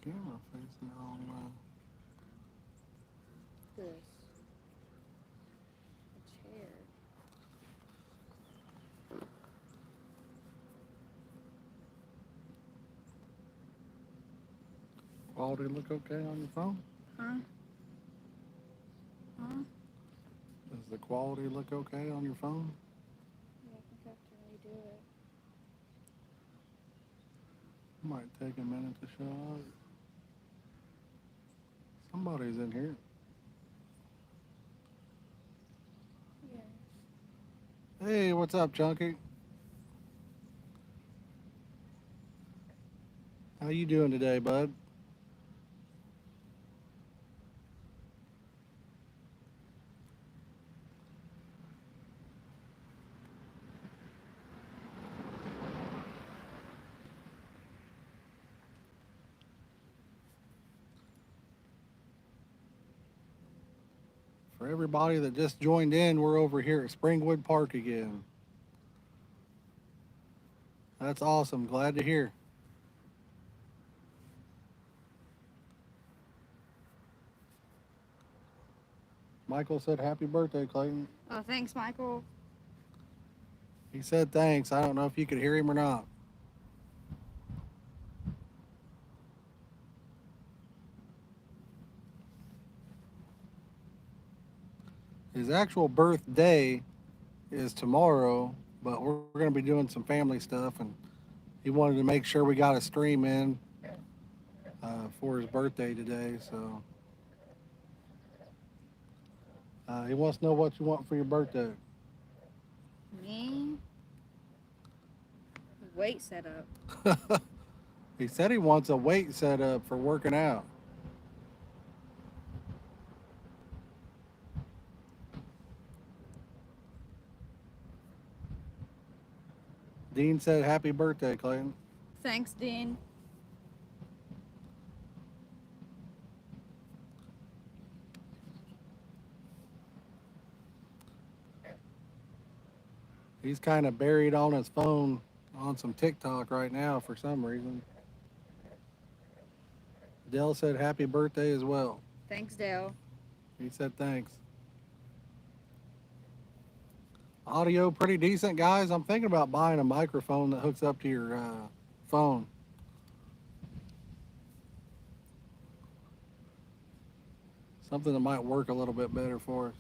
Camera facing the wrong way. This. A chair. Quality look okay on your phone? Huh? Huh? Does the quality look okay on your phone? Yeah, I think I have to redo it. Might take a minute to show up. Somebody's in here. Yeah. Hey, what's up, Chunky? How you doing today, bud? For everybody that just joined in, we're over here at Springwood Park again. That's awesome. Glad to hear. Michael said happy birthday, Clayton. Oh, thanks, Michael. He said thanks. I don't know if you could hear him or not. His actual birthday is tomorrow, but we're going to be doing some family stuff, and he wanted to make sure we got a stream in for his birthday today. So he wants to know what you want for your birthday. Me? Weight setup. He said he wants a weight set up for working out. Dean said happy birthday, Clayton. Thanks, Dean. He's kind of buried on his phone on some TikTok right now for some reason. Dell said happy birthday as well. Thanks, Dale. He said thanks. Audio pretty decent, guys. I'm thinking about buying a microphone that hooks up to your phone. Something that might work a little bit better for us.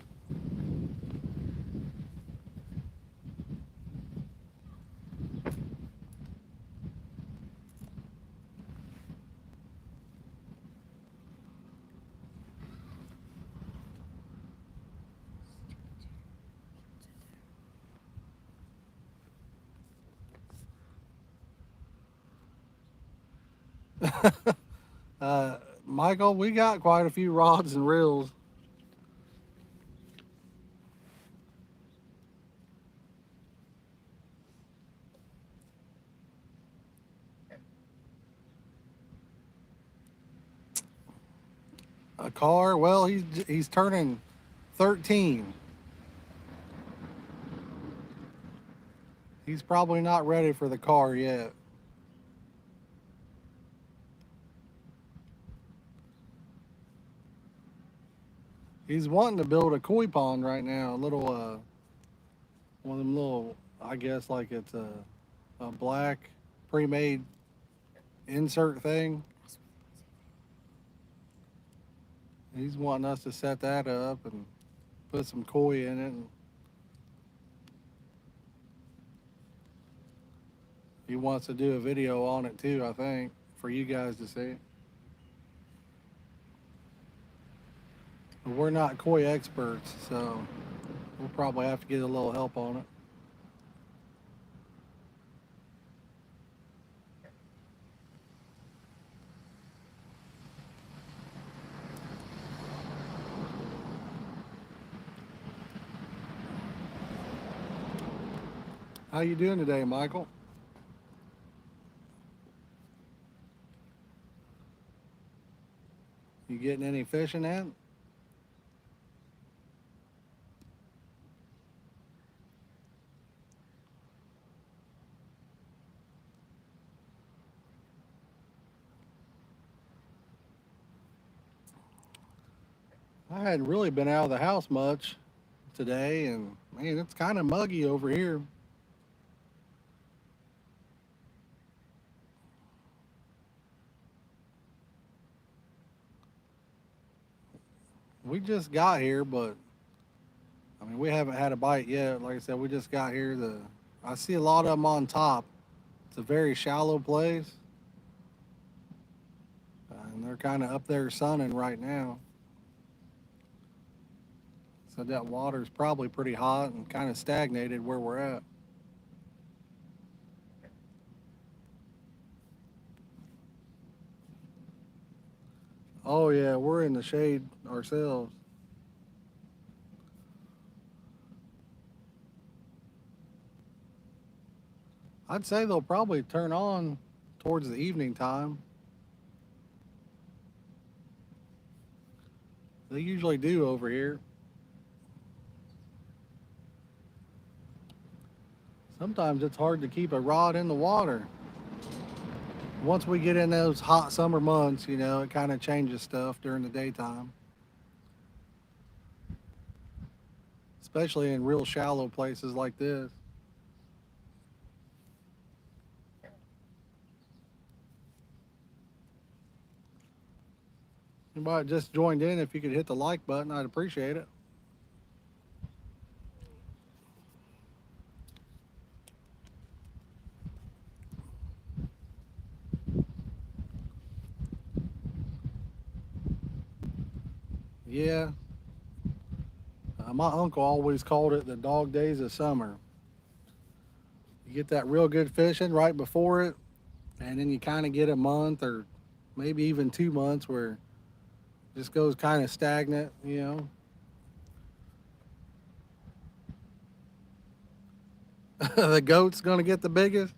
Michael, we got quite a few rods and reels. A car, well, he's turning 13. He's probably not ready for the car yet. He's wanting to build a koi pond right now, a little one of them little, I guess like it's a black pre-made insert thing. He's wanting us to set that up and put some koi in it. And he wants to do a video on it too, I think, for you guys to see. But we're not koi experts, so we'll probably have to get a little help on it. How you doing today, Michael? You getting any fishing in? I hadn't really been out of the house much today, and man, it's kind of muggy over here. We just got here, but I mean, we haven't had a bite yet. Like I said, we just got here. I see a lot of them on top. It's a very shallow place, and they're kind of up there sunning right now. So that water's probably pretty hot and kind of stagnated where we're at. Oh yeah, we're in the shade ourselves. I'd say they'll probably turn on towards the evening time. They usually do over here. Sometimes it's hard to keep a rod in the water. Once we get in those hot summer months, it kind of changes stuff during the daytime, especially in real shallow places like this. You might just joined in. If you could hit the like button, I'd appreciate it. Yeah, my uncle always called it the dog days of summer. You get that real good fishing right before it, and then you kind of get a month or maybe even 2 months where it just goes kind of stagnant. The goat's gonna get the biggest.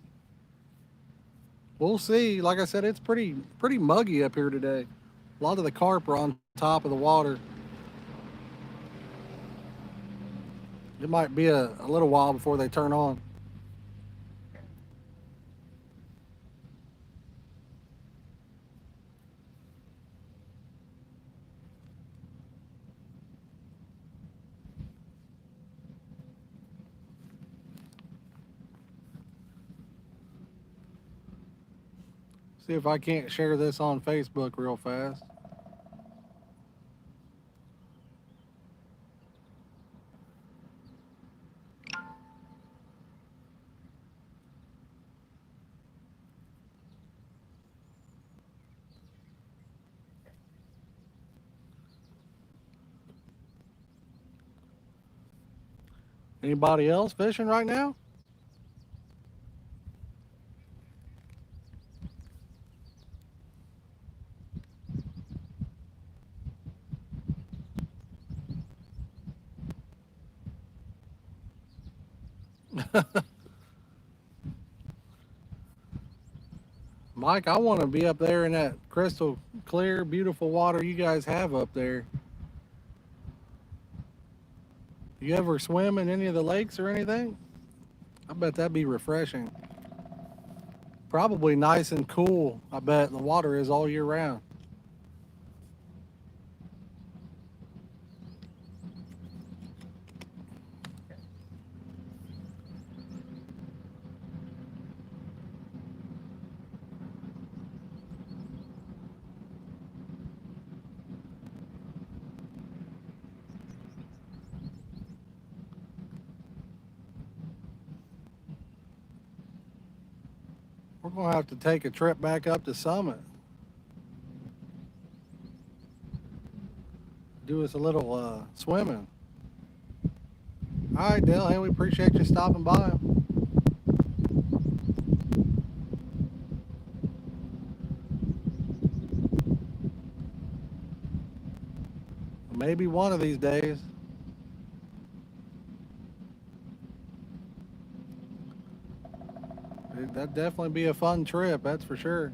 We'll see. Like I said, it's pretty muggy up here today. A lot of the carp are on top of the water. It might be a little while before they turn on. See if I can't share this on Facebook real fast. Anybody else fishing right now? Mike, I want to be up there in that crystal clear, beautiful water you guys have up there. You ever swim in any of the lakes or anything? I bet that'd be refreshing. Probably nice and cool. I bet the water is all year round. We're gonna have to take a trip back up to Summit. Do us a little swimming. All right, Dale. Hey, we appreciate you stopping by. Maybe one of these days. That'd definitely be a fun trip. That's for sure.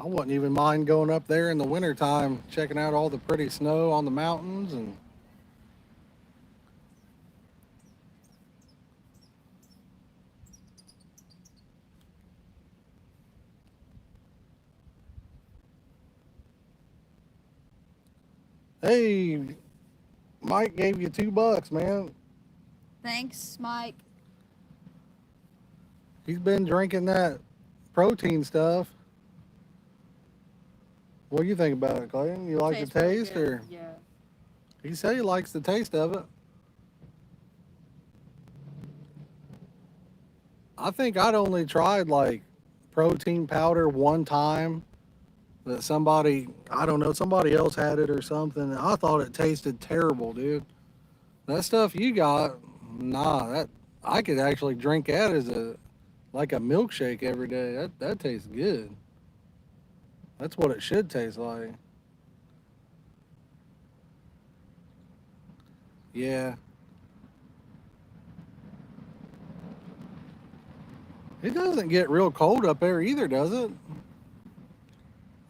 I wouldn't even mind going up there in the wintertime, checking out all the pretty snow on the mountains. And hey, Mike gave you $2, man. Thanks, Mike. He's been drinking that protein stuff. What do you think about it, Clayton? You like the Tastes really taste, good. or Yeah. he said he likes the taste of it? I think I'd only tried like protein powder one time. That somebody, I don't know, somebody else had it or something. I thought it tasted terrible, dude. That stuff you got, nah, that I could actually drink that as a like a milkshake every day. That tastes good. That's what it should taste like. Yeah. It doesn't get real cold up there either, does it?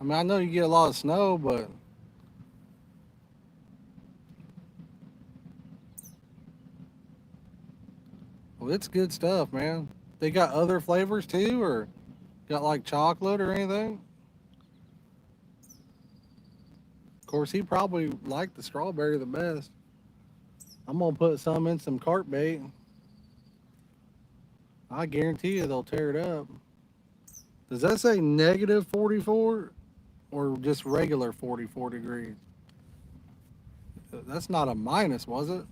I mean, I know you get a lot of snow, but well, it's good stuff, man. They got other flavors too, or got like chocolate or anything? Of course, he probably liked the strawberry the best. I'm gonna put some in some carp bait. I guarantee you they'll tear it up. Does that say negative 44 or just regular 44 degrees? That's not a minus, was it?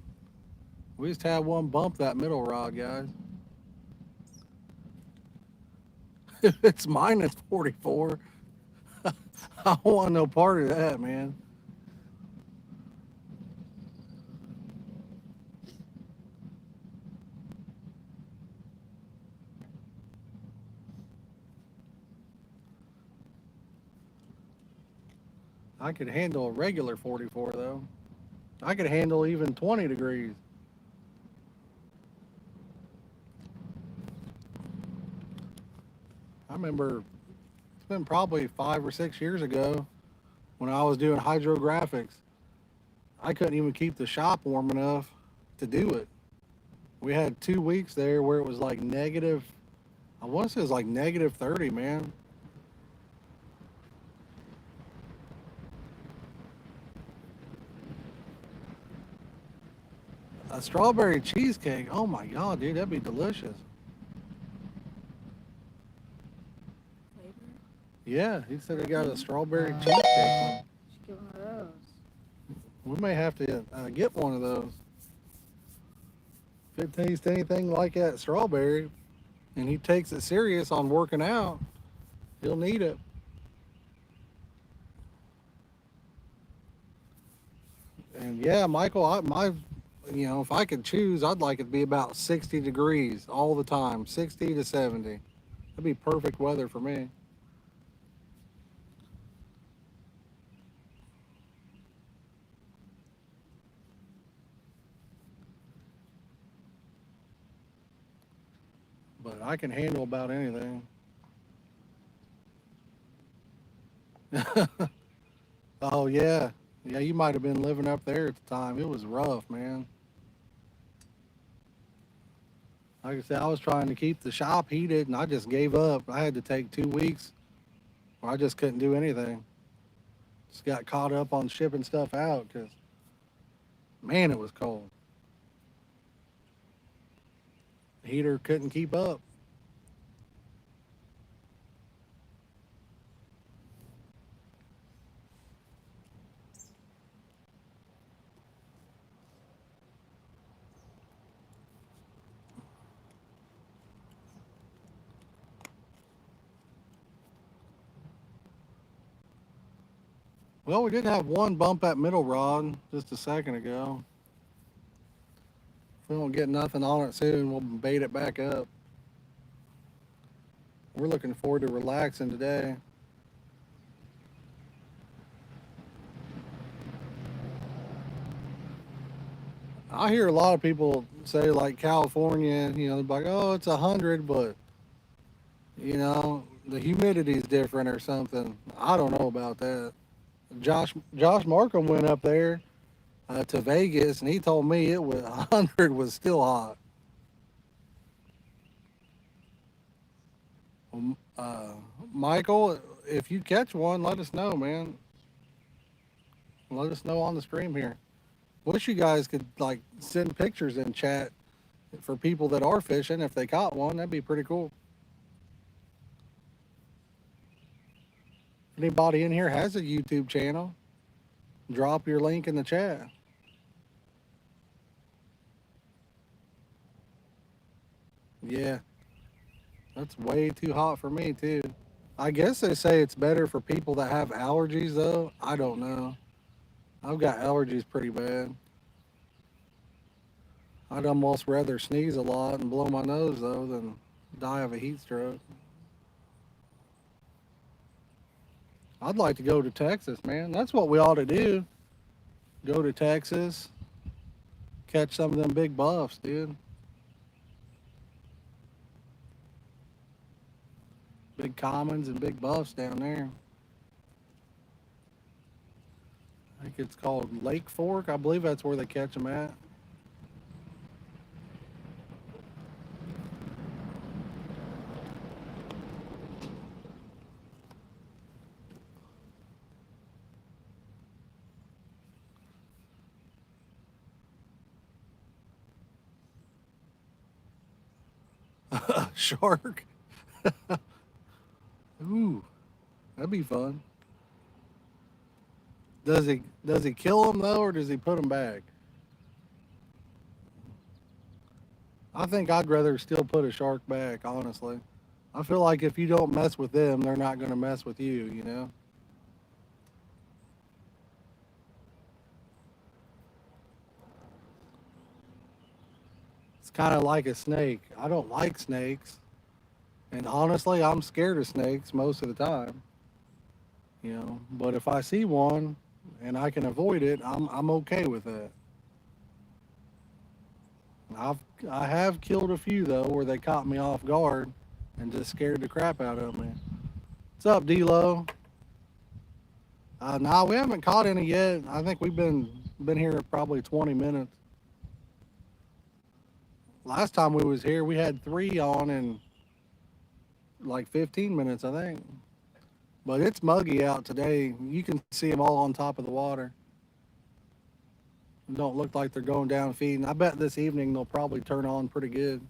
We just had one bump that middle rod, guys. If it's minus 44, I don't want no part of that, man. I could handle a regular 44 though. I could handle even 20 degrees. I remember it's been probably 5 or 6 years ago when I was doing hydrographics. I couldn't even keep the shop warm enough to do it. We had 2 weeks there where it was like negative, I want to say it was like negative 30, man. A strawberry cheesecake. Oh my God, dude, that'd be delicious. Flavor. Yeah, he said he got a strawberry cheesecake. Should get one of those. We may have to get one of those. If it tastes anything like that strawberry, and he takes it serious on working out, he'll need it. And yeah, Michael, if I could choose, I'd like it to be about 60 degrees all the time, 60 to 70. That'd be perfect weather for me. But I can handle about anything. Oh yeah, yeah. You might have been living up there at the time. It was rough, man. Like I said, I was trying to keep the shop heated, and I just gave up. I had to take 2 weeks, where I just couldn't do anything. Just got caught up on shipping stuff out because, man, it was cold. The heater couldn't keep up. Well, we did have one bump at middle rod just a second ago. If we don't get nothing on it soon, we'll bait it back up. We're looking forward to relaxing today. I hear a lot of people say like California, they're like, oh, it's 100, but the humidity's different or something. I don't know about that. Josh Markham went up there to Vegas, and he told me it was 100 was still hot. Uh, Michael, if you catch one, let us know, man. Let us know on the stream here. Wish you guys could like send pictures in chat for people that are fishing if they caught one. That'd be pretty cool. Anybody in here has a YouTube channel? Drop your link in the chat. Yeah, that's way too hot for me too. I guess they say it's better for people that have allergies though. I don't know. I've got allergies pretty bad. I'd almost rather sneeze a lot and blow my nose though than die of a heat stroke. I'd like to go to Texas, man. That's what we ought to do. Go to Texas, catch some of them big buffs, dude. Big commons and big buffs down there. I think it's called Lake Fork. I believe that's where they catch them at. Shark. Ooh, that'd be fun. Does he kill them though, or does he put them back? I think I'd rather still put a shark back, honestly. I feel like if you don't mess with them, they're not going to mess with you, you know? It's kind of like a snake. I don't like snakes. And honestly, I'm scared of snakes most of the time, you know? But if I see one and I can avoid it, I'm okay with that. I have killed a few though where they caught me off guard and just scared the crap out of me. What's up, D-Lo? Nah, we haven't caught any yet. I think we've been here probably 20 minutes. Last time we was here, we had 3 on in like 15 minutes, I think. But it's muggy out today. You can see them all on top of the water. Don't look like they're going down feeding. I bet this evening they'll probably turn on pretty good.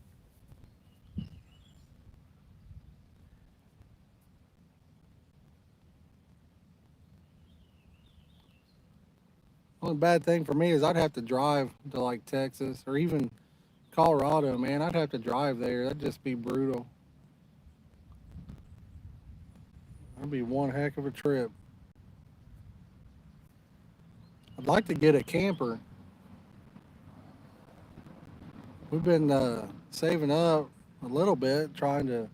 Only bad thing for me is I'd have to drive to like Texas or even Colorado, man. I'd have to drive there. That'd just be brutal. That'd be one heck of a trip. I'd like to get a camper. We've been saving up a little bit, trying to,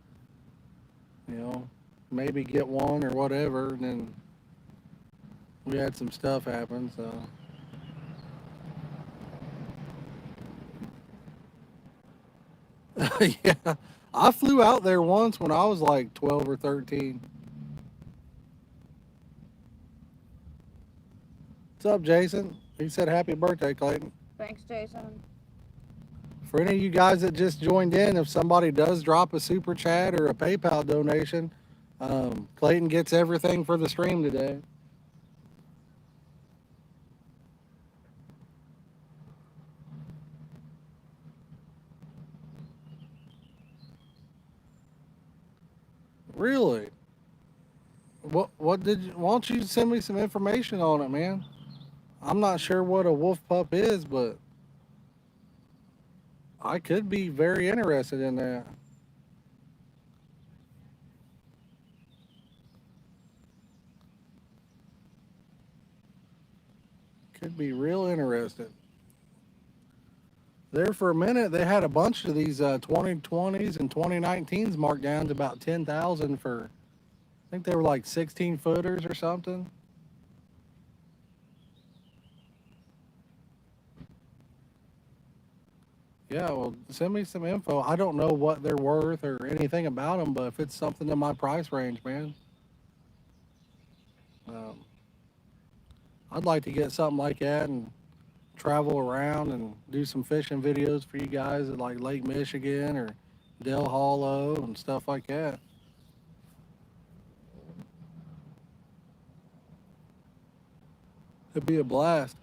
you know, maybe get one or whatever, and then we had some stuff happen, so. Yeah, I flew out there once when I was like 12 or 13. What's up, Jason? He said happy birthday, Clayton. Thanks, Jason. For any of you guys that just joined in, if somebody does drop a super chat or a PayPal donation, Clayton gets everything for the stream today. Really? What did you, why don't you send me some information on it, man? I'm not sure what a wolf pup is, but I could be very interested in that. Could be real interested. There for a minute, they had a bunch of these 2020s and 2019s marked down to about 10,000 for, I think they were like 16 footers or something. Yeah, well, send me some info. I don't know what they're worth or anything about them, but if it's something in my price range, man, um, I'd like to get something like that and travel around and do some fishing videos for you guys at like Lake Michigan or Del Hollow and stuff like that. It'd be a blast.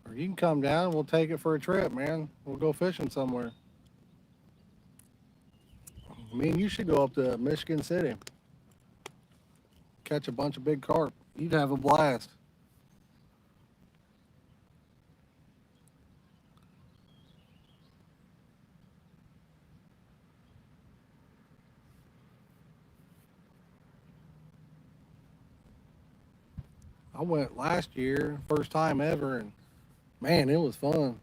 Or you can come down. We'll take it for a trip, man. We'll go fishing somewhere. I mean, you should go up to Michigan City, catch a bunch of big carp. You'd have a blast. I went last year, first time ever, and man, it was fun.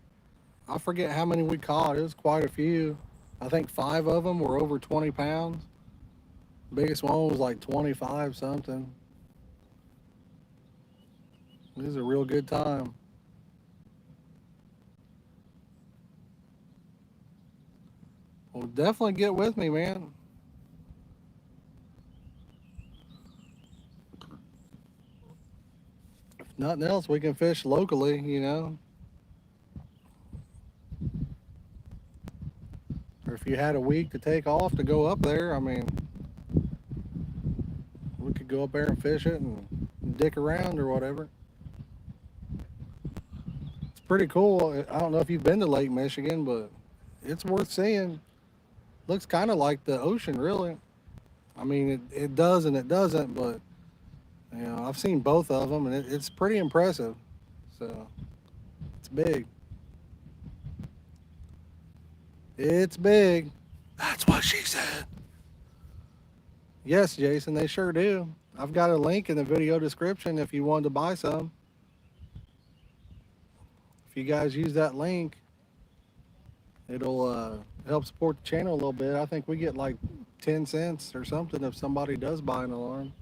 I forget how many we caught. It was quite a few. I think 5 of them were over 20 pounds. Biggest one was like 25 something. It was a real good time. Well, definitely get with me, man. If nothing else, we can fish locally, you know. Or if you had a week to take off to go up there, I mean, we could go up there and fish it and dick around or whatever. It's pretty cool. I don't know if you've been to Lake Michigan, but it's worth seeing. Looks kind of like the ocean, really. I mean, it does and it doesn't, but you know, I've seen both of them, and it's pretty impressive. So it's big. It's big. That's what she said. Yes, Jason, they sure do. I've got a link in the video description if you wanted to buy some. If you guys use that link, it'll help support the channel a little bit. I think we get like 10 cents or something if somebody does buy an alarm.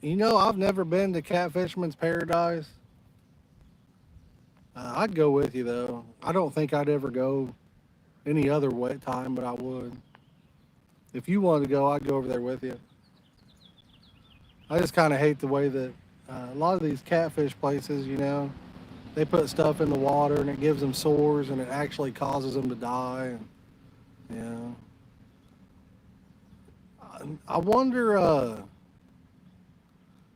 You know, I've never been to Catfishman's Paradise. I'd go with you though. I don't think I'd ever go any other wet time, but I would. If you wanted to go, I'd go over there with you. I just kind of hate the way that a lot of these catfish places, you know, they put stuff in the water and it gives them sores and it actually causes them to die. And you know, I wonder.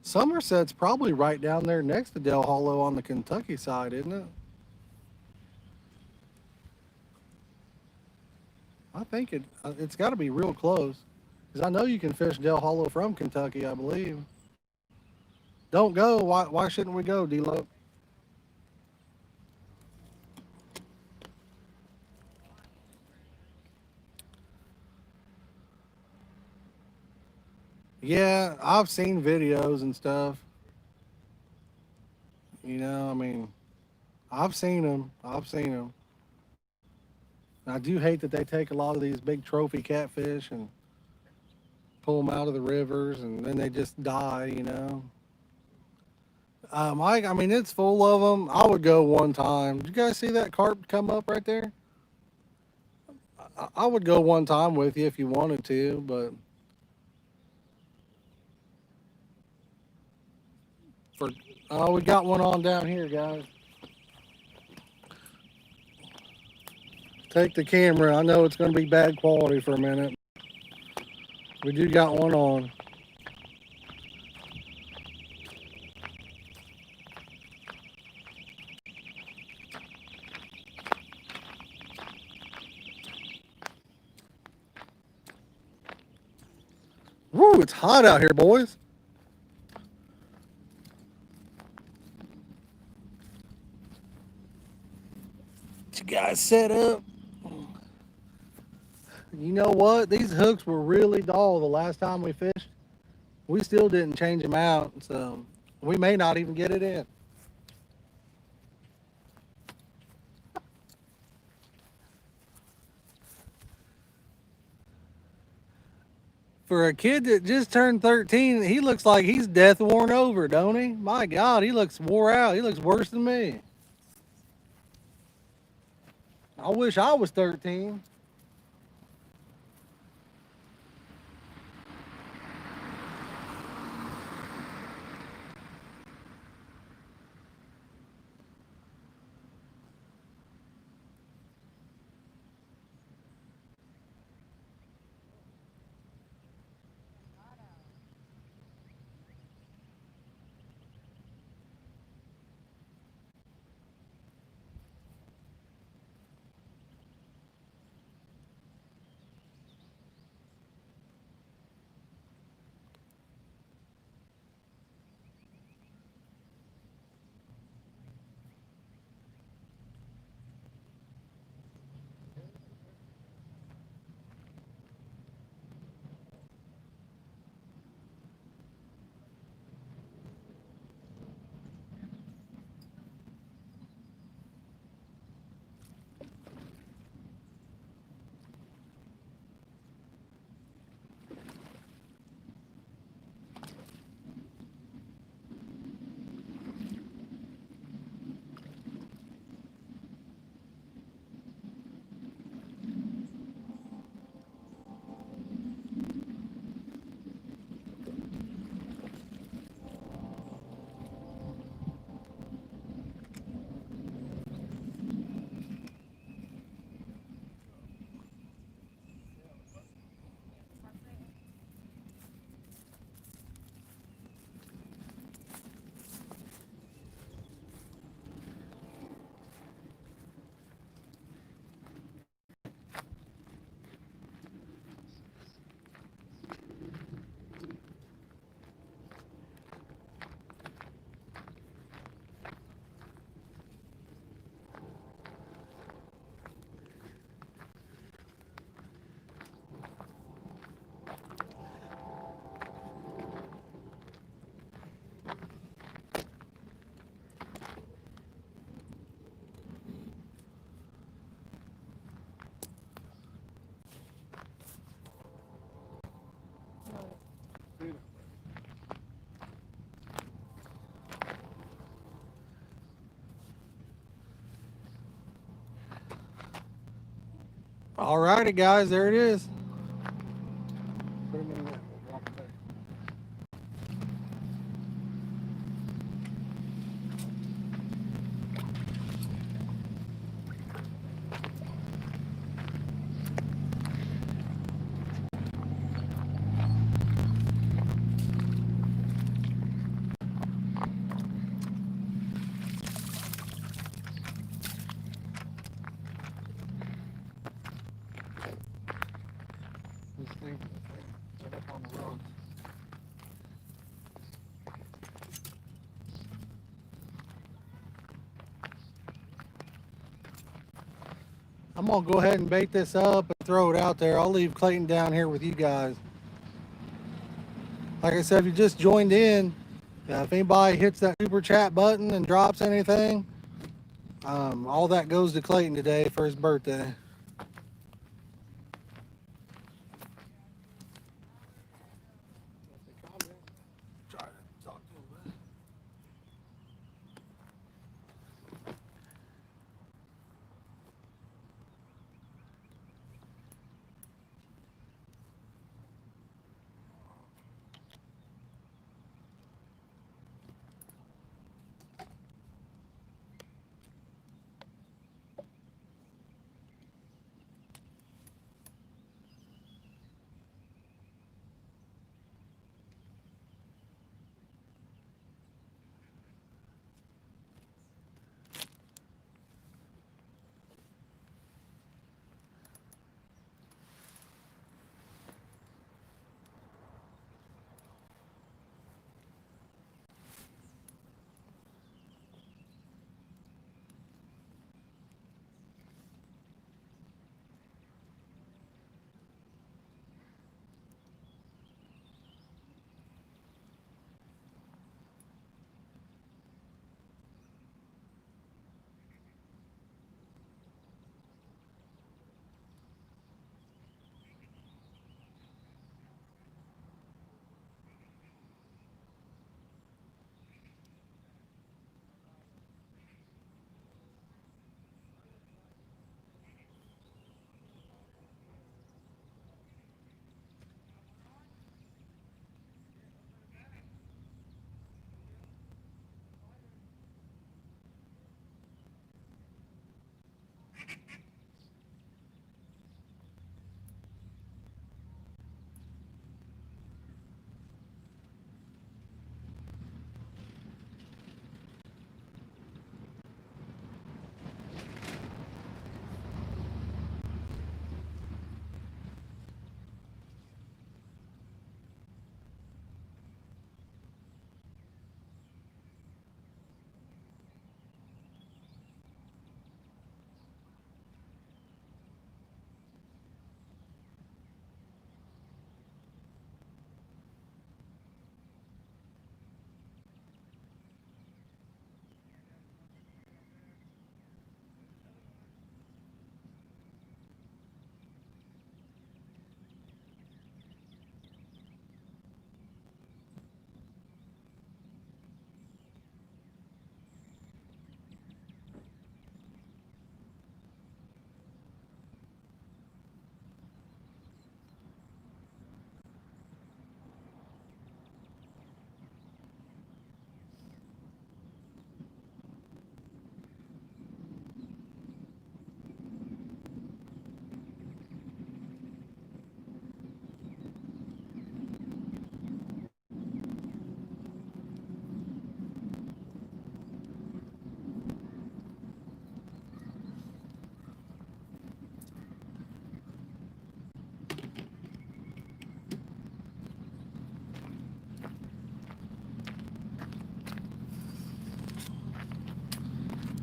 Somerset's probably right down there next to Del Hollow on the Kentucky side, isn't it? I think it's got to be real close, because I know you can fish Del Hollow from Kentucky, I believe. Don't go. Why shouldn't we go, D-Lo? Yeah, I've seen videos and stuff. You know, I mean, I've seen them. I've seen them. I do hate that they take a lot of these big trophy catfish and pull them out of the rivers and then they just die, you know. Mike, I mean, it's full of them. I would go one time. Did you guys see that carp come up right there? I would go one time with you if you wanted to, but for oh, we got one on down here, guys. Take the camera. I know it's going to be bad quality for a minute. We do got one on. Woo, it's hot out here, boys. You guys set up. You know what? These hooks were really dull the last time we fished. We still didn't change them out, so we may not even get it in. For a kid that just turned 13, he looks like he's death worn over, don't he? My God, he looks wore out. He looks worse than me. I wish I was 13. All righty, guys, there it is. Put him in there. Walk back. This thing, right up on the road. I'm gonna go ahead and bait this up and throw it out there. I'll leave Clayton down here with you guys. Like I said, if you just joined in, if anybody hits that super chat button and drops anything, all that goes to Clayton today for his birthday. Try to talk to him.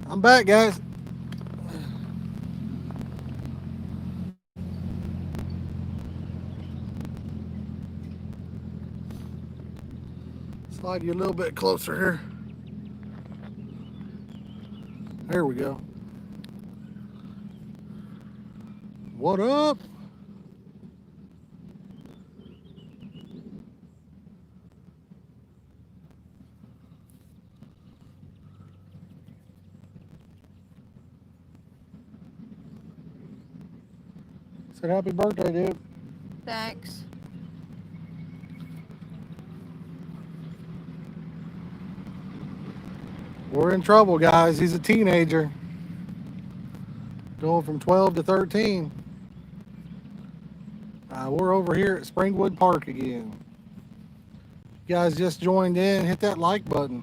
I'm back, guys. Slide you a little bit closer here. There we go. What up? Said happy birthday, dude. Thanks. We're in trouble, guys. He's a teenager. Going from 12 to 13. We're over here at Springwood Park again. You guys just joined in, hit that like button.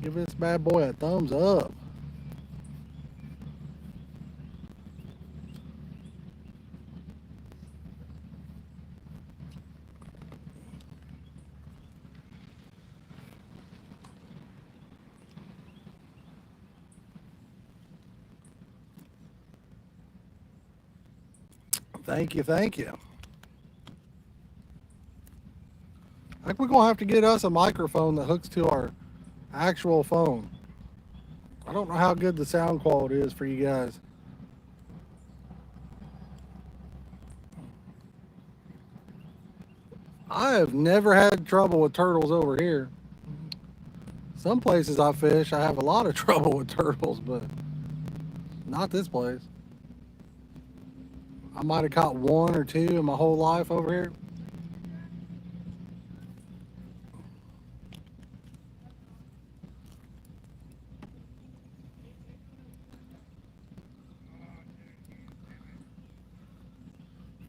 Give this bad boy a thumbs up. Thank you, thank you. I think we're gonna have to get us a microphone that hooks to our actual phone. I don't know how good the sound quality is for you guys. I have never had trouble with turtles over here. Some places I fish, I have a lot of trouble with turtles, but not this place. I might have caught one or two in my whole life over here.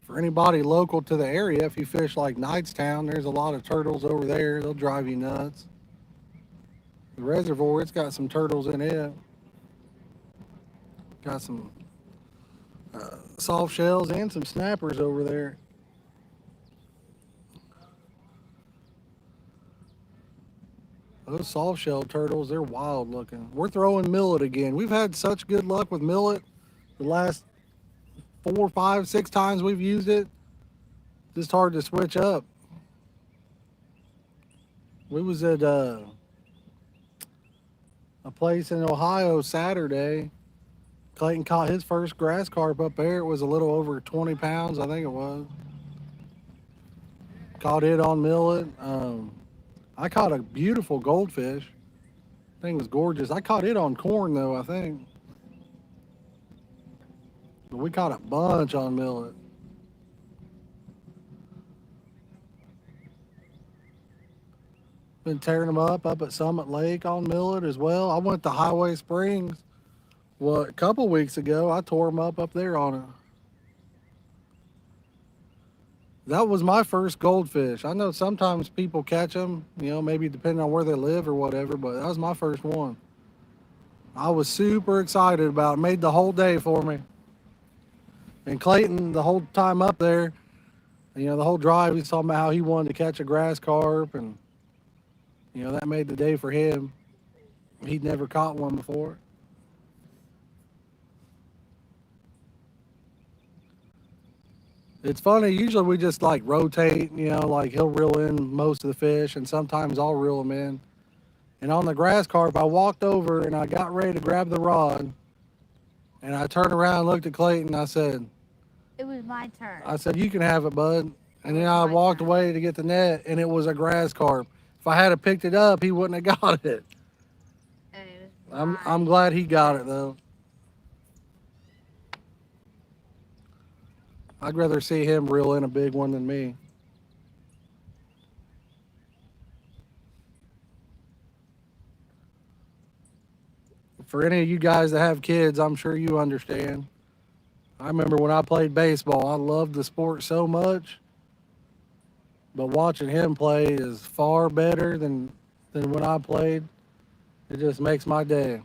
For anybody local to the area, if you fish like Knightstown, there's a lot of turtles over there. They'll drive you nuts. The reservoir, it's got some turtles in it. Got some soft shells and some snappers over there. Those soft shell turtles, they're wild looking. We're throwing millet again. We've had such good luck with millet the last 4, 5, 6 times we've used it. Just hard to switch up. We was at a place in Ohio Saturday. Clayton caught his first grass carp up there. It was a little over 20 pounds, I think it was. Caught it on millet. I caught a beautiful goldfish. Thing was gorgeous. I caught it on corn though, I think. But we caught a bunch on millet. Been tearing them up at Summit Lake on Millet as well. I went to Highway Springs, a couple weeks ago. I tore them up there on it. That was my first goldfish. I know sometimes people catch them, maybe depending on where they live or whatever, but that was my first one. I was super excited about it. Made the whole day for me. And Clayton, the whole time up there, the whole drive, he's talking about how he wanted to catch a grass carp, and that made the day for him. He'd never caught one before. It's funny, usually we just like rotate, like he'll reel in most of the fish, and sometimes I'll reel them in. And on the grass carp, I walked over and I got ready to grab the rod, and I turned around and looked at Clayton, and I said, It was my turn. "You can have it, bud." And then I walked away to get the net, and it was a grass carp. If I had picked it up, he wouldn't have got it. And it was I'm glad he got it though. I'd rather see him reel in a big one than me. For any of you guys that have kids, I'm sure you understand. I remember when I played baseball, I loved the sport so much. But watching him play is far better than when I played. It just makes my day.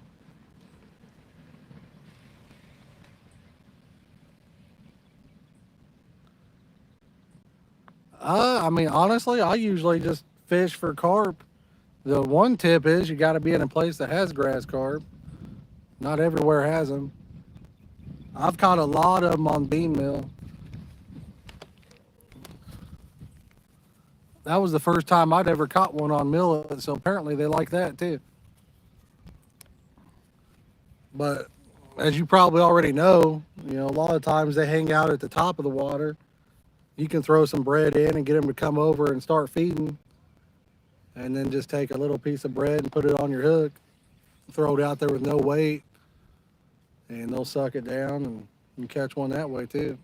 Honestly, I usually just fish for carp. The one tip is you got to be in a place that has grass carp. Not everywhere has them. I've caught a lot of them on bean mill. That was the first time I'd ever caught one on millet, so apparently they like that too. But as you probably already know, a lot of times they hang out at the top of the water. You can throw some bread in and get them to come over and start feeding, and then just take a little piece of bread and put it on your hook, throw it out there with no weight, and they'll suck it down, and you catch one that way too.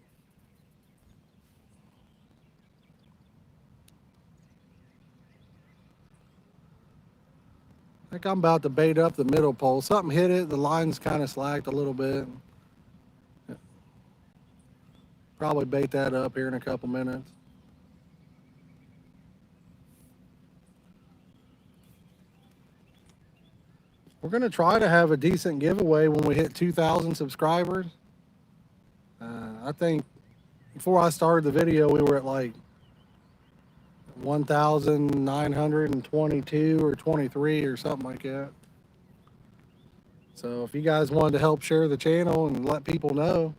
I think I'm about to bait up the middle pole. Something hit it. The line's kind of slacked a little bit. Probably bait that up here in a couple minutes. We're going to try to have a decent giveaway when we hit 2,000 subscribers. I think before I started the video, we were at like 1,922 or 23 or something like that. So if you guys wanted to help share the channel and let people know,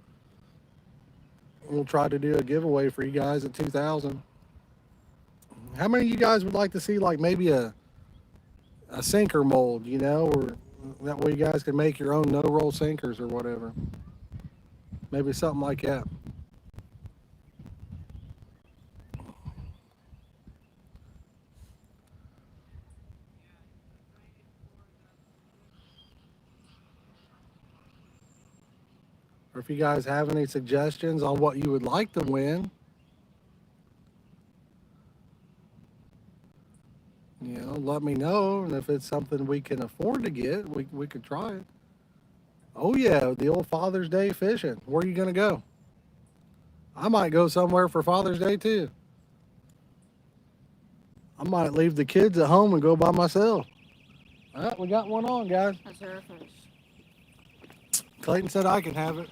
we'll try to do a giveaway for you guys at 2,000. How many of you guys would like to see like maybe a sinker mold, or that way you guys can make your own no-roll sinkers or whatever? Maybe something like that. Or if you guys have any suggestions on what you would like to win, let me know. And if it's something we can afford to get, we could try it. Oh yeah, the old Father's Day fishing. Where are you going to go? I might go somewhere for Father's Day too. I might leave the kids at home and go by myself. All right, we got one on, guys. That's our fish. Clayton said I can have it.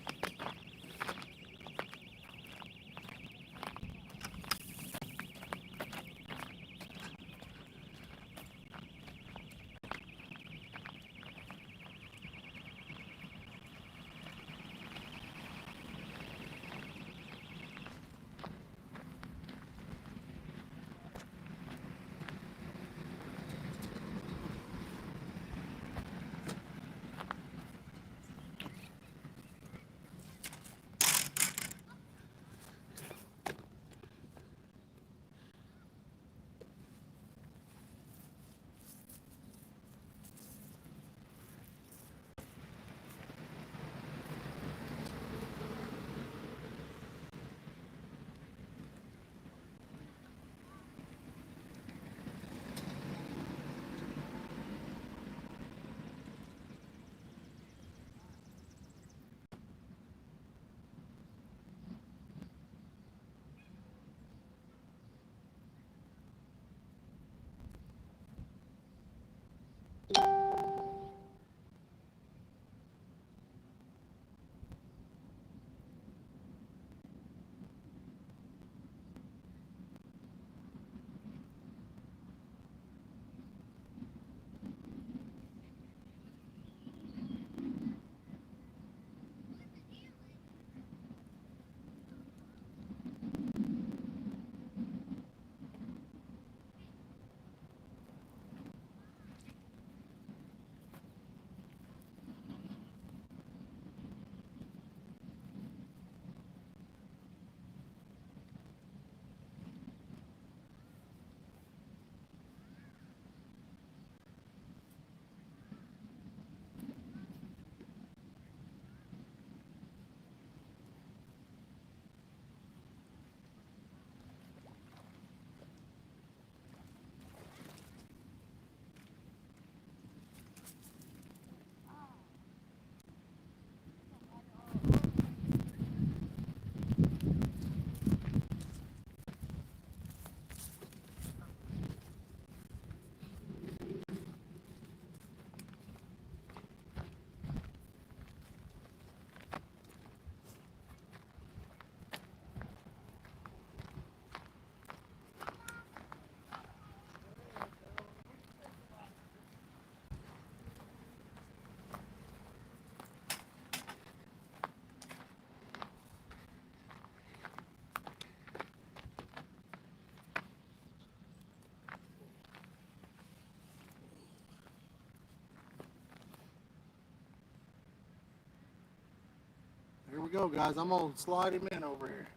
go, guys. I'm gonna slide him in over here.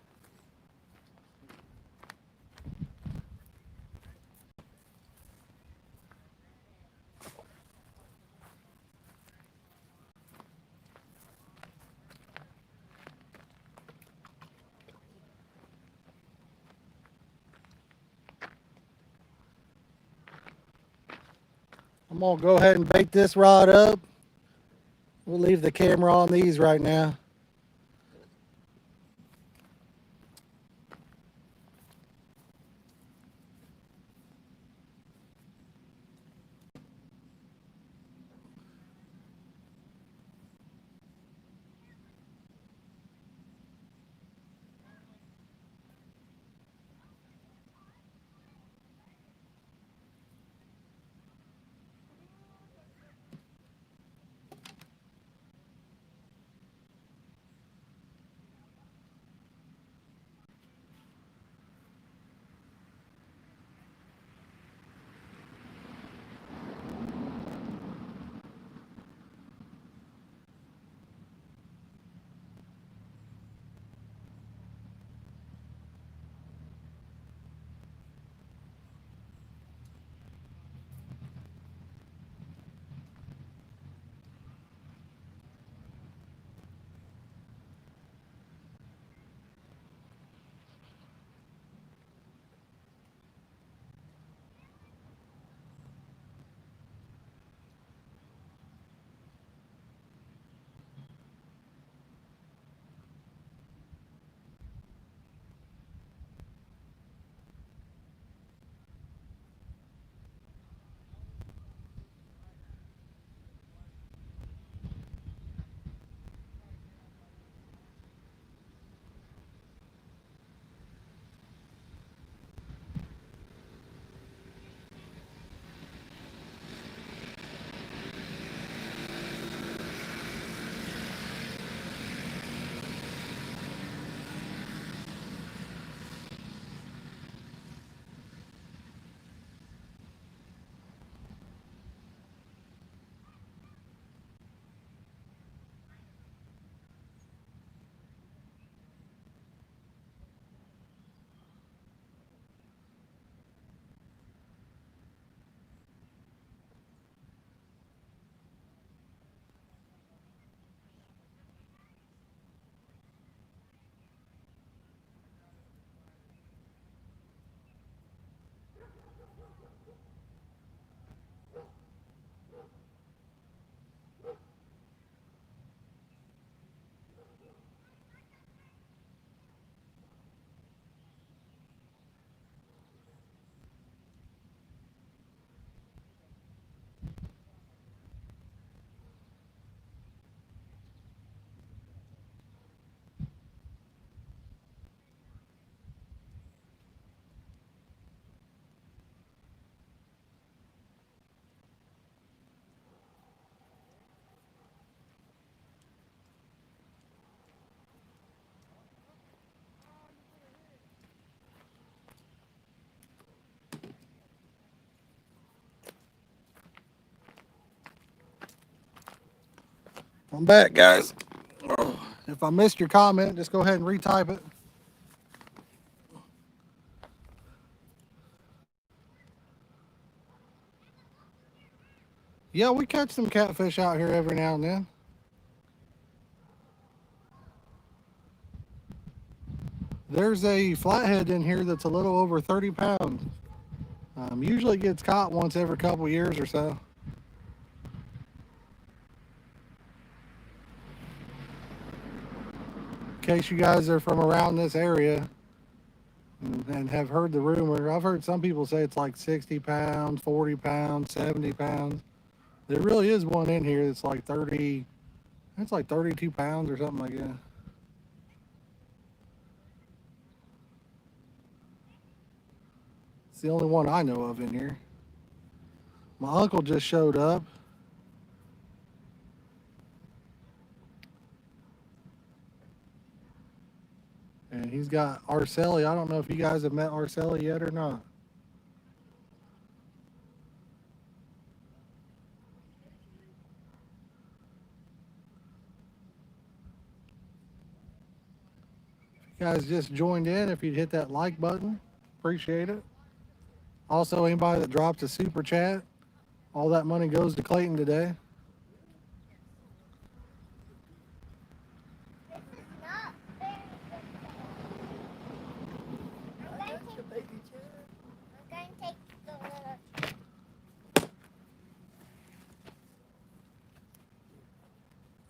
I'm gonna go ahead and bait this rod up. We'll leave the camera on these right now. I'm back, guys. If I missed your comment, just go ahead and retype it. Yeah, we catch some catfish out here every now and then. There's a flathead in here that's a little over 30 pounds. Usually gets caught once every couple years or so. In case you guys are from around this area and have heard the rumor, I've heard some people say it's like 60 pounds, 40 pounds, 70 pounds. There really is one in here that's like 30, it's like 32 pounds or something like that. It's the only one I know of in here. My uncle just showed up. And he's got Arceli. I don't know if you guys have met Arceli yet or not. You guys just joined in, if you'd hit that like button, appreciate it. Also, anybody that dropped a super chat, all that money goes to Clayton today.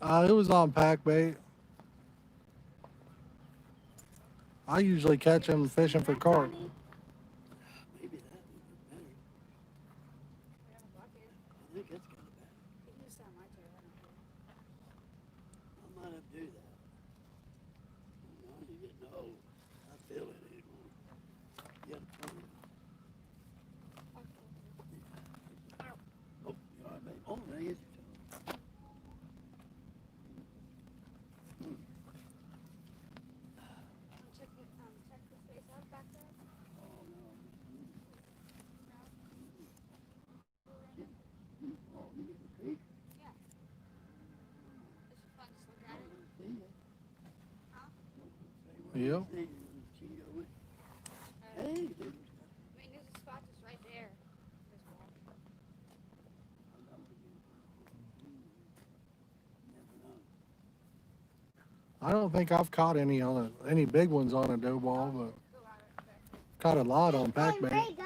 It was on pack bait. I usually catch him fishing for carp. Maybe that would be better. I think that's kind of bad. I might have to do that. You know, you're getting old. I feel it anymore. You got to turn it. Oh, you all right, babe? Oh, there is your toe. Oh, no. Oh, you get the creek? See ya. Yep. See you. She can go with. Hey, dude. I don't think I've caught any big ones on a dough ball, but caught a lot on pack bait.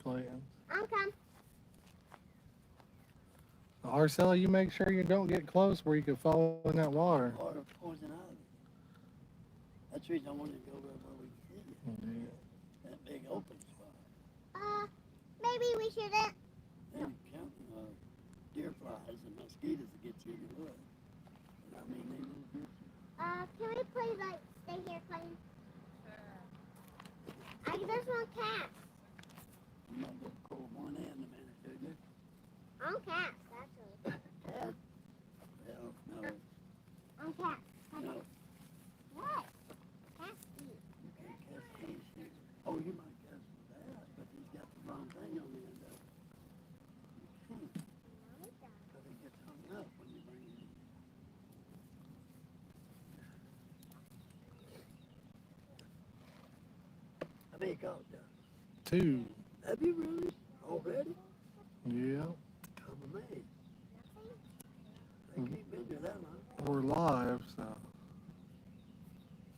Clayton. Arcella, you make sure you don't get close where you could fall in that water. Water poison out of it. That's the reason I wanted to go where we can see you. That big open spot. Maybe we shouldn't. They're counting deer flies and mosquitoes that get you in the wood. I mean, they Can we please stay here, Clayton? There's one cat. you might just pull one end a minute, did you? On cats, actually. Yeah. Well, no, On cats. no. What? Cats eat. You can't cast these here. Oh, you might cast that, but he's got the wrong thing on the end of it. You can't, because it gets hung up when you bring it in. How many caught, John? 2. Have you really? Already? Yeah. I'm amazed. They keep been there that long. We're live, so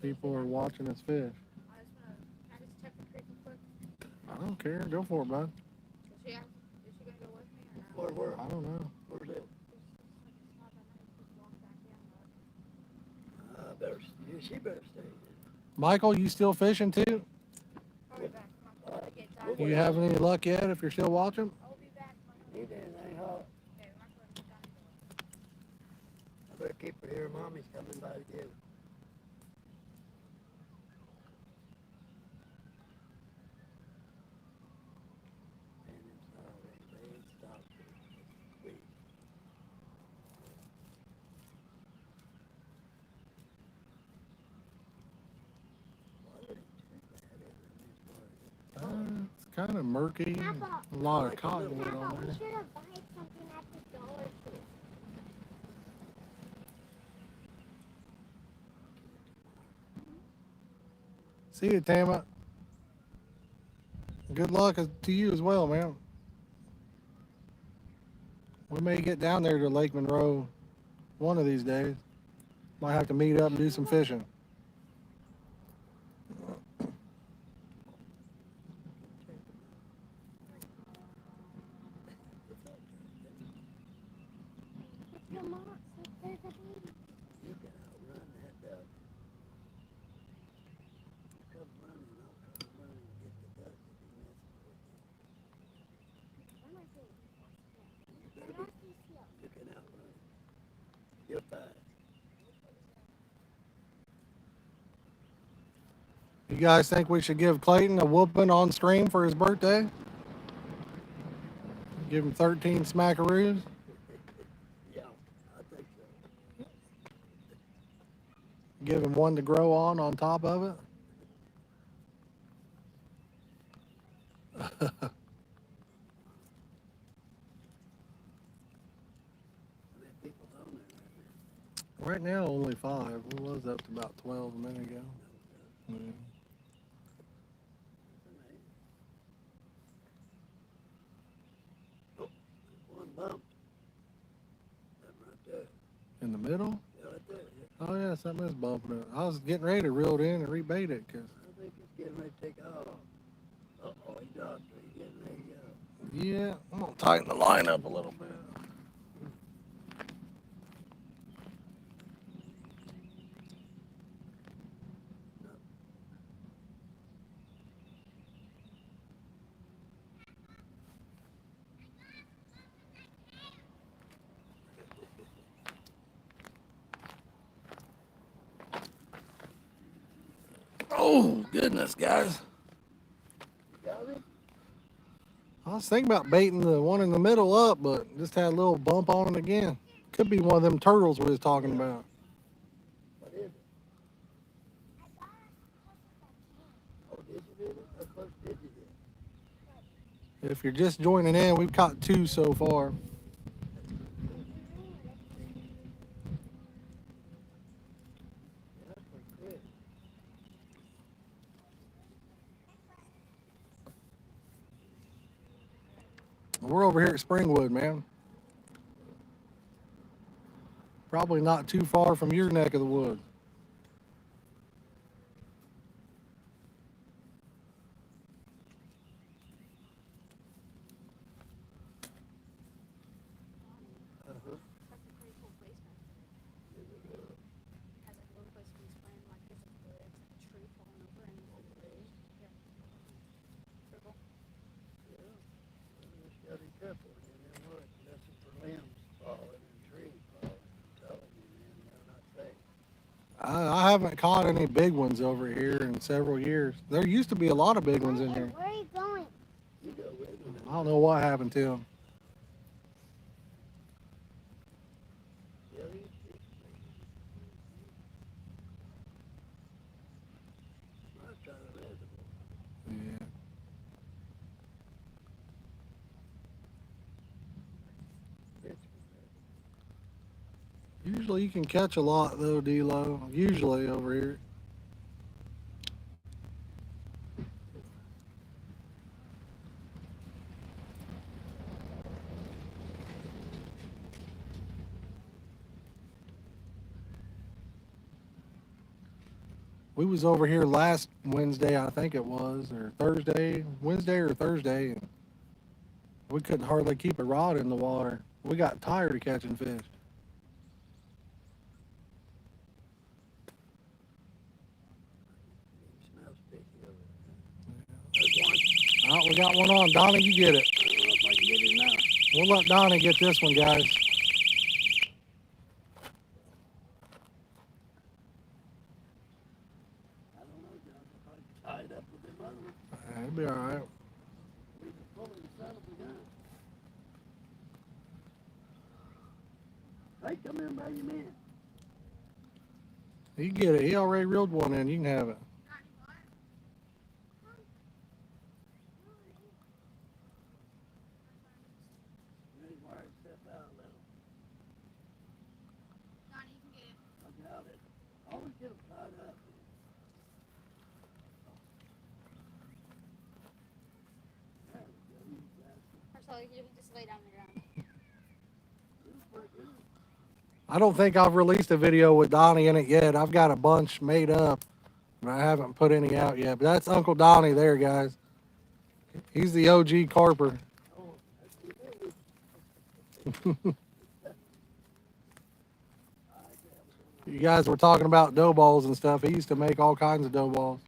people are watching us fish. I don't care. Go for it, bud. Where? I don't know. Where's it? Better, she better stay here. Michael, you still fishing too? You have any luck yet if you're still watching? Need anything, huh? I better keep her here. Mommy's coming by to get her. Man, it's already, they ain't stopped her. Sweet. Water ain't too bad, is it? It's kind of murky. A lot of cottonwood on We there. should have bought something at the Dollar Tree. See you, Tama. Good luck to you as well, man. We may get down there to Lake Monroe one of these days. Might have to meet up and do some fishing. Come on, there's a baby. You can outrun that duck. Come running, I'll come running and get the duck if he messes with you. You better be, you can outrun him. You're fine. You guys think we should give Clayton a whooping on stream for his birthday? Give him 13 smackaroos? Yeah, I think so. Give him one to grow on top of it? How many people's on there right now? Right now, only 5. We was up to about 12 a minute ago. Yeah. Oh, one bump. That right there. In the middle? Yeah, right there. Yeah. Oh, yeah, something is bumping it. I was getting ready to reel it in and rebait it because, I think it's getting ready to take off. Uh-oh, he dropped it. He's getting ready to go. yeah, I'm going to tighten the line up a little bit. Oh, goodness, guys. You got it? I was thinking about baiting the one in the middle up, but just had a little bump on it again. Could be one of them turtles we was talking about. What is it? Oh, did you do it? How close did you get? If you're just joining in, we've caught 2 so far. Yeah, that's pretty quick. We're over here at Springwood, man. Probably not too far from your neck of the woods. Uh-huh. That's a pretty cool placement. Has like a little place for these playing like this is the it's like a tree falling over and yeah. Circle. Yeah. You just gotta be careful. You never know. That's for limbs falling and trees falling. I'm telling you, man, they're not safe. I haven't caught any big ones over here in several years. There used to be a lot of big ones in here. Where are you going? You go with me. I don't know what happened to them. Yeah, might try the reservoir. Yeah. Usually you can catch a lot though, D-Lo. Usually over here. We was over here last Wednesday, I think it was, or Thursday, Wednesday or Thursday, and we couldn't hardly keep a rod in the water. We got tired of catching fish. It smells sticky over there. There's one. Oh, we got one on. Donnie, you get it. I don't know if I can get it now. We'll let Donnie get this one, guys. I don't know, John. If I tie it up with them other ones, It'll be all right. we can pull it and settle the gun. Hey, come in, bring him in. You can get it. He already reeled one in. You can have it. Ready, wire it, step out a little. Donnie, you can get it. I got it. Always get them tied up. There we go. You bastard. Marcelo, you can just lay down on the ground. This is pretty good. I don't think I've released a video with Donnie in it yet. I've got a bunch made up, but I haven't put any out yet. But that's Uncle Donnie there, guys. He's the OG carper. Oh, that's good. You guys were talking about dough balls and stuff. He used to make all kinds of dough balls.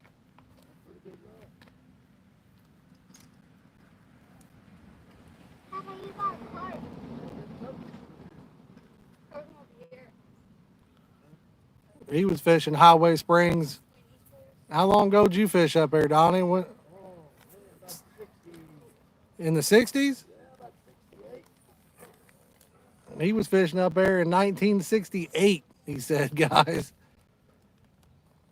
Papa, you got a cart. Carp over here. He was fishing Highway Springs. How long ago did you fish up there, Donnie? What, Oh, man, about 60, in the 60s? yeah, about 68. He was fishing up there in 1968, he said, guys.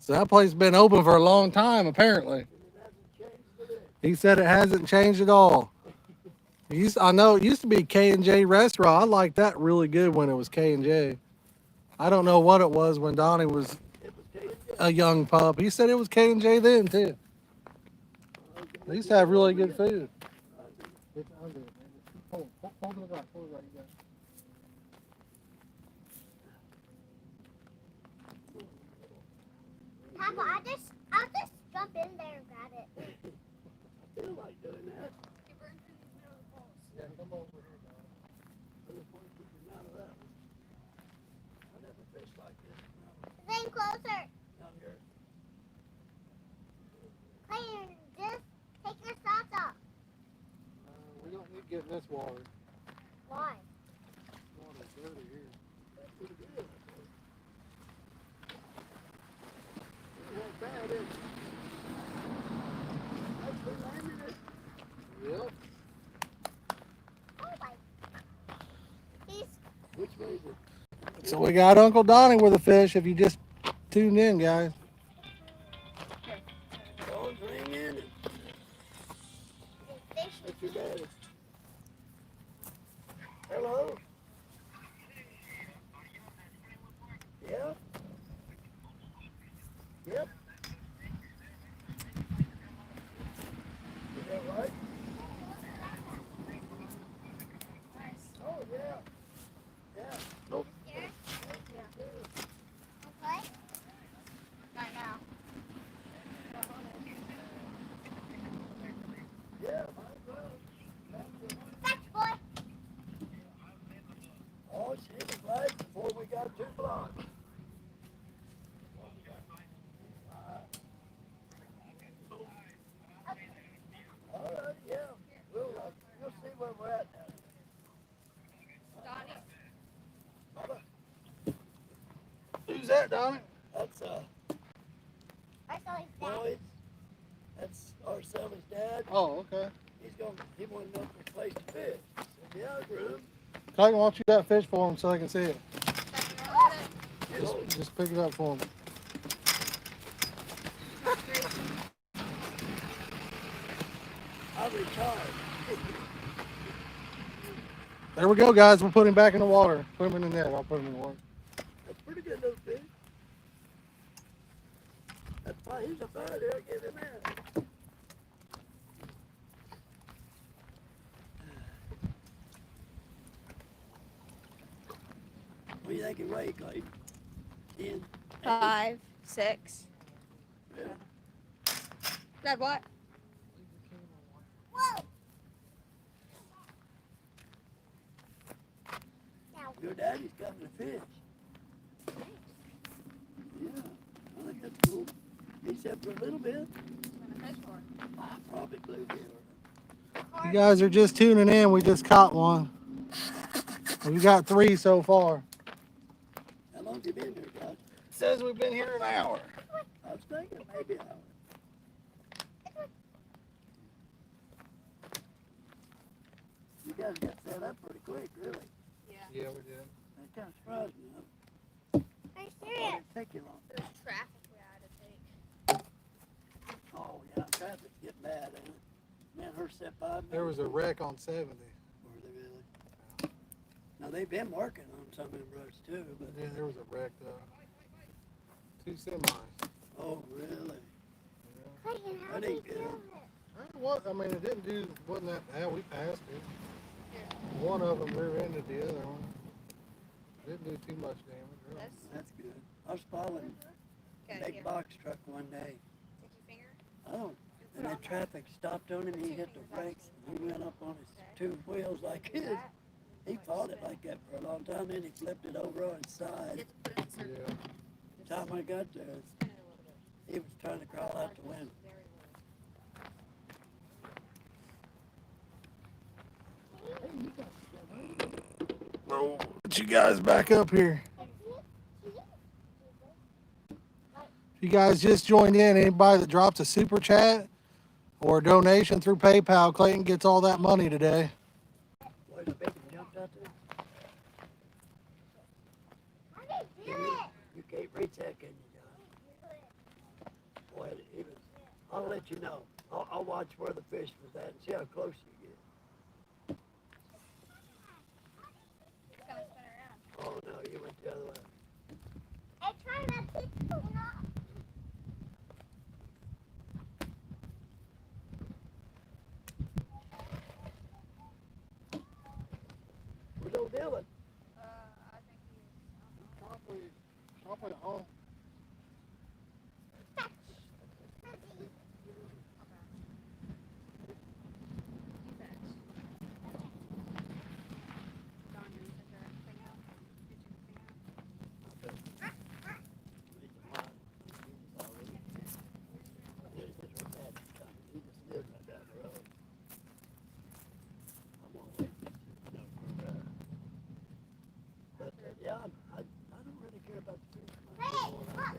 So that place has been open for a long time, apparently. And it hasn't changed today. He said it hasn't changed at all. I know it used to be K&J Restaurant. I liked that really good when it was K&J. I don't know what it was when Donnie was It was K&J. a young pup. He said it was K&J then too. They used to have really good food. It's under it, man. Just keep pulling. Hold it right. Hold it right. You got it. Papa, I'll just jump in there and grab it. I feel like doing that. He burns in the middle of the balls. Yeah, come over here, Donnie. I just want to keep him out of that one. I never fished like this when I was Then closer. younger. Clayton, just take your socks off. We don't need to get in this water. Why? Water's dirty here. That's pretty good. It wasn't bad, is it? That's the landing it. Yep. Oh my. He's Which way is it? So we got Uncle Donnie with a fish. If you just tuned in, guys. Phone's ringing. fishing. That's your daddy. Hello? Yeah? Yep. Is that right? Oh, yeah. Yeah. Nope. Okay. Not now. Yeah, might as well. Fetch, boy. Oh, she was right before we got too blocked. All right, yeah. We'll see where we're at now. Donnie. Who's that, Donnie? That's I saw his dad. Boyd. That's our Sally's dad. Oh, okay. He wanted to know if there's a place to fish. I said, yeah, there's room. Clayton, why don't you got fish for him so I can see it? You know, Just pick it up for him. I retired. There we go, guys. We'll put him back in the water. Put him in the net. I'll put him in the water. That's pretty good little fish. That's why he's a bird there. Get him in. What do you think he weighed, Clayton? 10? 5, 6. Yeah. Dad, what? Whoa. Now, Your daddy's coming to fish. Yeah, I think that's cool. He said for a little bit. Probably bluegill. You guys are just tuning in. We just caught one. We got 3 so far. How long have you been here, Josh? Says we've been here an hour. I was thinking maybe an hour. You guys got set up pretty quick, really. Yeah. Yeah, we did. That kind of surprised me. Huh? are you Why serious? did it take you long? There's traffic we had to take. Oh, yeah, traffic's getting bad, ain't it? Man, her set by me. There was a wreck on 70. Were they really? Now, they've been working on some of them roads too, but, Yeah, there was a wreck. 2 semis. oh, really? Clayton, how That do you ain't good. do it? What? I mean, it didn't do. Wasn't that bad? We passed it. One of them rear-ended the other one. Didn't do too much damage. Really. That's good. I was following a Okay, big here. box truck one day. Stick your finger. Oh, and that traffic stopped on him. He hit the brakes and he went up on his 2 wheels like his. He fought it like that for a long time. Then he flipped it over on its side. Just put it in a circle. Yeah. The time I got there, Spin it a little bit. he was trying to crawl out the window. Very Oh, get you guys back up here. If you guys just joined in, anybody that drops a super chat or a donation through PayPal, Clayton gets all that money today. Boy, the bacon jumped out there. How do you do it? You can't reach that, can you, John? Boy, he was, I'll let you know. I'll watch where the fish was at and see how close you get. It's gonna spin around. Oh, no, you went the other way. Stop at home. You bet. Dawn, you want to set everything out? Get you everything out? Yeah, I don't really care about the fish much.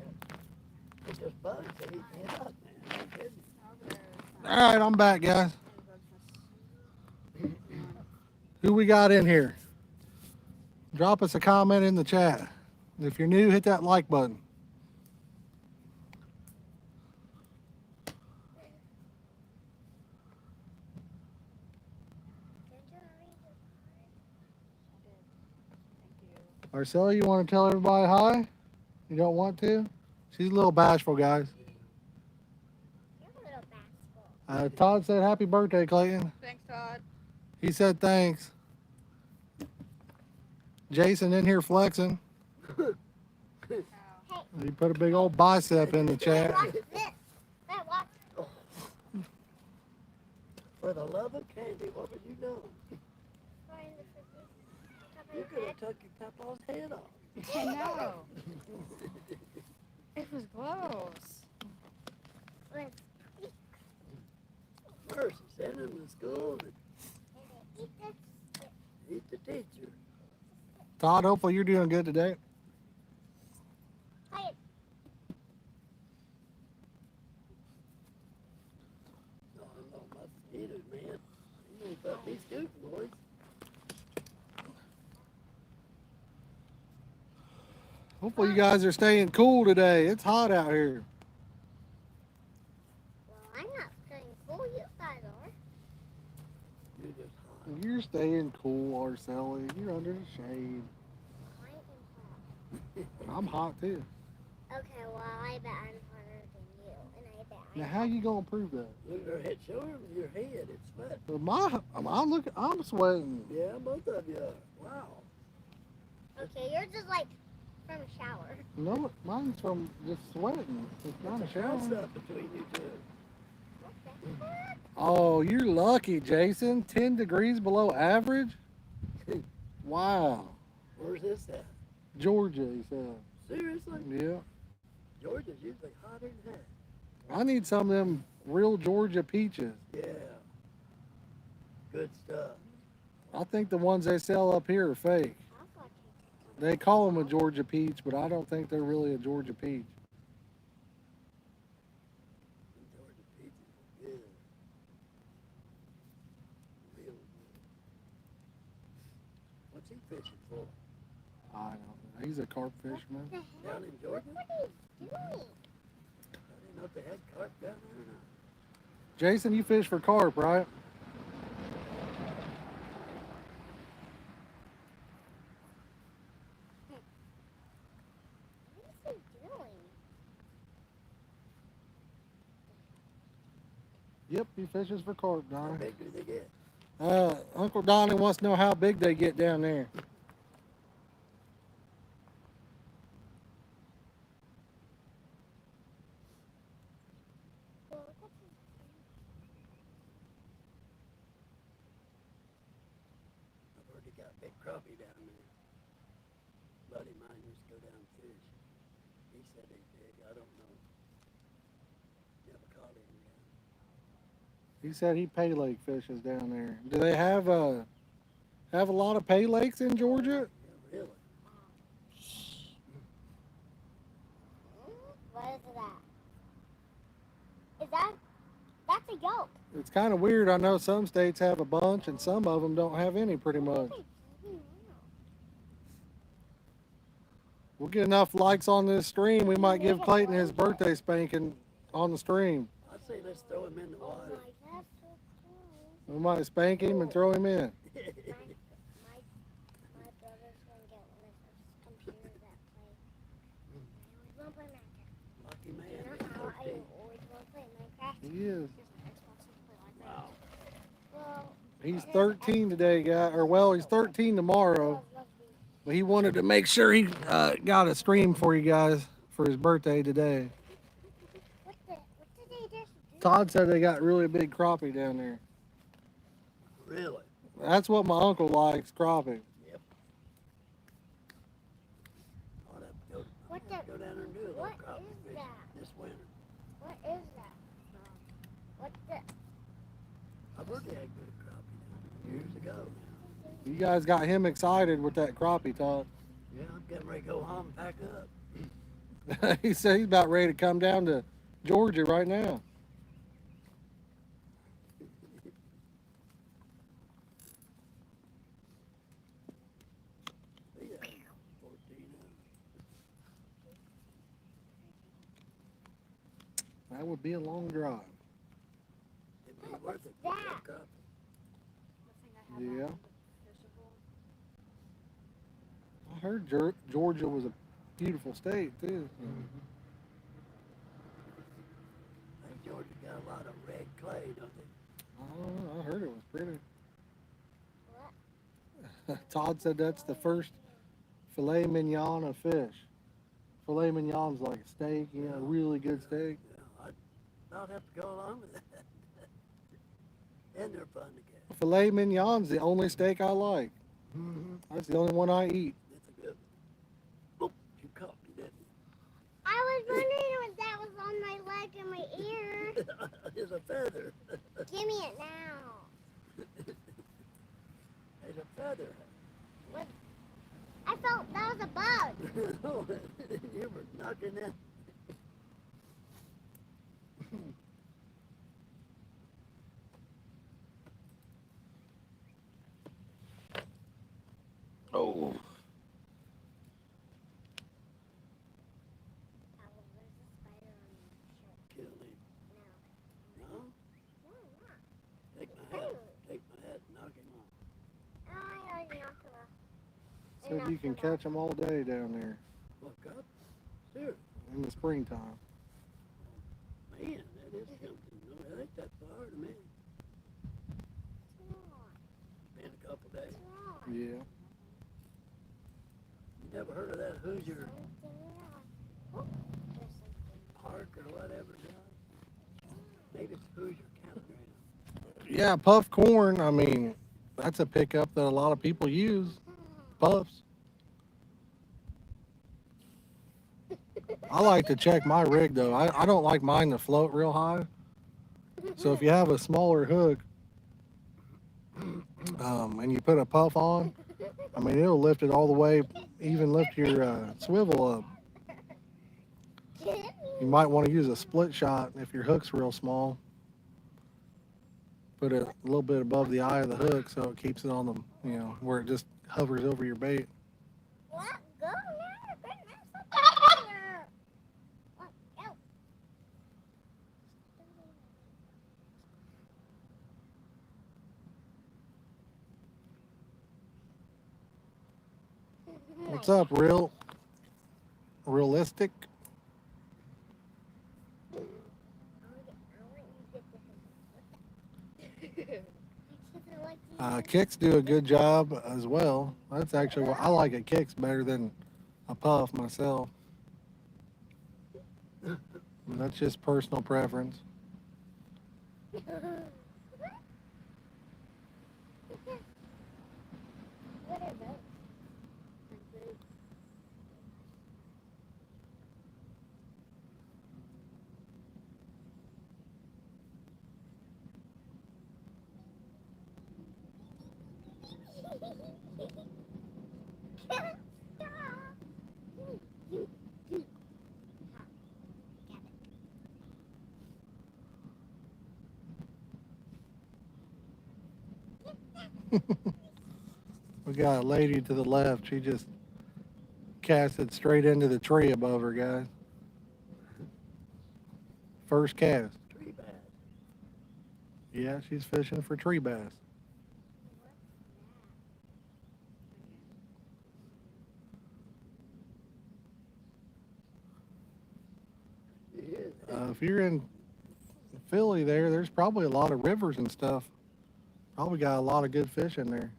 It's just bugs. They eat me up, man. I'm kidding. Oh, there's All right, I'm back, guys. bugs. Who we got in here? Drop us a comment in the chat. If you're new, hit that like button. Marcella, you want to tell everybody hi? You don't want to? She's a little bashful, guys. You're a little bashful. Todd said happy birthday, Clayton. Thanks, Todd. He said thanks. Jason in here flexing. Oh. He put a big old bicep in the chat. Watch this. Hey, watch. For the love of candy, what would you do? Find the cookies. Cover You your could head. have took your papa's head off. I know. It was close. Let's First, send him to school and eat this. eat the teacher. Todd, hopefully you're doing good today. Hey, No, mosquitoes, man. You ain't about these scooting, boys. Hopefully you guys are staying cool today. It's hot out here. well, I'm not staying cool. You guys are. You're just hot. You're staying cool, Arceli. You're under the shade. I am hot. I'm hot too. Okay, well, I bet I'm hotter than you. And I bet I'm Now how you gonna prove that? Look at her head. Show her your head. It's sweat. I'm sweating. Yeah, both of you are. Wow. Okay, you're just like from a shower. No, mine's from just sweating. It's not a What's shower. up between you two? Okay. Oh, you're lucky, Jason. 10 degrees below average? Wow. Where's this at? Georgia, he said. Seriously? Yeah. Georgia's usually hotter than that. I need some of them real Georgia peaches. Yeah. Good stuff. I think the ones they sell up here are fake. I'll go take They call them a Georgia peach, but I don't think they're really a Georgia peach. Georgia peaches are good. Real good. What's he fishing for? I don't know. He's a carp fisherman. What the heck? Down in Georgia? What are you doing? I didn't know if they had carp down there or not. Jason, you fish for carp, right? What is he doing? Yep, he fishes for carp, How Donnie. big do they get? Uncle Donnie wants to know how big they get down there. Well, look at this. I've heard they got big crappie down there. Buddy of mine used to go down and fish. He said they big. I don't know. Never caught any down. He said he pay lake fishes down there. Do they have a lot of pay lakes in Georgia? Yeah, really? What is that? That's a yolk. It's kind of weird. I know some states have a bunch and some of them don't have any pretty much. We'll get enough likes on this stream. We might give Clayton his birthday spanking on the stream. I'd say let's throw him in the Oh water. my, that's so cool. We might spank him and throw him in. My brother's gonna get one of those computers that play. I always want to play Minecraft. Lucky You man. know he's how I 13. always want to play Minecraft? He is. Wow. Well, He's 13 today, guy. Or well, he's 13 tomorrow, But he wanted to make sure he got a stream for you guys for his birthday today. What did they just do? Todd said they got really big crappie down there. Really? That's what my uncle likes, crappie. Yep. I'll have to go, What I'll have to the- go down there and do a little what crappie is fishing that? this winter. What is that? What the? I've heard they had good crappie down there years ago. You guys got him excited with that crappie, Todd. Yeah, I'm getting ready to go home and pack up. He said he's about ready to come down to Georgia right now. See that? 14 That would be a long drive. It'd be worth it What's for that? that crappie. The thing I have Yeah. on the fishable. I heard Georgia was a beautiful state too. I think Georgia's got a lot of red clay, don't they? Oh, I heard it was pretty. What? Todd said that's the first filet mignon of fish. Filet mignon's like a steak, you know, really good steak. Yeah, I'd about have to go along with that. And they're fun to catch. Filet mignon's the only steak I like. Mm-hmm. That's the only one I eat. It's a good one. Oh, you caught me, didn't I was wondering if that was on my leg and my ear. you? It's a feather. Give me it now. It's a feather. I felt that was a bug. You were knocking that. Oh. There's a spider on your shirt. Kill him. No. No? No, not. Take my hat. Take my hat and knock him off. Oh, I already knocked it off. Said you can catch them all day down there Look up. Seriously. in the springtime. Man, that is something. No, that ain't that far to me. It's not. Been a couple days. It's not. Yeah. You never heard of that Hoosier Something wrong. Oh, there's something. Park or whatever, John? Maybe it's Hoosier Campground. Yeah, puff corn, I mean, that's a pickup that a lot of people use. Puffs. I like to check my rig though. I don't like mine to float real high. So if you have a smaller hook and you put a puff on, I mean, it'll lift it all the way, even lift your swivel up. You might want to use a split shot if your hook's real small. Put it a little bit above the eye of the hook so it keeps it on the, you know, where it just hovers over your bait. What? Go now. Go now. What? Go. What's up, realistic? Kicks do a good job as well. That's actually what I like at kicks better than a puff myself. That's just personal preference. What are those? We got a lady to the left. She just cast it straight into the tree above her, guys. First cast. Tree bass. Yeah, she's fishing for tree bass. It is. If you're in Philly there's probably a lot of rivers and stuff. Probably got a lot of good fish in there.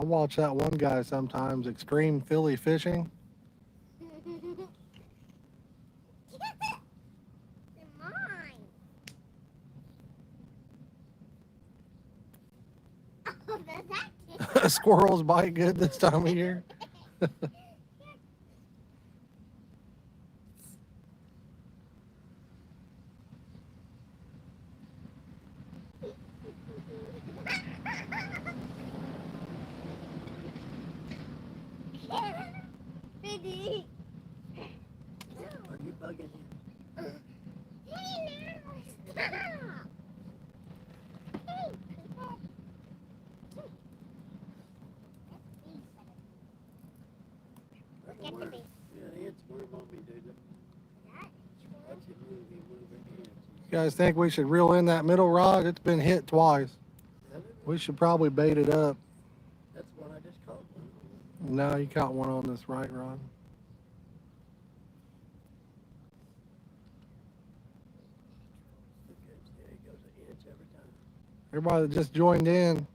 I watch that one guy sometimes, Extreme Philly Fishing. They're mine. Oh, does that Squirrels bite good this time of year. Biddy. Are you bugging him? Hey, now, stop. Hey, people. That's Get the worm. bait. Yeah, it's worm on me, dude. That That's it, moving hands. You guys think we should reel in that middle rod? It's been hit twice. We should probably bait it up. That's one I just caught one. No, you caught one on this right rod. Yeah, he goes an inch every time. Everybody that just joined in.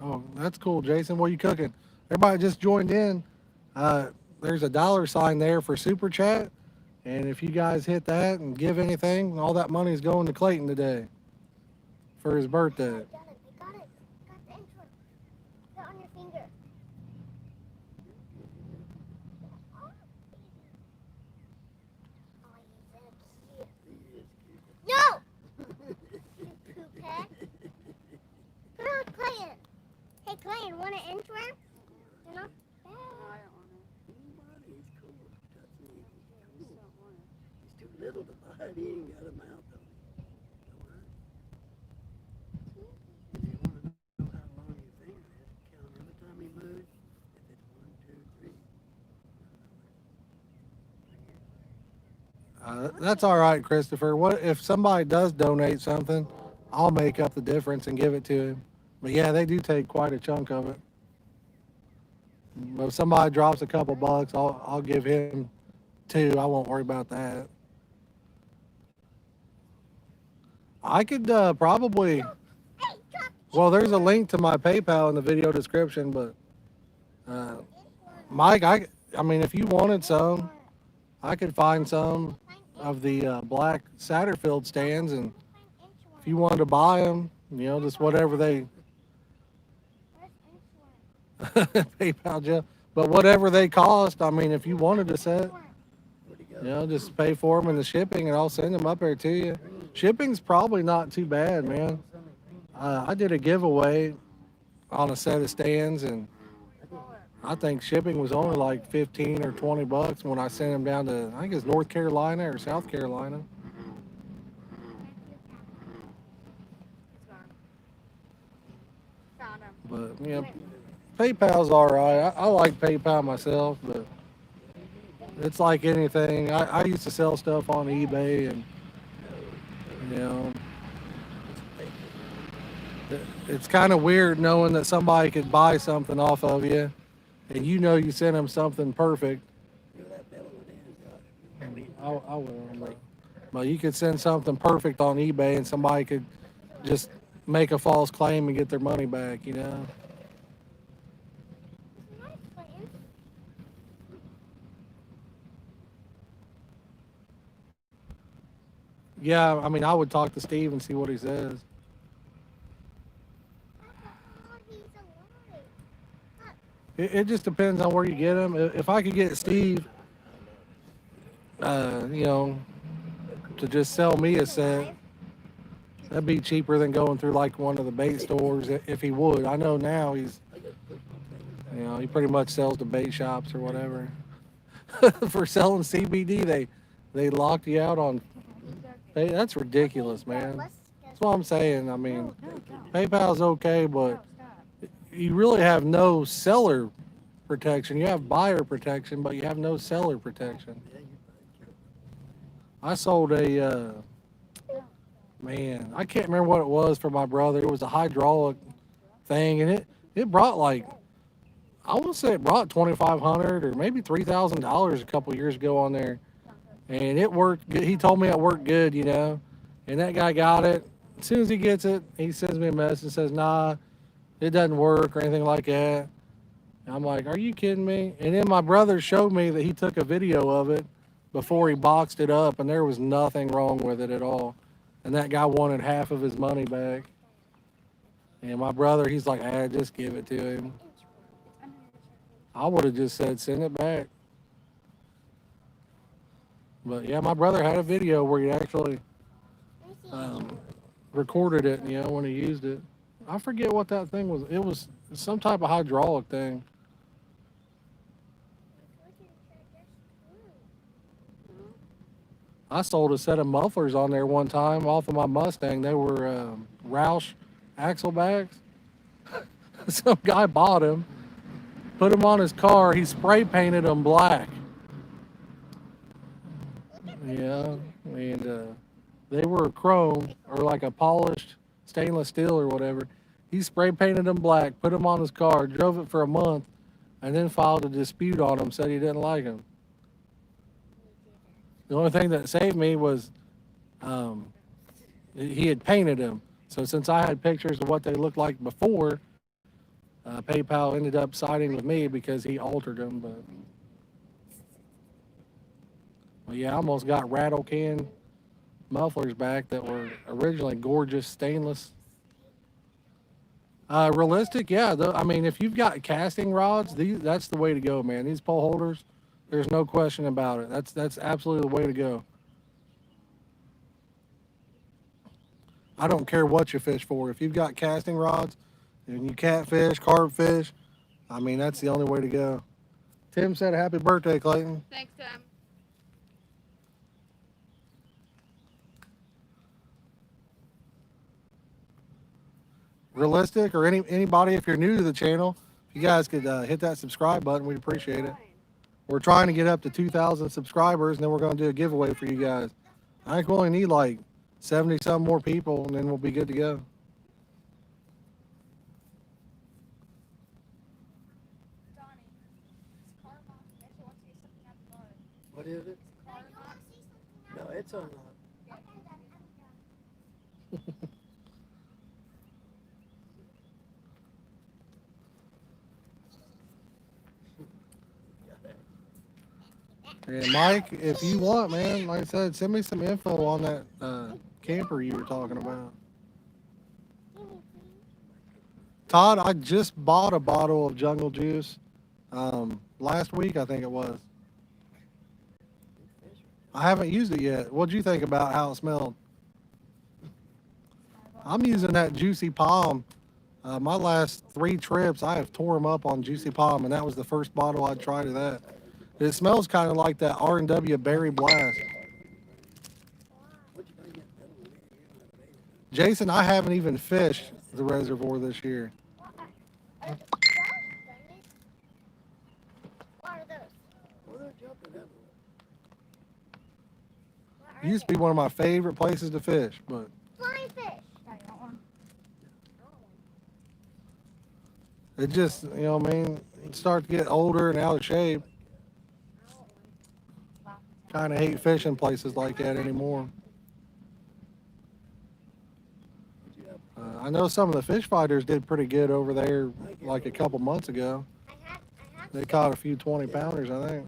Oh, that's cool, Jason. What are you cooking? Everybody that just joined in. There's a $sign there for Super Chat. And if you guys hit that and give anything, all that money is going to Clayton today for his birthday. I got it. I got it. Got the intro. Got it on your finger. Oh, he's so cute. He is cute. No! You poop head. Put on Clayton. Hey, Clayton, want an intro? You're not bad. I don't want it. He's cool. Trust me, he's I cool. just don't want it. He's too little to bite. He ain't got a mouth on him. Alright? If you want to know how long your finger is, count every time he moves. If it's 1, 2, 3. That's all right, Christopher. What if somebody does donate something? I'll make up the difference and give it to him. But yeah, they do take quite a chunk of it. But if somebody drops a couple bucks, I'll give him 2. I won't worry about that. I could probably. Hey, drop Well, there's a link to my PayPal in the video description, but Mike, I mean, if you wanted some, I could find some of the black Satterfield stands, and if you wanted to buy them, you know, just whatever they PayPal, Jeff, but whatever they cost, I mean, if you wanted to set, Where'd he go? you know, just pay for them and the shipping, and I'll send them up there to you. Shipping's probably not too bad, man. I did a giveaway on a set of stands, and I think shipping was only like 15 or 20 bucks when I sent them down to, I think it's North Carolina or South Carolina. It's gone. Found him. But yeah, PayPal's all right. I like PayPal myself, but it's like anything. I used to sell stuff on eBay, and you know, it's kind of weird knowing that somebody could buy something off of you, and you know you sent them something perfect. Look at that belly one in, Josh. I will, but you could send something perfect on eBay, and somebody could just make a false claim and get their money back. You know. Yeah, I mean, I would talk to Steve and see what he says. It just depends on where you get them. If I could get Steve, you know, to just sell me a set, that'd be cheaper than going through like one of the bait stores if he would. I know now he's, you know, he pretty much sells to bait shops or whatever. For selling CBD, they locked you out on. Hey, that's ridiculous, man. That's what I'm saying. I mean, PayPal's okay, but you really have no seller protection. You have buyer protection, but you have no seller protection. I sold a man, I can't remember what it was for my brother. It was a hydraulic thing, and it brought like, I want to say it brought $2,500 or maybe $3,000 a couple years ago on there, and it worked good. He told me it worked good, you know, and that guy got it. As soon as he gets it, he sends me a message and says, "Nah, it doesn't work or anything like that." And I'm like, "Are you kidding me?" And then my brother showed me that he took a video of it before he boxed it up, and there was nothing wrong with it at all. And that guy wanted half of his money back. And my brother, he's like, just give it to him. I would have just said, send it back. But yeah, my brother had a video where he actually recorded it, when he used it. I forget what that thing was. It was some type of hydraulic thing. I sold a set of mufflers on there one time off of my Mustang. They were Roush axle bags. Some guy bought them, put them on his car. He spray painted them black. Yeah, and they were chrome or like a polished stainless steel or whatever. He spray painted them black, put them on his car, drove it for a month, and then filed a dispute on them, said he didn't like them. The only thing that saved me was he had painted them. So since I had pictures of what they looked like before, PayPal ended up siding with me because he altered them. But yeah, I almost got rattle can mufflers back that were originally gorgeous stainless. Realistic, yeah. I mean, if you've got casting rods, that's the way to go, man. These pole holders, there's no question about it. That's absolutely the way to go. I don't care what you fish for. If you've got casting rods and you catfish, carp fish, I mean, that's the only way to go. Tim said happy birthday, Clayton. Thanks, Tim. Realistic or anybody, if you're new to the channel, if you guys could hit that subscribe button, we'd appreciate it. We're trying to get up to 2,000 subscribers, and then we're going to do a giveaway for you guys. I think we only need like 70 some more people, and then we'll be good to go. Donnie, it's Carp on. It actually wants to get something out the mud. What is it? Carp on. No, it's on. And Mike, if you want, man, like I said, send me some info on that camper you were talking about. Todd, I just bought a bottle of jungle juice last week, I think it was. I haven't used it yet. What'd you think about how it smelled? I'm using that Juicy Palm. My last 3 trips, I have tore them up on Juicy Palm, and that was the first bottle I tried of that. It smells kind of like that R&W Berry Blast. Jason, I haven't even fished the reservoir this year. What are those? Well, they're jumping everywhere. It used to be one of my favorite places to fish, but Flying fish. it just, what I mean, you start to get older and out of shape. Kind of hate fishing places like that anymore. I know some of the fish fighters did pretty good over there like a couple months ago. They caught a few 20 pounders, I think.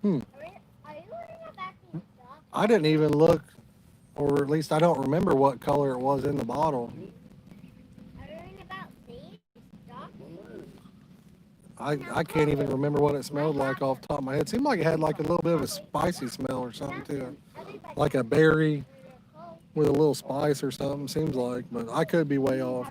Are you learning about these dogs? I didn't even look, or at least I don't remember what color it was in the bottle. Are you learning about these dogs? I can't even remember what it smelled like off the top of my head. It seemed like it had like a little bit of a spicy smell or something to it. Like a berry with a little spice or something, seems like. But I could be way off.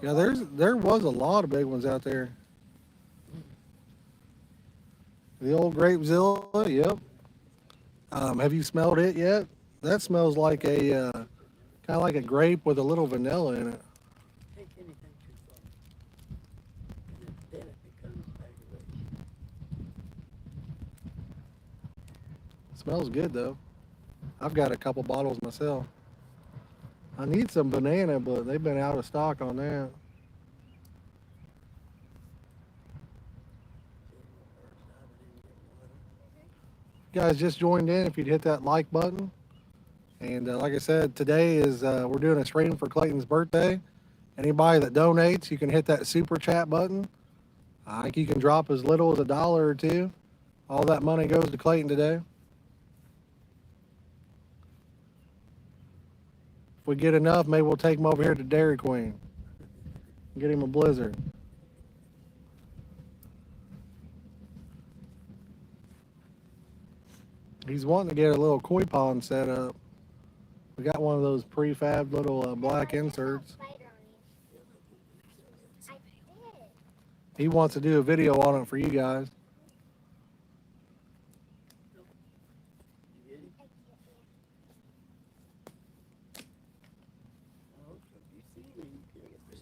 Yeah, there was a lot of big ones out there. The old Grapezilla, yep. Have you smelled it yet? That smells like a kind of like a grape with a little vanilla in it. Smells good though. I've got a couple bottles myself. I need some banana, but they've been out of stock on that. You guys just joined in. If you'd hit that like button, and like I said, today is we're doing a stream for Clayton's birthday. Anybody that donates, you can hit that super chat button. I think you can drop as little as $1 or $2. All that money goes to Clayton today. If we get enough, maybe we'll take him over here to Dairy Queen and get him a blizzard. He's wanting to get a little koi pond set up. We got one of those prefab little black inserts. I did. He wants to do a video on it for you guys. You get him? Oh, so you see me, you kill it. Yeah,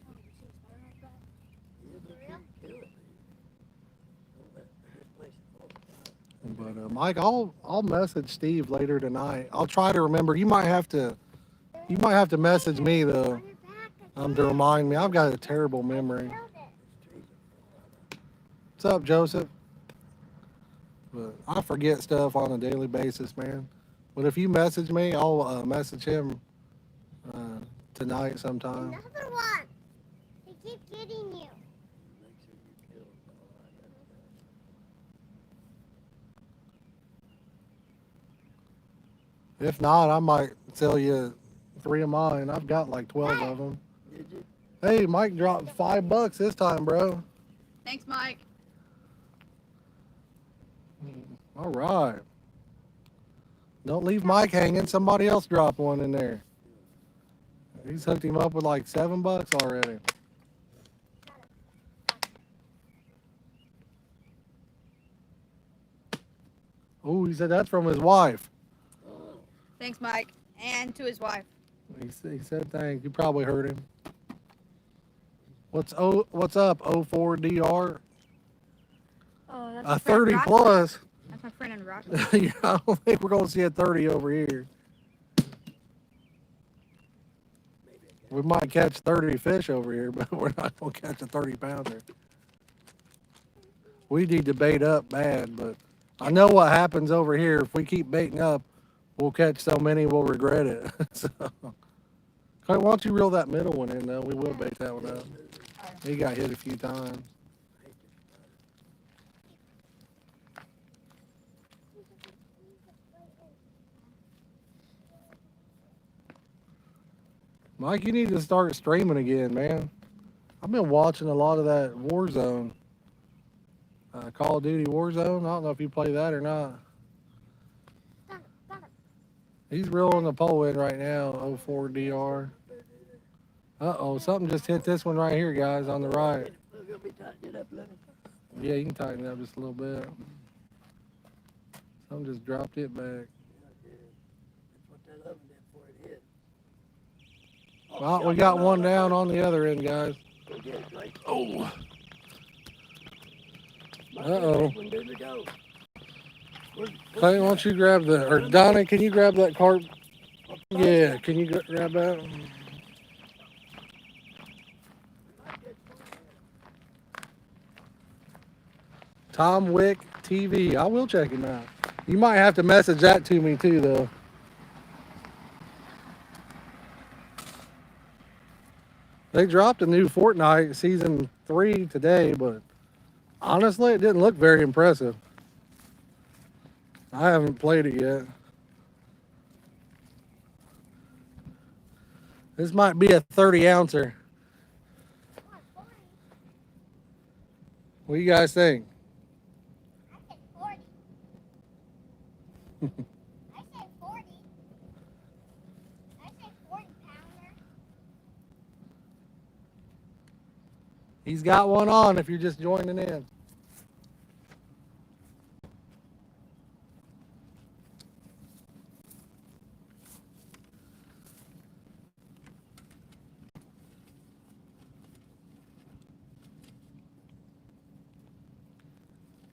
but you kill it, man. Don't let this place fall apart. But Mike, I'll message Steve later tonight. I'll try to remember. You might have to message me though, On your back to remind me. I've got a terrible memory. killed it. What's up, Joseph? But I forget stuff on a daily basis, man. But if you message me, I'll message him tonight sometime. Another one. They keep getting you. Make sure you kill it. Oh, I got that. If not, I might sell you 3 of mine. I've got like 12 of them. Did you? Hey, Mike dropped $5 this time, bro. Thanks, Mike. All right. Don't leave Mike hanging. Somebody else drop one in there. He's hooked him up with like $7 already. Oh, he said that's from his wife. Thanks, Mike. And to his wife. He said thanks. You probably heard him. What's up, 04DR? Oh, that's A 30 plus. That's my friend in Rock. Yeah, I don't think we're going to see a 30 over here. We might catch 30 fish over here, but we're not going to catch a 30 pounder. We need to bait up bad, but I know what happens over here. If we keep baiting up, we'll catch so many we'll regret it. So, why don't you reel that middle one in, though? We will bait that one up. He got hit a few times. Mike, you need to start streaming again, man. I've been watching a lot of that Warzone. Call of Duty Warzone. I don't know if you play that or not. Got him. He's reeling the pole in right now, 04DR. Uh-oh, something just hit this one right here, guys, on the right. We're going to be tightening it up a little. Yeah, you can tighten it up just a little bit. Something just dropped it back. Yeah, that's what that oven did before it hit. Well, we got one down on the other end, guys. Go get it, Clay. Oh, Uh-oh. There we go. Clay, why don't you grab or Donna, can you grab that carp? Yeah, can you grab that? Tom Wick TV. I will check him out. You might have to message that to me too, though. They dropped a new Fortnite season 3 today, but honestly, it didn't look very impressive. I haven't played it yet. This might be a 30 ouncer. What do you guys think? I said 40. I said 40. I said 40 pounder. He's got one on if you're just joining in.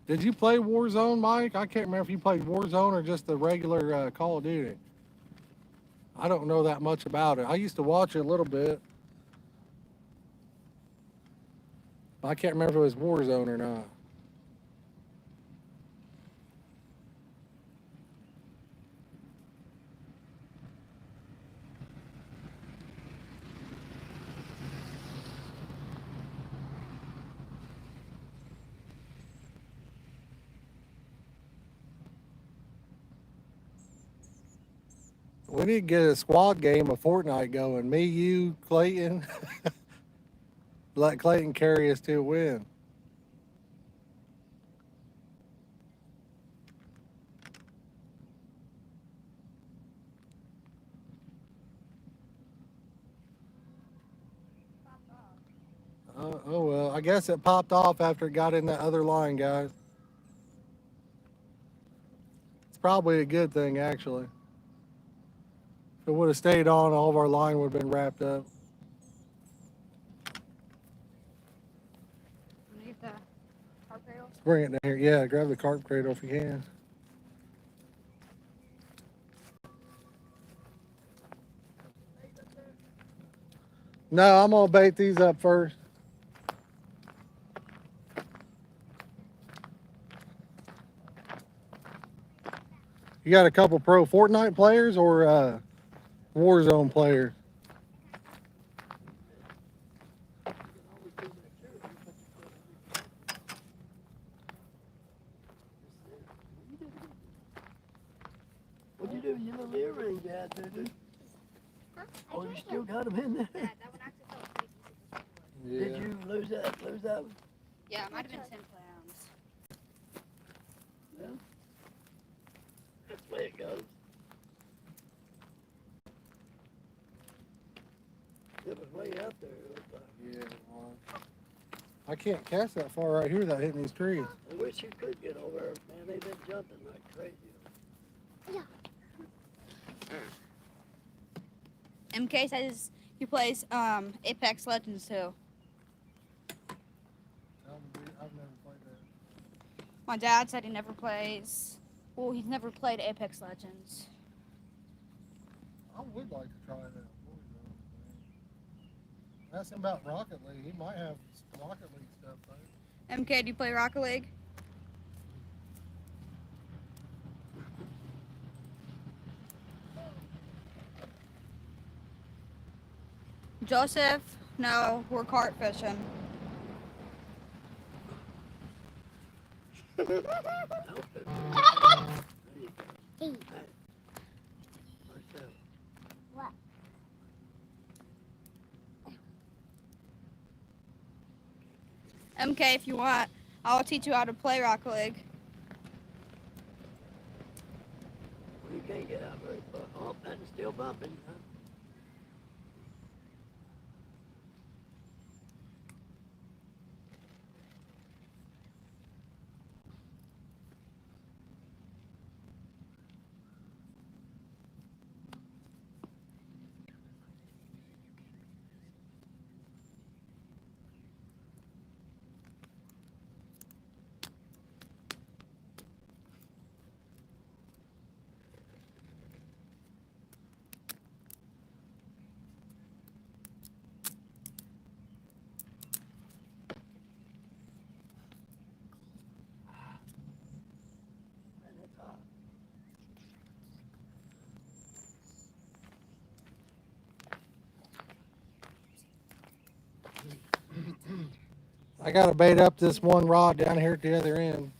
Did you play Warzone, Mike? I can't remember if you played Warzone or just the regular Call of Duty. I don't know that much about it. I used to watch it a little bit. But I can't remember if it was Warzone or not. We need to get a squad game of Fortnite going. Me, you, Clayton. Let Clayton carry us to a win. Oh well, I guess it popped off after it got in that other line, guys. It's probably a good thing, actually. If it would have stayed on, all of our line would have been wrapped up. You need the carp cradle? Bring it down here. Yeah, grab the carp cradle if you can. No, I'm gonna bait these up first. You got a couple pro Fortnite players or Warzone players? What'd you do with your little earring, Dad, dude? Huh? Oh, you still got them in there? That one actually felt pretty Did you lose that one? Yeah, it might have been 10 pounds. Yeah. That's the way it goes. It was way out there. It looked like. Yeah. Well, I can't cast that far right here without hitting these trees. I wish you could get over there, man. They've been jumping like crazy. MK says he plays Apex Legends too. I've never played that. My dad said he never plays. Well, he's never played Apex Legends. I would like to try that. Ask him about Rocket League. He might have Rocket League stuff though. MK, do you play Rocket League? Joseph, no, we're carp fishing. Hey, Marcel, what? MK, if you want, I'll teach you how to play Rocket League. well, you can't get out very far. Oh, and it's still bumping, huh? Man, it's hot. I gotta bait up this one rod down here at the other end.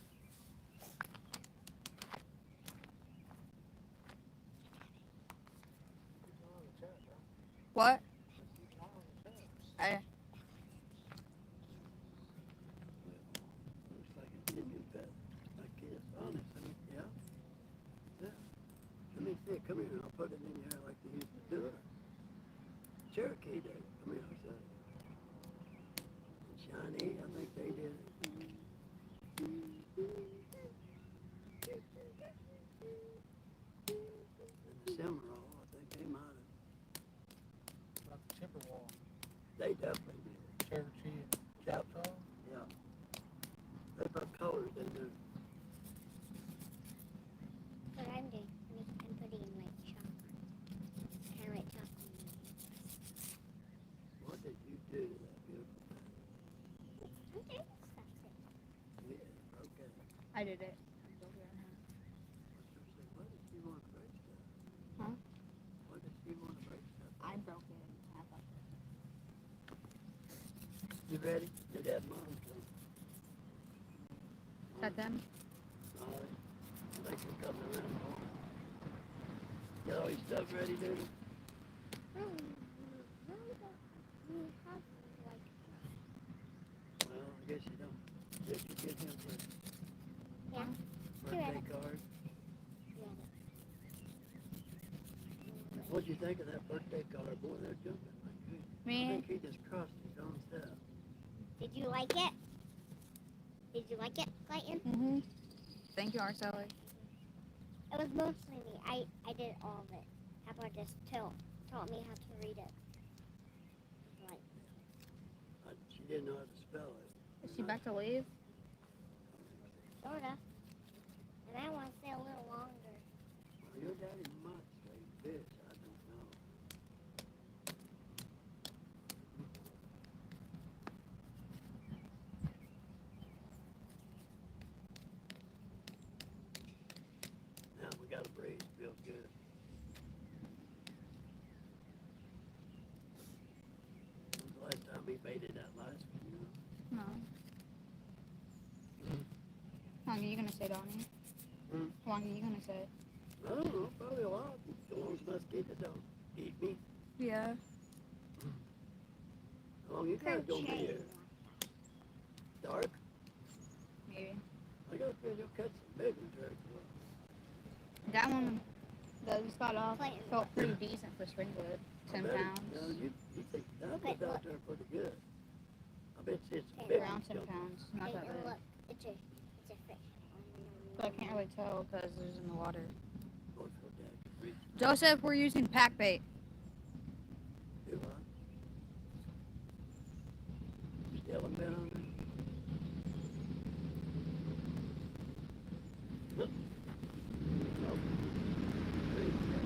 What? Looks like an Indian pet. Like this, honest. I mean, yeah. Yeah. Let me see it. Come here and I'll put it in here like they used to do it. Cherokee did. Come here, I said. Shiny, I think they did it. And the Seminole, I think they might have. About the Chippewa, They definitely did. Cherokee, and Yep. Choctaw. Yeah. They put colors in there. I did it. Why did she want to break stuff? Huh? Why did she want to break stuff? I broke it in half of it. You ready? Did that mom come? Is that them? All right. Thanks for coming around. Get all your stuff ready, dude. We have like Well, I guess you don't. Did you get him for yeah. birthday card? What'd you think of that birthday card? Boy, they're jumping like crazy. I Me? think he just crossed his own stuff. Did you like it? Did you like it, Clayton? Mm-hmm. Thank you, Arceli. It was mostly me. I did all of it. Papa just taught me how to read it. Like, She didn't know how to spell it. Is she about to leave? sorta. And I want to stay a little longer. Well, your daddy might say this. I don't know. Now we got to breathe. Feels good. When's the last time we baited that last one? You know? No. How long are you gonna stay, Donnie? Hmm? How long are you gonna stay? I don't know. Probably a lot. As long as mosquitoes don't eat me. Yeah. How long you guys gonna be here? Dark? Maybe. I got a feeling you'll catch some big ones very well. That one that we got off Clayton. felt pretty decent for springwood. 10 I bet pounds. No, you think that was Wait, out there pretty good. I bet it's Okay, big Around ones 10 jumping. pounds. Not Hey, that and big. look, it's a fish. But I can't really tell because there's in the water. Boy, feel dead. Reach. Joseph, we're using pack bait. Do what? Still a bit on there? Nope. Nope. Reach. No,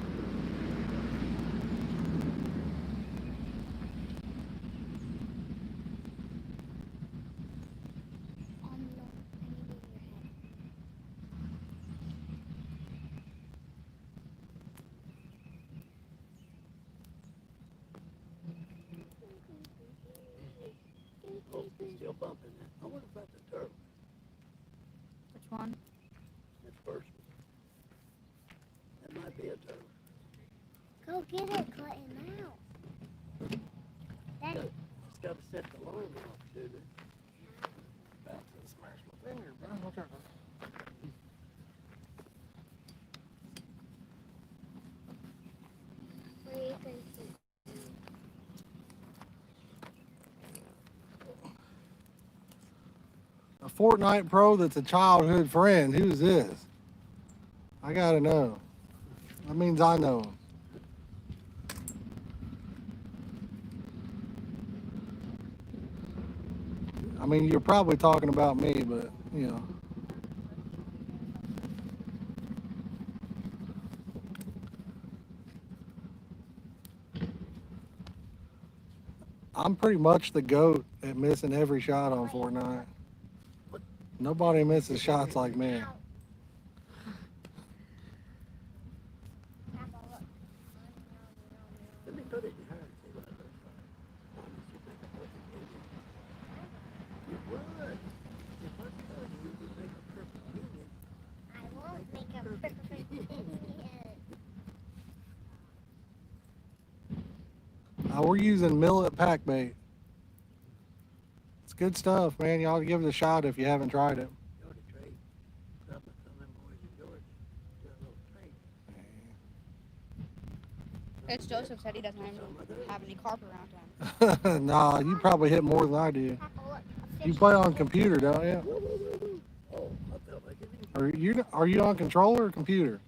I need it in your head. Oh, still bumping that. I wonder if that's a turtle. Which one? That first one. That might be a turtle. Go get it, Clayton, now. Daddy, It's got to set the alarm off, dude. About to smash my finger, bro. Watch out. where you can see. A Fortnite pro that's a childhood friend. Who's this? I gotta know. That means I know him. I mean, you're probably talking about me, but you know. I'm pretty much the GOAT at missing every shot on Fortnite. Nobody misses shots like me. Ow. Papa, look. Let me put it in her and see what it looks like. Honest, you think I put it in you? You would. If I told you, you would make a perfect union. I won't make a perfect union. We're using millet pack bait. It's good stuff, man. Y'all give it a shot if you haven't tried it. Go to trade. Some of them boys in Georgia do a little trade. It's Joseph said he doesn't have any carp around him. Nah, you probably hit more than I do. Papa, look. A You fish. play on computer, don't you? Whoa, whoa, whoa, whoa. Oh, I felt like it. Are you on controller or computer?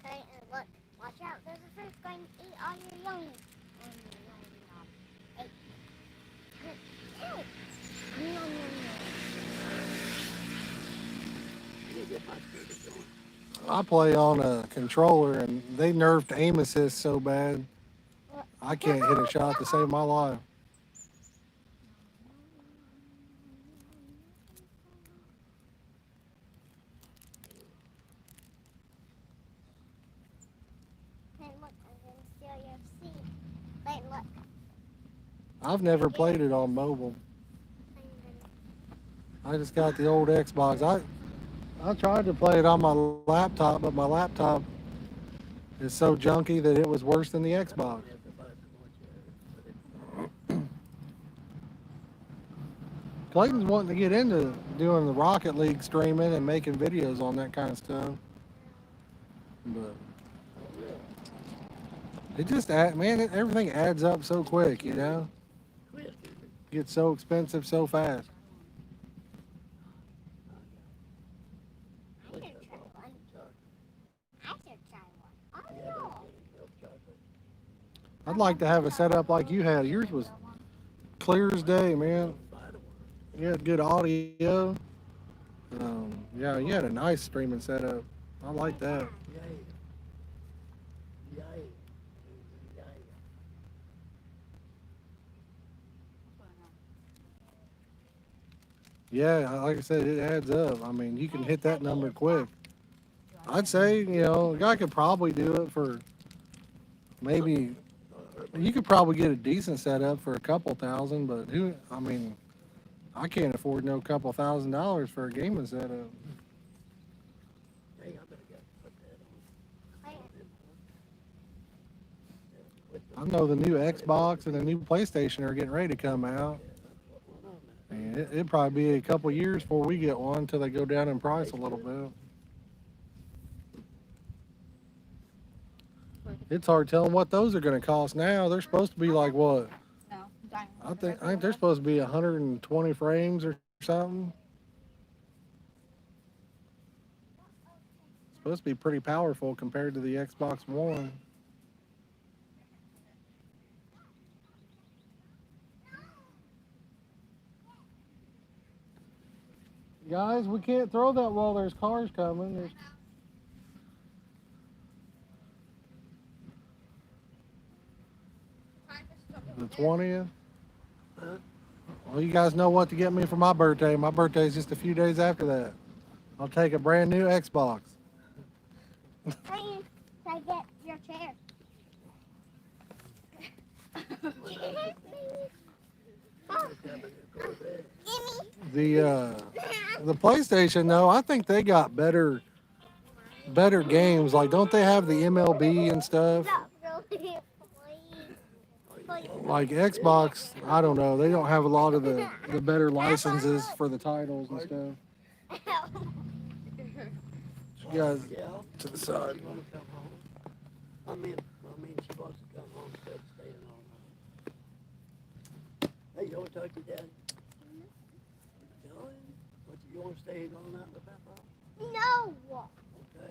Okay, and look. Watch out. There's a fish going to eat all your young. Hey. Hey. Nom, nom, nom. You need to get my spirit going. I play on a controller, and they nerfed aim assist so bad, I can't hit a shot to save my life. I've never played it on mobile. I just got the old Xbox. I tried to play it on my laptop, but my laptop is so junky that it was worse than the Xbox. You have to buy too much but it, Clayton's wanting to get into doing the Rocket League streaming and making videos on that kind of stuff. But it just man, everything adds up so quick, you know. quit. Gets so expensive so fast. I should try one. I should try one. Oh no. I'd like to have a setup like you had. Yours was clear as day, man. You had good audio. Yeah, you had a nice streaming setup. I like that. Yeah. Yeah. Yeah. Yeah, like I said, it adds up. I mean, you can hit that number quick. I'd say, you know, a guy could probably do it for maybe, you could probably get a decent setup for a couple thousand, but I mean, I can't afford no couple $1,000s for a gaming setup. Hey, I better get put that on. I know the new Xbox and the new PlayStation are getting ready to come out. And it'd probably be a couple years before we get one until they go down in price a little bit. It's hard telling what those are going to cost now. They're supposed to be like what? No, dying. I think they're supposed to be 120 frames or something. Supposed to be pretty powerful compared to the Xbox One. Guys, we can't throw that while there's cars coming. The 20th. Well, you guys know what to get me for my birthday. My birthday's just a few days after that. I'll take a brand new Xbox. Please, I get your chair. The PlayStation though, I think they got better games. Like, don't they have the MLB and stuff? Like Xbox, I don't know. They don't have a lot of the better licenses for the titles and stuff. You guys Yeah. to the side. You want to come home? I mean, she wants to come home instead of staying all night. Hey, you want to talk to Daddy? Dylan? What, you want to stay all night with Papa? No.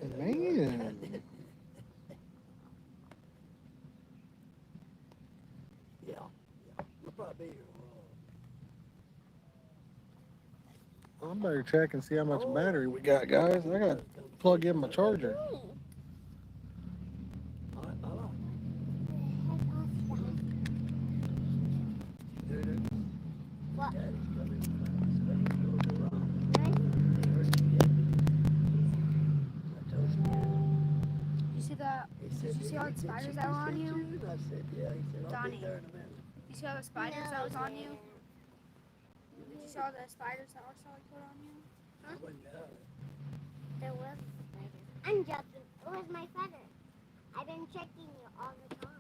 Okay. Man. Yeah. We'll probably be here a I better check and see how much battery we got, guys. I got to plug in my charger. while. All right, bye-bye. What? Daddy's coming. You see the? Did you see all the spiders that were on you? I said, yeah. He said, I'll Donnie. be there in a minute. You see all the spiders that was on you? Did you see all the spiders that were put on you? I wouldn't doubt it. There was a spider. I'm joking. It was my feather. I've been checking you all the time.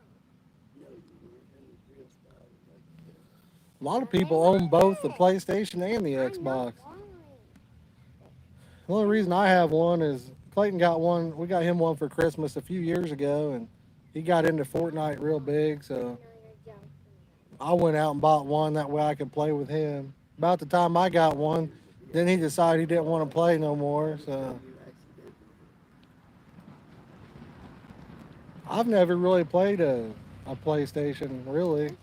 No, you weren't any real spiders like that. A lot of people own both the PlayStation and the I'm Xbox. not lying. The only reason I have one is Clayton got one. We got him one for Christmas a few years ago, and he got into Fortnite real big. So No, you're joking. I went out and bought one. That way I could play with him. About the time I got one, then he decided he didn't want to play no more. So I've never really played a PlayStation, really.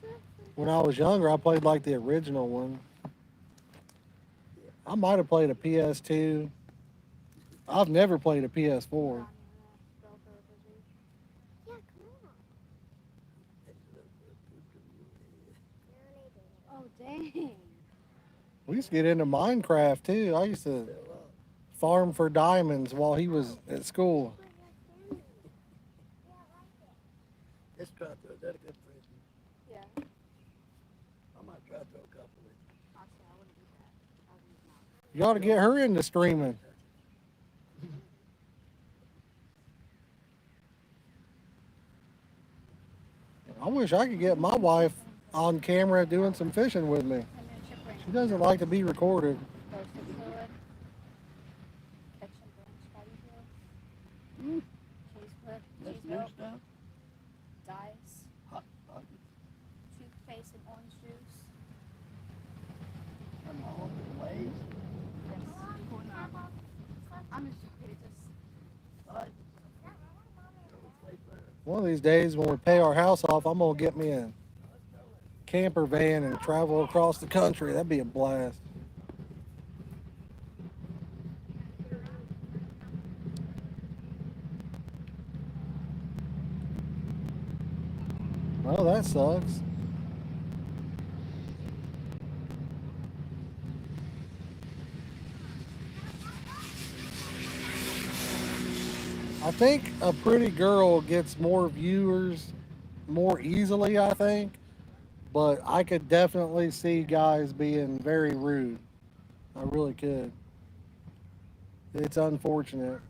When I was younger, I played like the original one. I might have played a PS2. I've never played a PS4. Yeah, come on. Oh dang! We used to get into Minecraft too. I used to farm for diamonds while he was at school. This crowd, is that a good prison? Yeah. try to throw a couple in. Honestly, I wouldn't do that. I would not. You ought to get her into streaming. I wish I could get my wife on camera doing some fishing with me. And then chip ring. She doesn't like to be recorded. Roasted fluid. Kitchen branch spaghetti fluid. Mm. Cheese whip. That's Cheese new milk. stuff. Dice. Hot, hot. Toothpaste and orange juice. Come on, Blaze. Yes. Cool enough. I'm just Hot. One of these days when we pay our house off, I'm gonna get me a camper van and travel across the country. That'd be a blast. Well, that sucks. I think a pretty girl gets more viewers more easily, I think. But I could definitely see guys being very rude. I really could. It's unfortunate.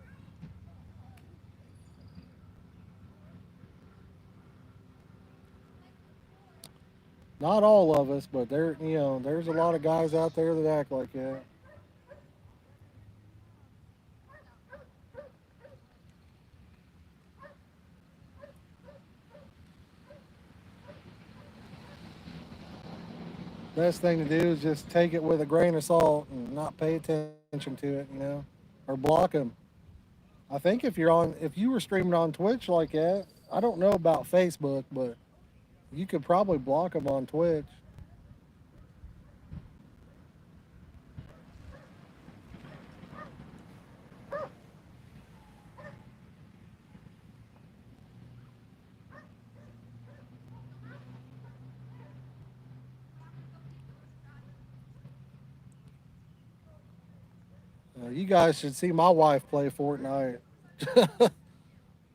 Not all of us, but there's a lot of guys out there that act like that. Best thing to do is just take it with a grain of salt and not pay attention to it, or block them. I think if you were streaming on Twitch like that, I don't know about Facebook, but you could probably block them on Twitch. You guys should see my wife play Fortnite.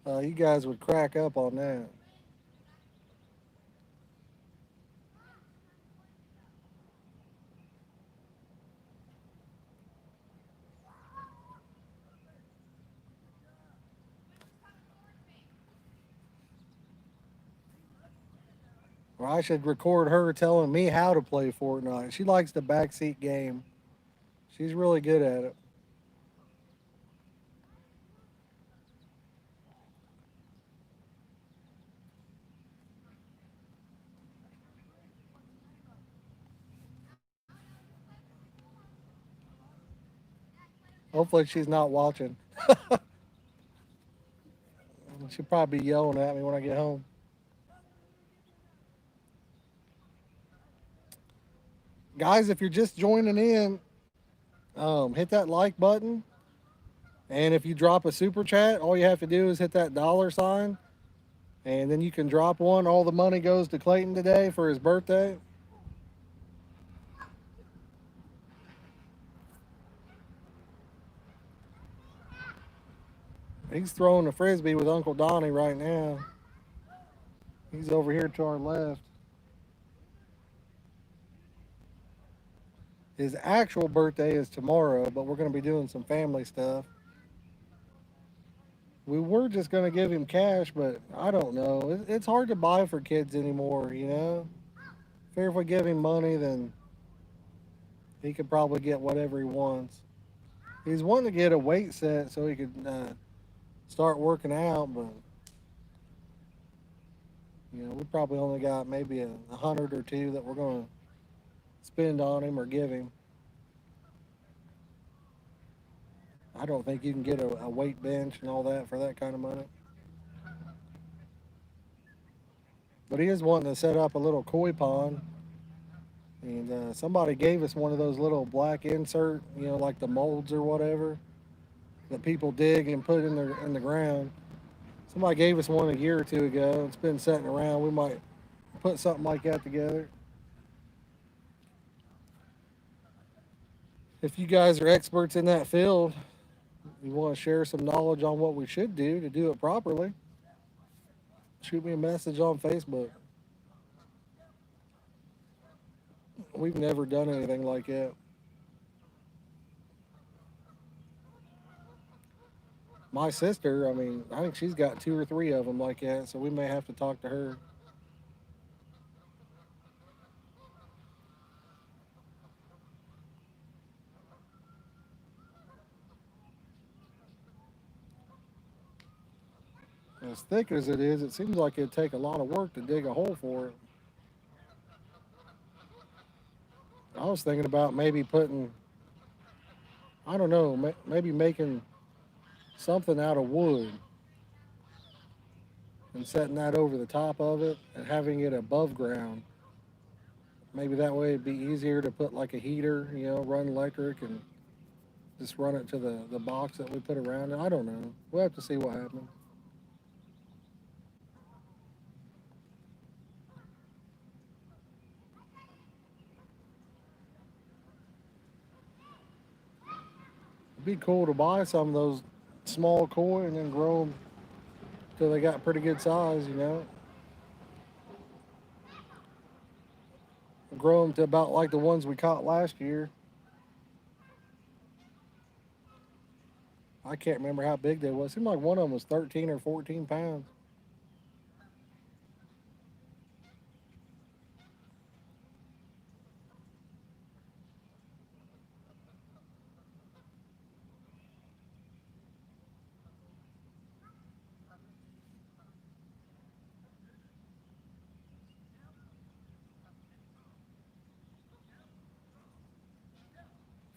You guys would crack up on that. Or I should record her telling me how to play Fortnite. She likes the backseat game. She's really good at it. Hopefully she's not watching. She'll probably be yelling at me when I get home. Guys, if you're just joining in, hit that like button. And if you drop a super chat, all you have to do is hit that $sign. And then you can drop one. All the money goes to Clayton today for his birthday. He's throwing a frisbee with Uncle Donnie right now. He's over here to our left. His actual birthday is tomorrow, but we're going to be doing some family stuff. We were just going to give him cash, but I don't know. It's hard to buy for kids anymore. Figure if we give him money, then he could probably get whatever he wants. He's wanting to get a weight set so he could start working out, but we probably only got maybe 100 or two that we're going to spend on him or give him. I don't think you can get a weight bench and all that for that kind of money. But he is wanting to set up a little koi pond. And somebody gave us one of those little black insert, like the molds or whatever that people dig and put in the ground. Somebody gave us one a year or two ago. It's been sitting around. We might put something like that together. If you guys are experts in that field, you want to share some knowledge on what we should do to do it properly, shoot me a message on Facebook. We've never done anything like that. My sister, I mean, I think she's got two or three of them like that, so we may have to talk to her. As thick as it is, it seems like it'd take a lot of work to dig a hole for it. I was thinking about maybe putting, I don't know, maybe making something out of wood and setting that over the top of it and having it above ground. Maybe that way it'd be easier to put like a heater, run electric and just run it to the box that we put around it. I don't know. We'll have to see what happens. It'd be cool to buy some of those small koi and then grow them till they got pretty good size. Grow them to about like the ones we caught last year. I can't remember how big they was. It seemed like one of them was 13 or 14 pounds.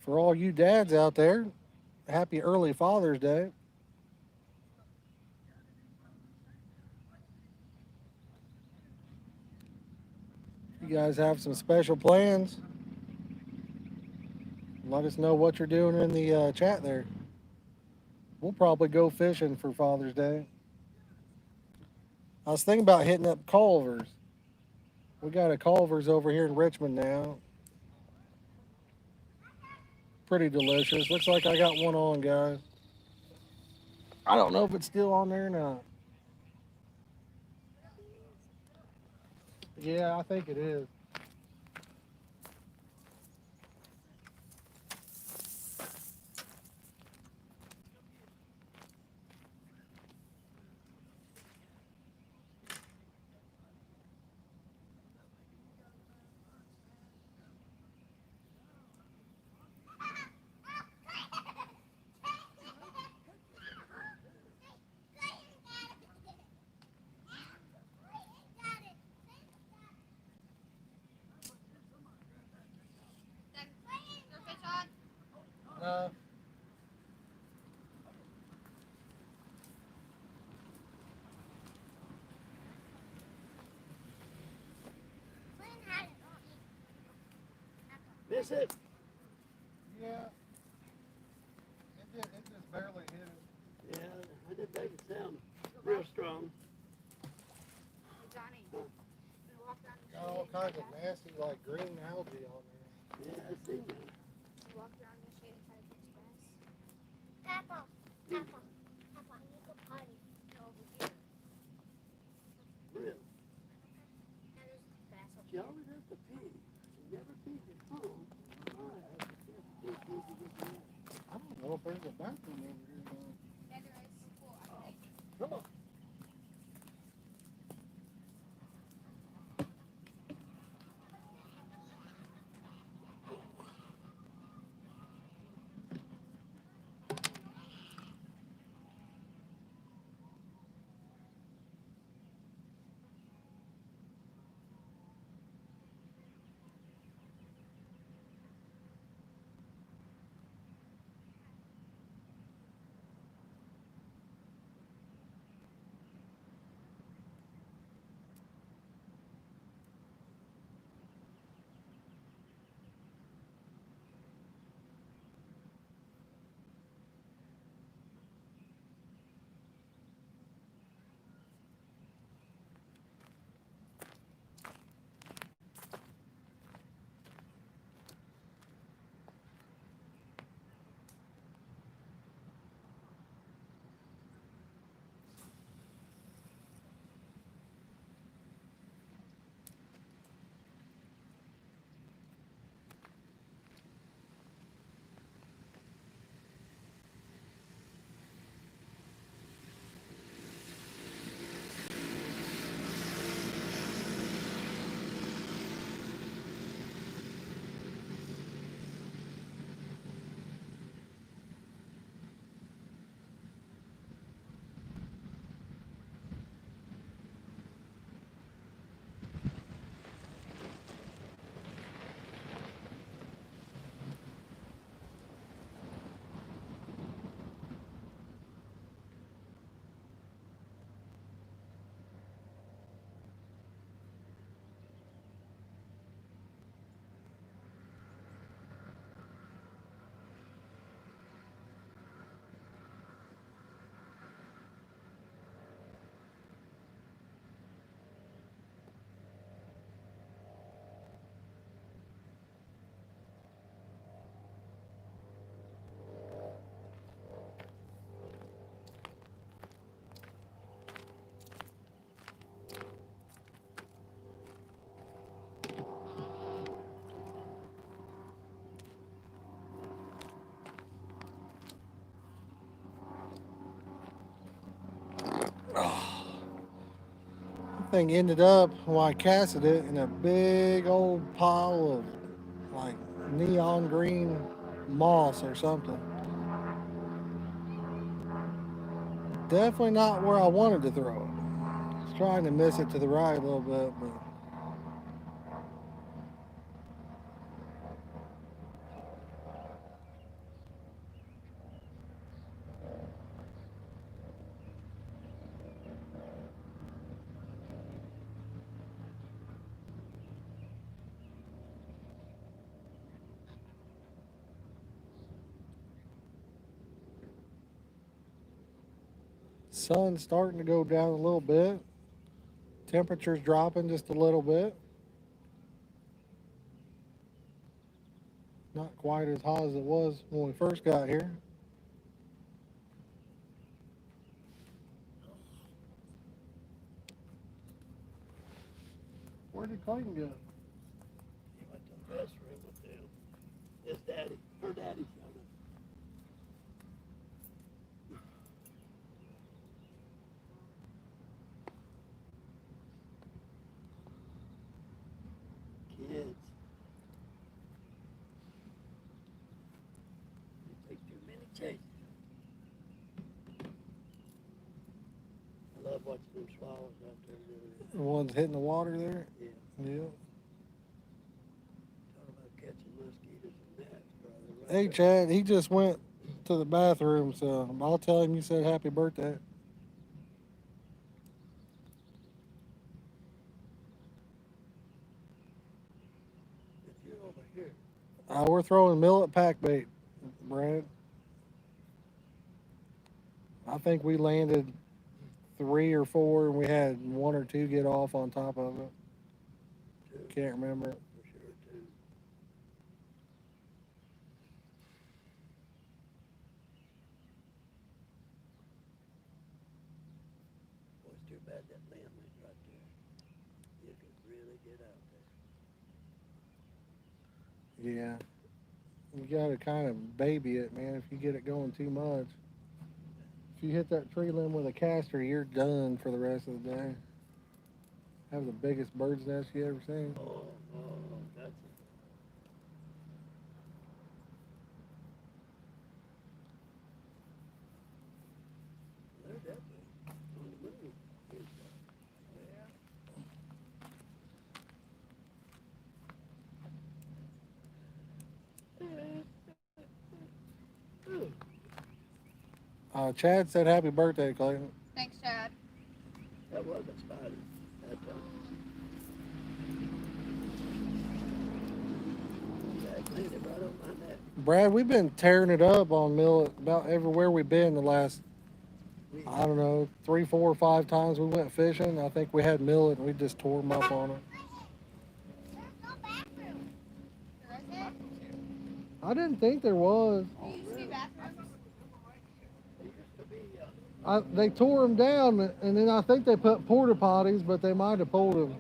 For all you dads out there, happy early Father's Day. You guys have some special plans. Let us know what you're doing in the chat there. We'll probably go fishing for Father's Day. I was thinking about hitting up Culver's. We got a Culver's over here in Richmond now. Pretty delicious. Looks like I got one on, guys. I don't know if it's still on there or not. Yeah, I think it is. Uh, Miss it? yeah, it just barely hit it. Yeah, I did make it sound real strong. Johnny, we walked around the Got all kinds of nasty, like green algae on there. Yeah, I see that. We walked around the shade and tried to catch bass. Papa, Papa, Papa, I need to potty. Over here. Real. Now there's bass over She here. always has to pee. She never pees at home. Why? I don't know if there's a bathroom over here. Yeah, there is. Cool. I think. Come on. thing ended up when I casted it in a big old pile of like neon green moss or something. Definitely not where I wanted to throw it. I was trying to miss it to the right a little bit, but sun's starting to go down a little bit. Temperature's dropping just a little bit. Not quite as hot as it was when we first got here. Where did Clayton go? He went to the restroom with them. His daddy, her daddy's coming. Kids. You take too many chases. I love watching them swallows out there doing The ones hitting the water there? it. Yeah. Yeah. Talk about catching mosquitoes and gnats, brother. Right Hey, there. Chad, he just went to the bathroom, so I'll tell him you said happy birthday. If you're over here, We're throwing millet pack bait, Brad. I think we landed 3 or 4, and we had 1 or 2 get off on top of it. too, Can't remember. for sure, too. Boy, it's too bad that limb is right there. You could really get out there. Yeah. You gotta kind of baby it, man, if you get it going too much. If you hit that tree limb with a caster, you're done for the rest of the day. Have the biggest bird's nest you ever seen. Oh, that's it. There's that thing on the moon. Chad said happy birthday, Clayton. Thanks, Chad. That was a spider. That That cleaned it right on my neck. Brad, we've been tearing it up on millet about everywhere we've been the last, We, I don't know, 3, 4, or 5 times we went fishing. I think we had millet and we just tore them up on it. There's no bathroom. There isn't? I didn't think there was. There used to be bathrooms. there used to be, They tore them down, and then I think they put porta potties, but they might have pulled them.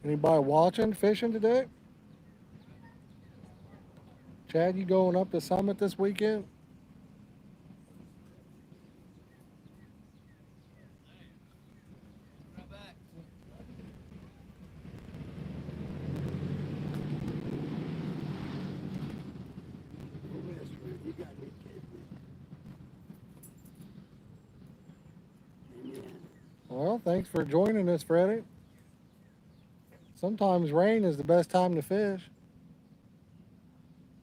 Anybody watching fishing today? Chad, you going up to Summit this weekend? you got to be kidding me. Amen. Well, thanks for joining us, Freddie. Sometimes rain is the best time to fish.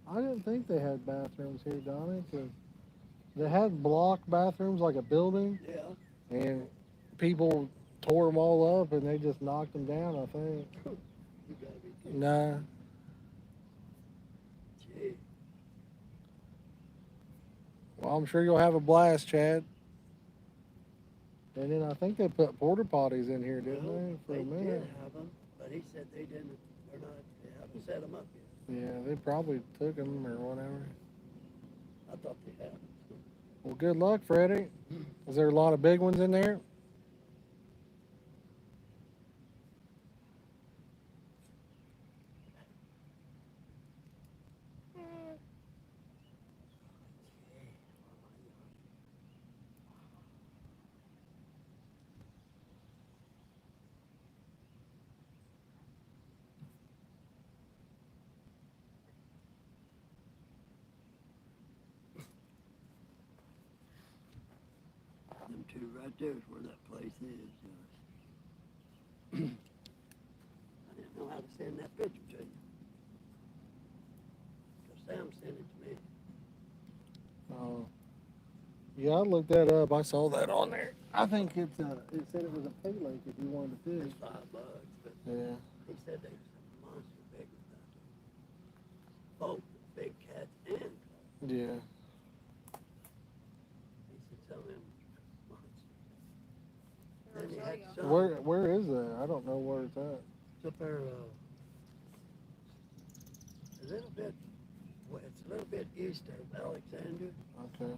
I didn't think they had bathrooms here, Donnie, 'cause they had block bathrooms like a building, Yeah. and people tore them all up and they just knocked them down, I think. You got to be kidding. Nah. Gee. Well, I'm sure you'll have a blast, Chad. And then I think they put porta potties in here, didn't Well, they, for they a did minute? have them, but he said they didn't, they're not, they haven't set them up yet. Yeah, they probably took them or whatever. I thought they had. Well, good luck, Freddie. Is there a lot of big ones in there? Mm, Them two right there is where that place is, Josh. I didn't know how to send that picture to you. 'Cause Sam sent it to me. Oh. Yeah, I looked that up. I saw that on there. I think it said it was a pay lake if you wanted to It's fish. $5, but Yeah. he said they was some monster big ones out there. Both big cats and carp. Yeah. He said some of them monsters. Or Then he had Rosario. some. Where is that? I don't know where it's at. It's up there, a little bit, well, it's a little bit east of Alexandria, Okay.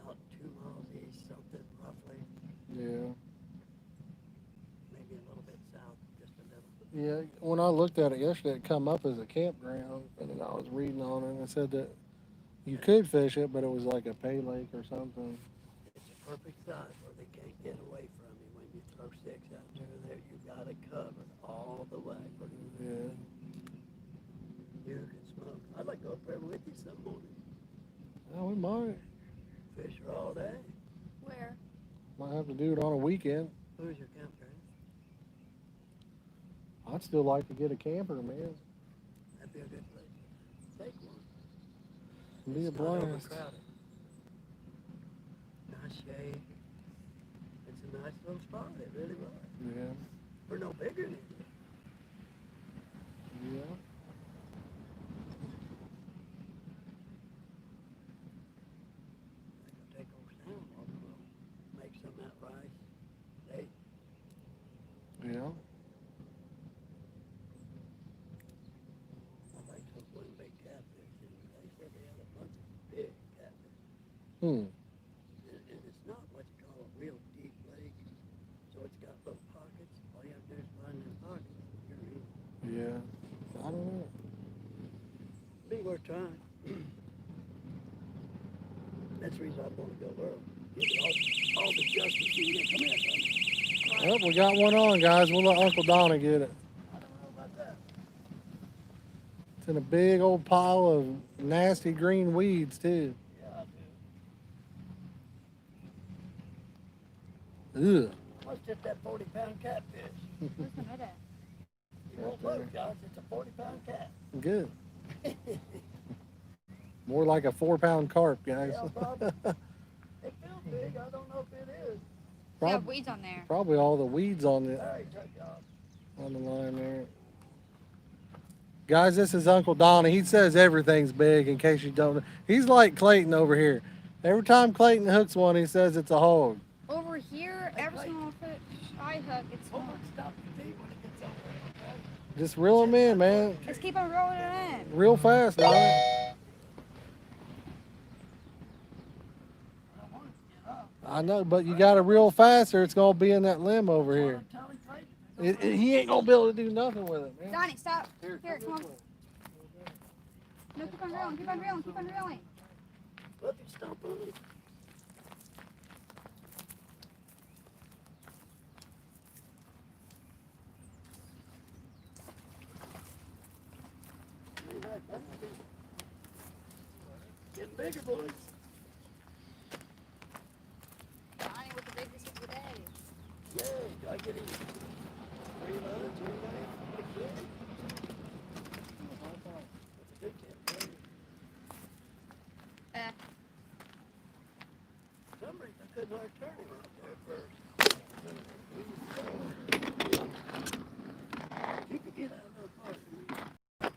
not 2 miles east, something roughly, Yeah. maybe a little bit south, just a little. Yeah. When I looked at it yesterday, it come up as a campground, and then I was reading on it, and it said that you could fish it, but it was like a pay lake or something. It's a perfect size where they can't get away from you when you throw sticks out there. You got it covered all the way. Yeah. You can smoke. I'd like to go up there with you some morning. Yeah, we might. Fish her all day. Where? Might have to do it on a weekend. Who's your campground? I'd still like to get a camper, man. That'd be a good place. Take one. It'd be a It's not blast. overcrowded. Nice shade. It's a nice little spot. It really was. Yeah. We're no bigger than you. Yeah. I could take over Sam while we'll make some of that rice. They, Yeah. I like to one big catfish, and they said they had a bunch of big catfish. Hmm. And it's not what you call a real deep lake, so it's got little pockets. All you have to do is find them pockets. You're in. Yeah. I don't know. Be worth trying. That's the reason I want to go early. Give it all the justice you can get. Come here, son. Well, we got one on, guys. We'll let Uncle Donna get it. I don't know about that. It's in a big old pile of nasty green weeds, too. Yeah, I do. Ugh. What's just that 40-pound catfish? Where's the net at? You won't look, Josh. It's a 40-pound cat. Good. More like a 4-pound carp, guys. Yeah, probably. It feels big. I don't know if it is. Yeah, Prob- weeds on there. Probably all the weeds on the All right, check it out. on the line there. Guys, this is Uncle Donnie. He says everything's big in case you don't know. He's like Clayton over here. Every time Clayton hooks one, he says it's a hog. Over here, Hey, every Clay. small fish I hook, it's Hold small. on, stop the feed when it gets over there, okay? Just reel them in, man. Just keep on rolling it in. Real fast, Donnie. I don't want it to get up. I know, but you got to reel faster. It's going to be in that limb over That's what here. I'm telling Clayton. He ain't going to be able to do nothing with it, man. Donnie, stop. Here, come come on. this way. No, keep on reeling, keep on reeling, keep on reeling. Look, you stomp on it. Getting bigger, boys. Donnie with the biggest of the day. Yay, do I get any reloads or anything? Like this? That's a good cat, Eh. For some reason, I couldn't hardly turn him out there at first. You could get out of the park.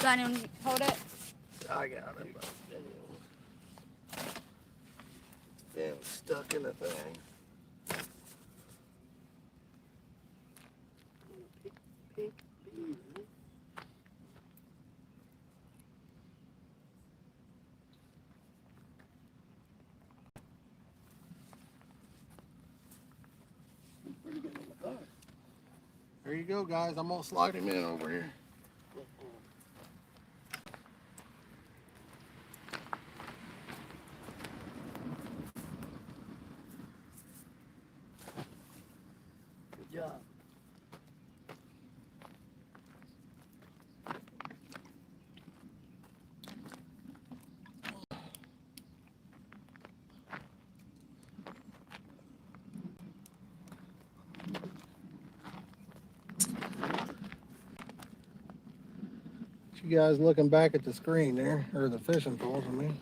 Donnie, hold it. I got it. Damn, stuck in the thing. Pink bean, huh? Pretty good on the car. There you go, guys. I'm gonna slide him in over here. Good job. You guys looking back at the screen there, or the fishing poles, I mean.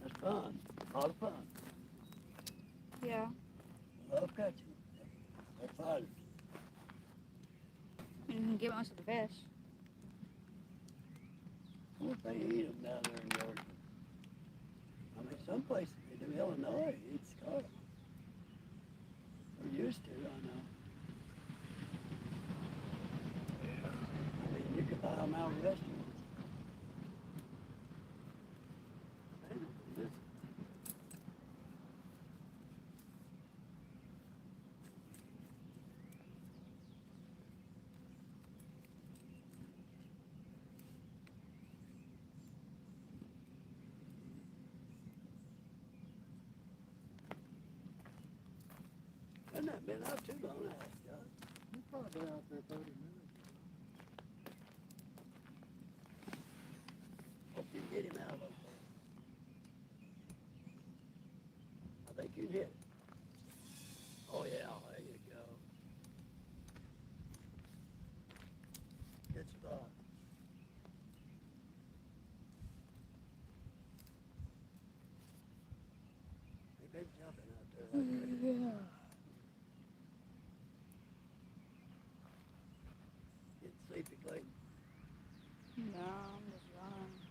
That's fun. A lot of fun. Yeah. Love catching. They're fun. You can get most of the fish. I wonder if they eat them down there in Georgia. I mean, some places they do. Illinois eats carp. They're used to, I know. I mean, you can buy them out in restaurants. They don't miss it. Hasn't that been out too long, has it, John? We've probably been out there 30 minutes. Hope you can get him out of there. I think you can hit it. Oh, yeah, there you go. Good spot. They've been jumping out there like crazy. Yeah. Getting sleepy, Clayton. No, I'm just running.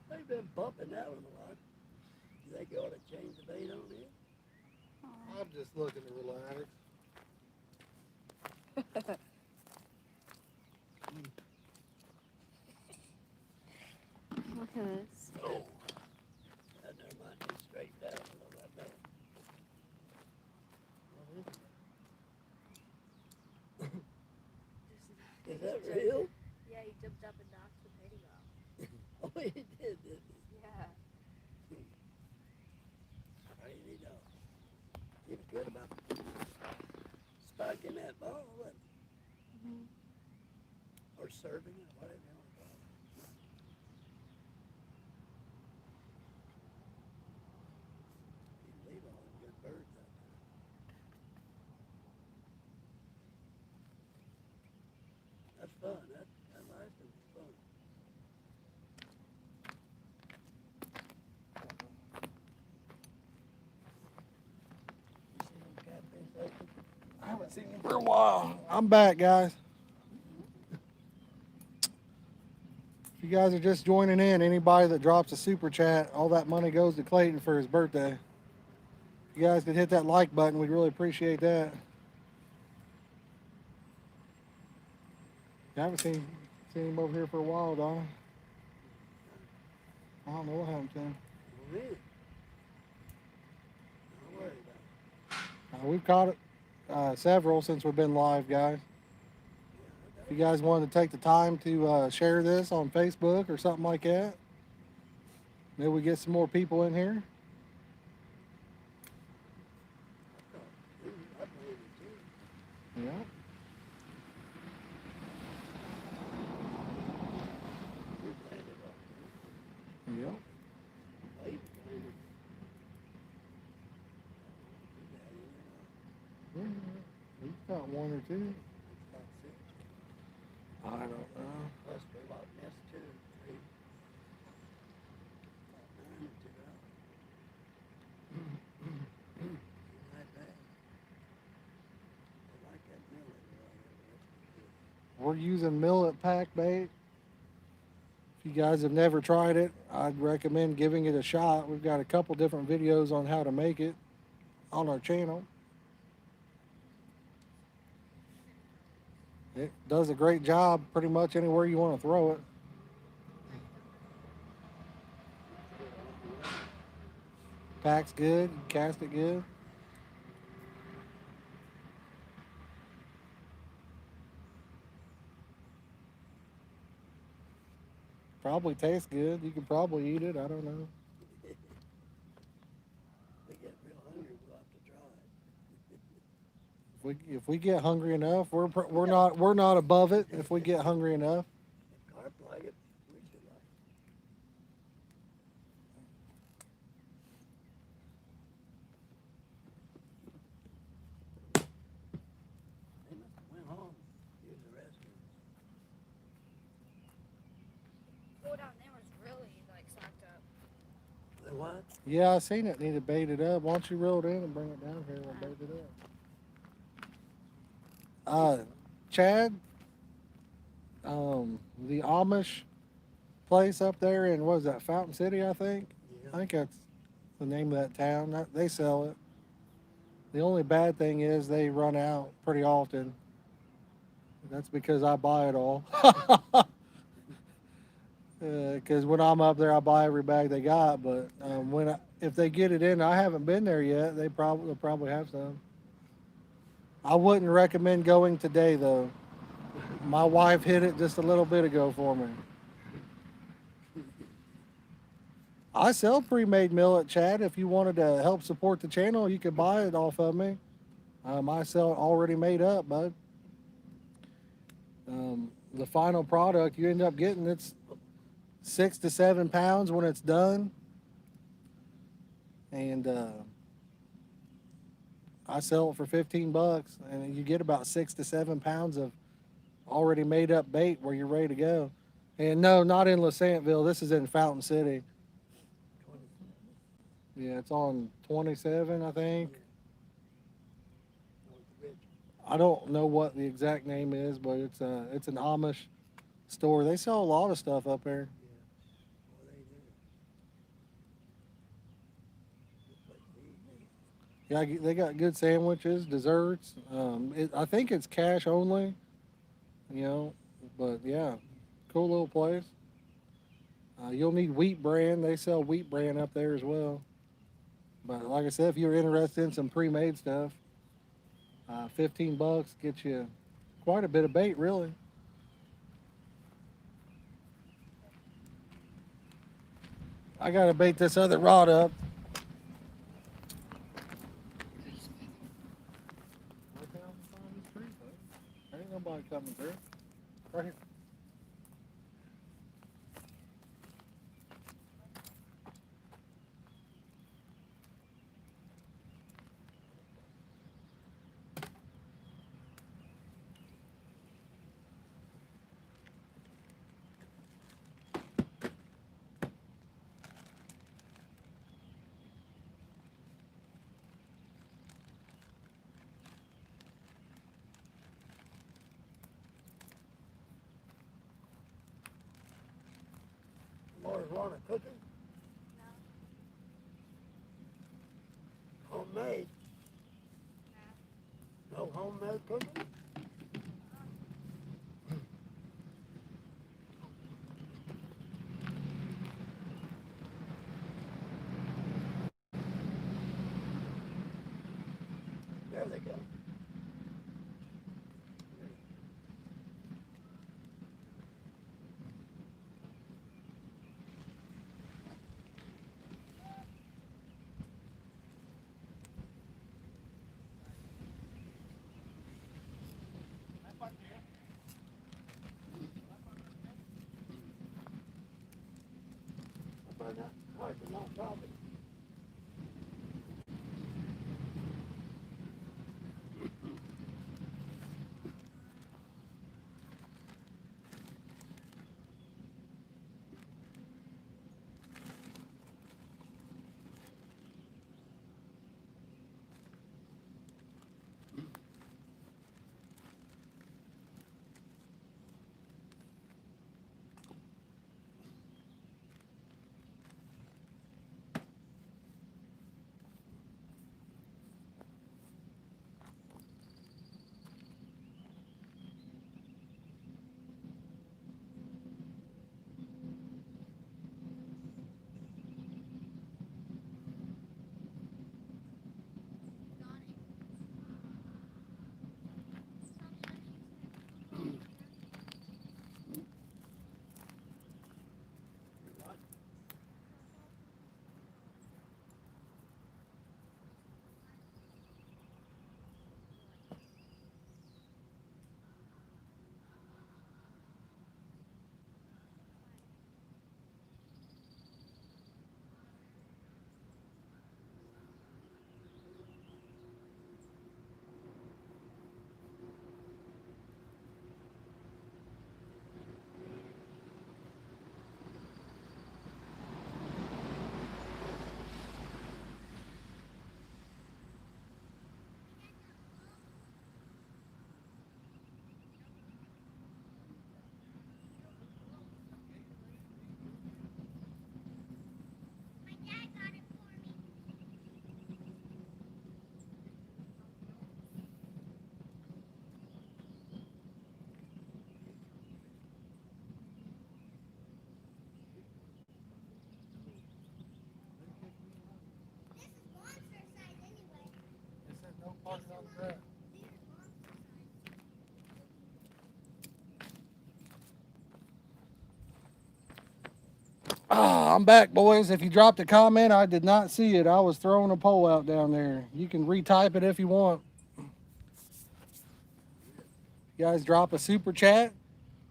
They've been bumping that one a lot. You think you ought to change the bait on it? I'm just looking to relax. Look at this. Oh. That never mind. It's straight down a little bit better. Is that real? Yeah, he jumped up and knocked the baiting off. Oh, he did, didn't he? Yeah. Crazy dog. He was good about spiking that ball, wasn't he? Or serving it, whatever you want to call it. He'd leave all them good birds out there. That's fun. That last one was fun. You see them catfish lately? I haven't seen him for a while. I'm back, guys. If you guys are just joining in, anybody that drops a super chat, all that money goes to Clayton for his birthday. If you guys could hit that like button, we'd really appreciate that. I haven't seen him over here for a while, Don. I don't know what happened to him. Well, really? Don't worry about it. We've caught several since we've been live, guys. If you guys wanted to take the time to share this on Facebook or something like that, maybe we get some more people in here. I believe it too. Yeah. You planted up Yeah. there. Late planted. We've got one or two. About 6. I don't know. Must be about nest 2 or 3. About 9 or 2. We're using millet pack bait. If you guys have never tried it, I'd recommend giving it a shot. We've got a couple different videos on how to make it on our channel. It does a great job pretty much anywhere you want to throw it. Packs good, cast it good. Probably tastes good. You could probably eat it. I don't know. We get real hungry, we'll have to try it. If we get hungry enough, we're not above it. If we get hungry enough, If Carp like it, we should like it. They must have went home, used the restroom. Pull down there was really like socked up. The what? yeah, I seen it. Need to bait it up. Why don't you roll it in and bring it down here? We'll bait it up. Chad, the Amish place up there in what is that, Fountain City? I think that's the name of that town. They sell it. The only bad thing is they run out pretty often. That's because I buy it all. Because when I'm up there, I buy every bag they got. But if they get it in, I haven't been there yet. They'll probably have some. I wouldn't recommend going today though. My wife hit it just a little bit ago for me. I sell pre-made millet, Chad. If you wanted to help support the channel, you could buy it off of me. I sell it already made up, bud. The final product you end up getting, it's 6 to 7 pounds when it's done. And I sell it for $15, and you get about 6 to 7 pounds of already made up bait where you're ready to go. And no, not in LaSantville. This is in Fountain City. Yeah, it's on 27, I think. I don't know what the exact name is, but it's an Amish store. They sell a lot of stuff up there. Yeah, they got good sandwiches, desserts. I think it's cash only, but yeah, cool little place. You'll need wheat bran. They sell wheat bran up there as well. But like I said, if you're interested in some pre-made stuff, $15 gets you quite a bit of bait, really. I gotta bait this other rod up. Ain't nobody coming through. Right here. Laura's want a cookie? Homemade? No homemade cookie? There they go. No problem. Ah, I'm back, boys. If you dropped a comment, I did not see it. I was throwing a poll out down there. You can retype it if you want. You guys drop a super chat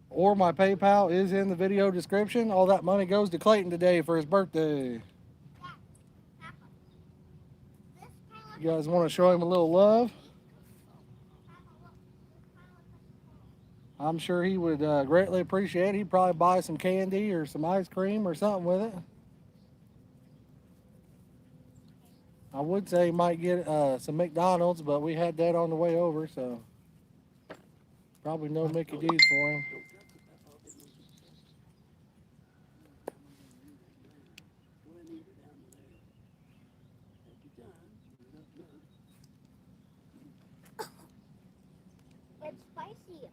or my PayPal is in the video description. All that money goes to Clayton today for his birthday. You guys want to show him a little love? I'm sure he would greatly appreciate it. He'd probably buy some candy or some ice cream or something with it. I would say he might get some McDonald's, but we had that on the way over, so probably no Mickey D's for him. It's spicy.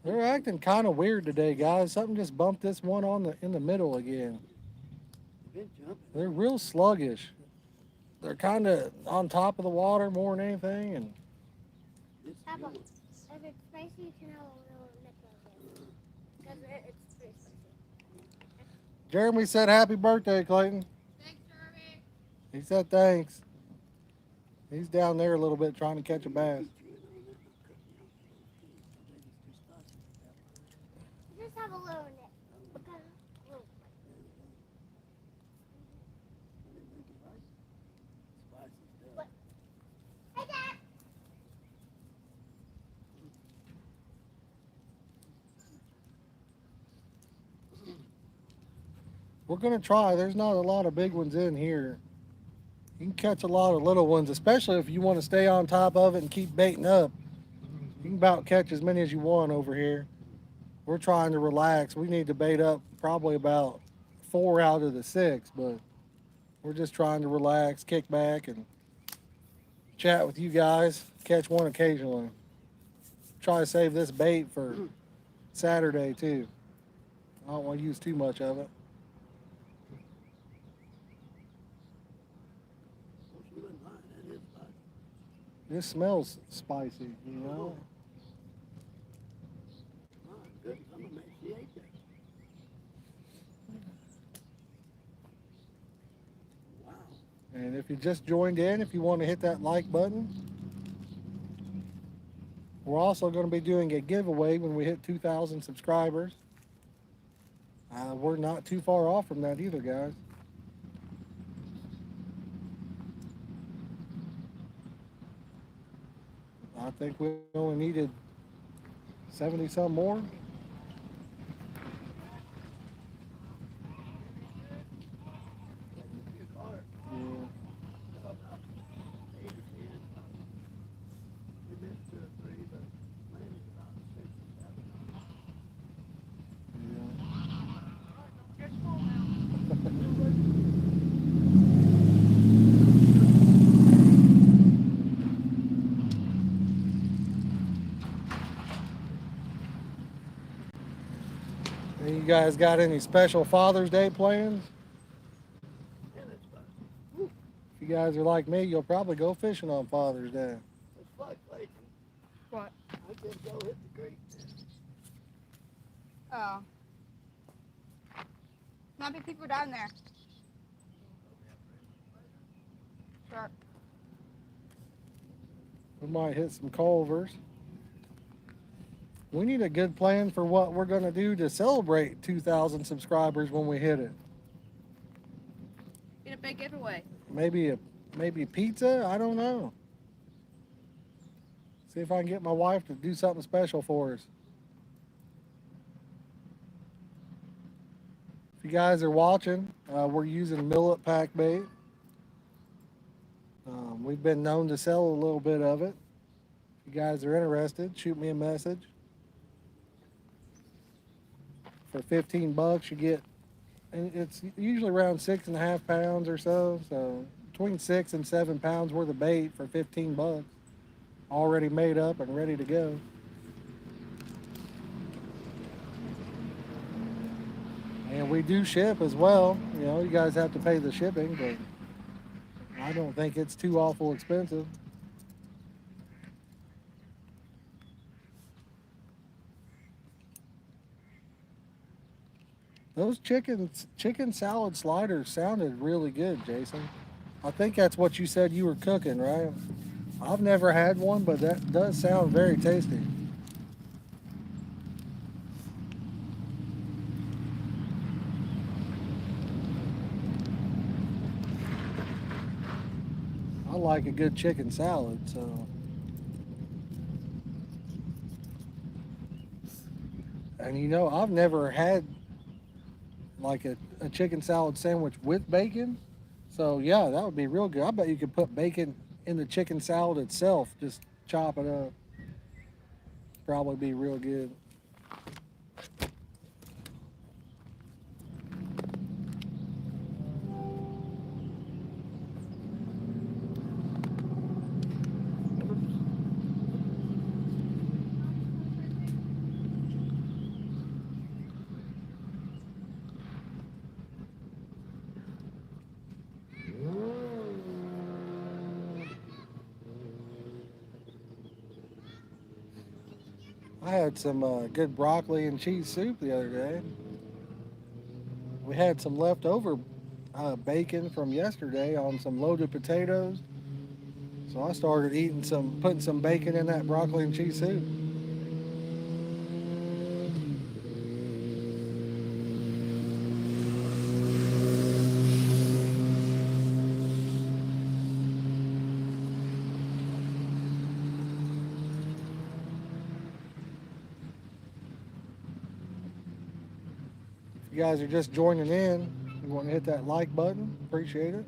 They're acting kind of weird today, guys. Something just bumped this one in the middle again. They're real sluggish. They're kind of on top of the water more than anything, and Papa, if it's spicy, you can have a little nip of it. Because it's pretty spicy. Jeremy said happy birthday, Clayton. Thanks, Jeremy. He said thanks. He's down there a little bit trying to catch a bass. Just have a little nip. Because little. Hey, Dad. We're going to try. There's not a lot of big ones in here. You can catch a lot of little ones, especially if you want to stay on top of it and keep baiting up. You can about catch as many as you want over here. We're trying to relax. We need to bait up probably about 4 out of the 6, but we're just trying to relax, kick back, and chat with you guys. Catch one occasionally. Try to save this bait for Saturday too. I don't want to use too much of it. This smells spicy, you know. And if you just joined in, if you want to hit that like button, we're also going to be doing a giveaway when we hit 2,000 subscribers. We're not too far off from that either, guys. I think we only needed 70 some more. You guys got any special Father's Day plans? If you guys are like me, you'll probably go fishing on Father's Day. What? I just go hit the creek. Oh. Not many people down there. Sure. We might hit some culvers. We need a good plan for what we're going to do to celebrate 2,000 subscribers when we hit it. Get a big giveaway. Maybe pizza? I don't know. See if I can get my wife to do something special for us. If you guys are watching, we're using millet pack bait. We've been known to sell a little bit of it. If you guys are interested, shoot me a message. For 15 bucks, you get, and it's usually around 6.5 pounds or so. So between 6 and 7 pounds worth of bait for 15 bucks, already made up and ready to go. And we do ship as well. You know, you guys have to pay the shipping, but I don't think it's too awful expensive. Those chicken salad sliders sounded really good, Jason. I think that's what you said you were cooking, right? I've never had one, but that does sound very tasty. I like a good chicken salad, so and I've never had like a chicken salad sandwich with bacon. So yeah, that would be real good. I bet you could put bacon in the chicken salad itself, just chop it up. Probably be real good. I had some good broccoli and cheese soup the other day. We had some leftover bacon from yesterday on some loaded potatoes. So I started putting some bacon in that broccoli and cheese soup. If you guys are just joining in, you want to hit that like button. Appreciate it.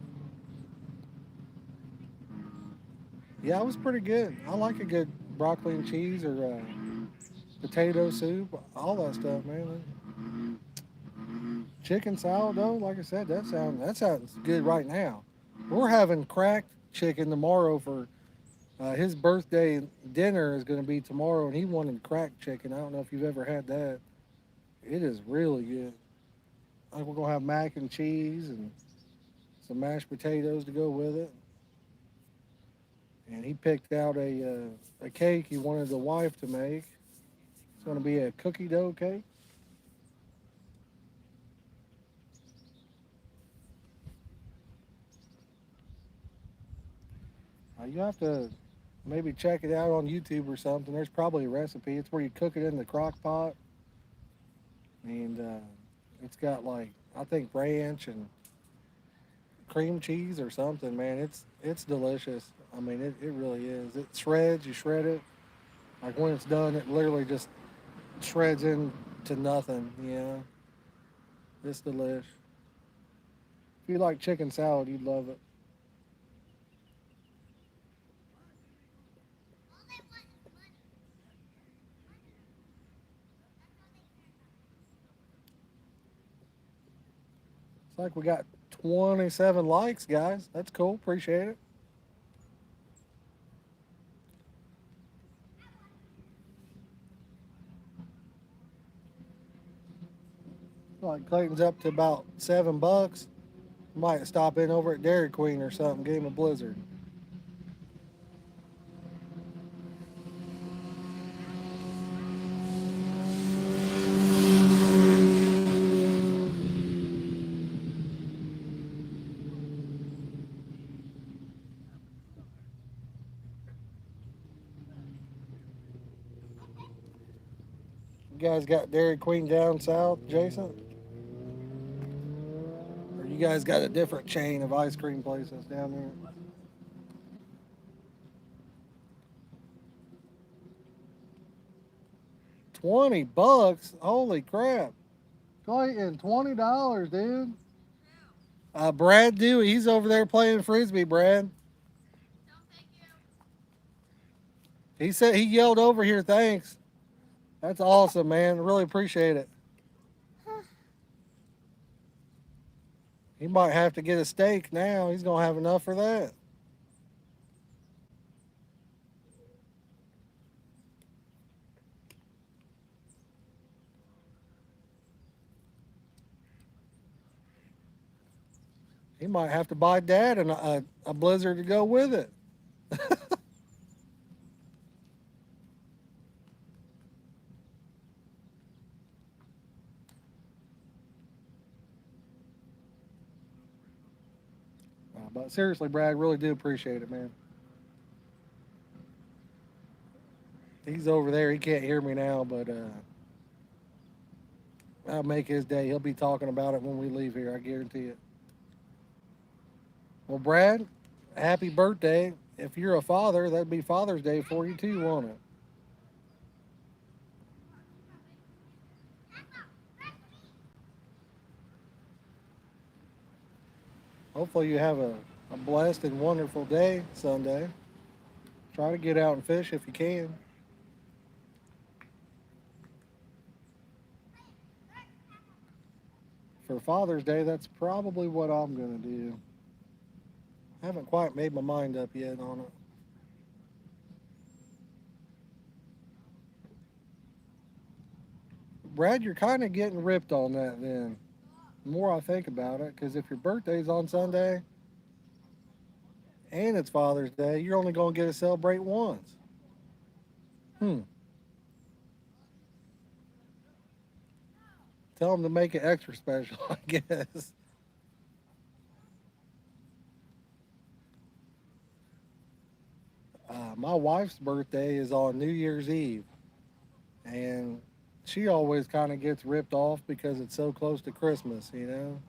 Yeah, it was pretty good. I like a good broccoli and cheese or potato soup, all that stuff, man. Chicken salad though, like I said, that sounds good right now. We're having cracked chicken tomorrow for his birthday dinner is going to be tomorrow, and he wanted cracked chicken. I don't know if you've ever had that. It is really good. I think we're gonna have mac and cheese and some mashed potatoes to go with it. And he picked out a cake he wanted the wife to make. It's gonna be a cookie dough cake. You have to maybe check it out on YouTube or something. There's probably a recipe. It's where you cook it in the crock pot, and it's got like I think ranch and cream cheese or something. Man, it's delicious. I mean, it really is. It shreds. You shred it. Like when it's done, it literally just shreds into nothing. Yeah, it's delish. If you like chicken salad, you'd love it. It's like we got 27 likes, guys. That's cool. Appreciate it. Like Clayton's up to about $7. Might stop in over at Dairy Queen or something. Give him a blizzard. You guys got Dairy Queen down south, Jason? Or you guys got a different chain of ice cream places down there? 20 bucks? Holy crap. Clayton, $20, dude. Brad Dewey, he's over there playing frisbee, Brad. He said he yelled over here, thanks. That's awesome, man. Really appreciate it. He might have to get a steak now. He's gonna have enough for that. He might have to buy Dad a blizzard to go with it. But seriously, Brad, really do appreciate it, man. He's over there. He can't hear me now, but I'll make his day. He'll be talking about it when we leave here. I guarantee it. Well, Brad, happy birthday. If you're a father, that'd be Father's Day for you too, won't it? Hopefully you have a blessed and wonderful day Sunday. Try to get out and fish if you can. For Father's Day, that's probably what I'm going to do. I haven't quite made my mind up yet on it. Brad, you're kind of getting ripped on that then. The more I think about it, because if your birthday's on Sunday and it's Father's Day, you're only going to get to celebrate once. Tell them to make it extra special, I guess. My wife's birthday is on New Year's Eve, and she always kind of gets ripped off because it's so close to Christmas, you know?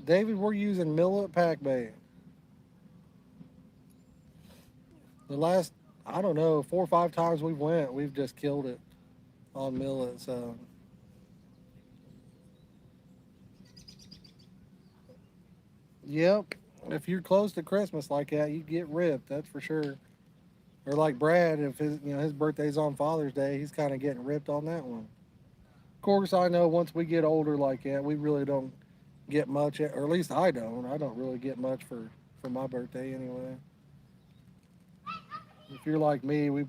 David, we're using millet pack bait. The last, I don't know, 4 or 5 times we've went, we've just killed it on millet. So, yep, if you're close to Christmas like that, you get ripped. That's for sure. Or like Brad, if his birthday's on Father's Day, he's kind of getting ripped on that one. Of course, I know once we get older like that, we really don't get much, or at least I don't. I don't really get much for my birthday anyway. If you're like me, me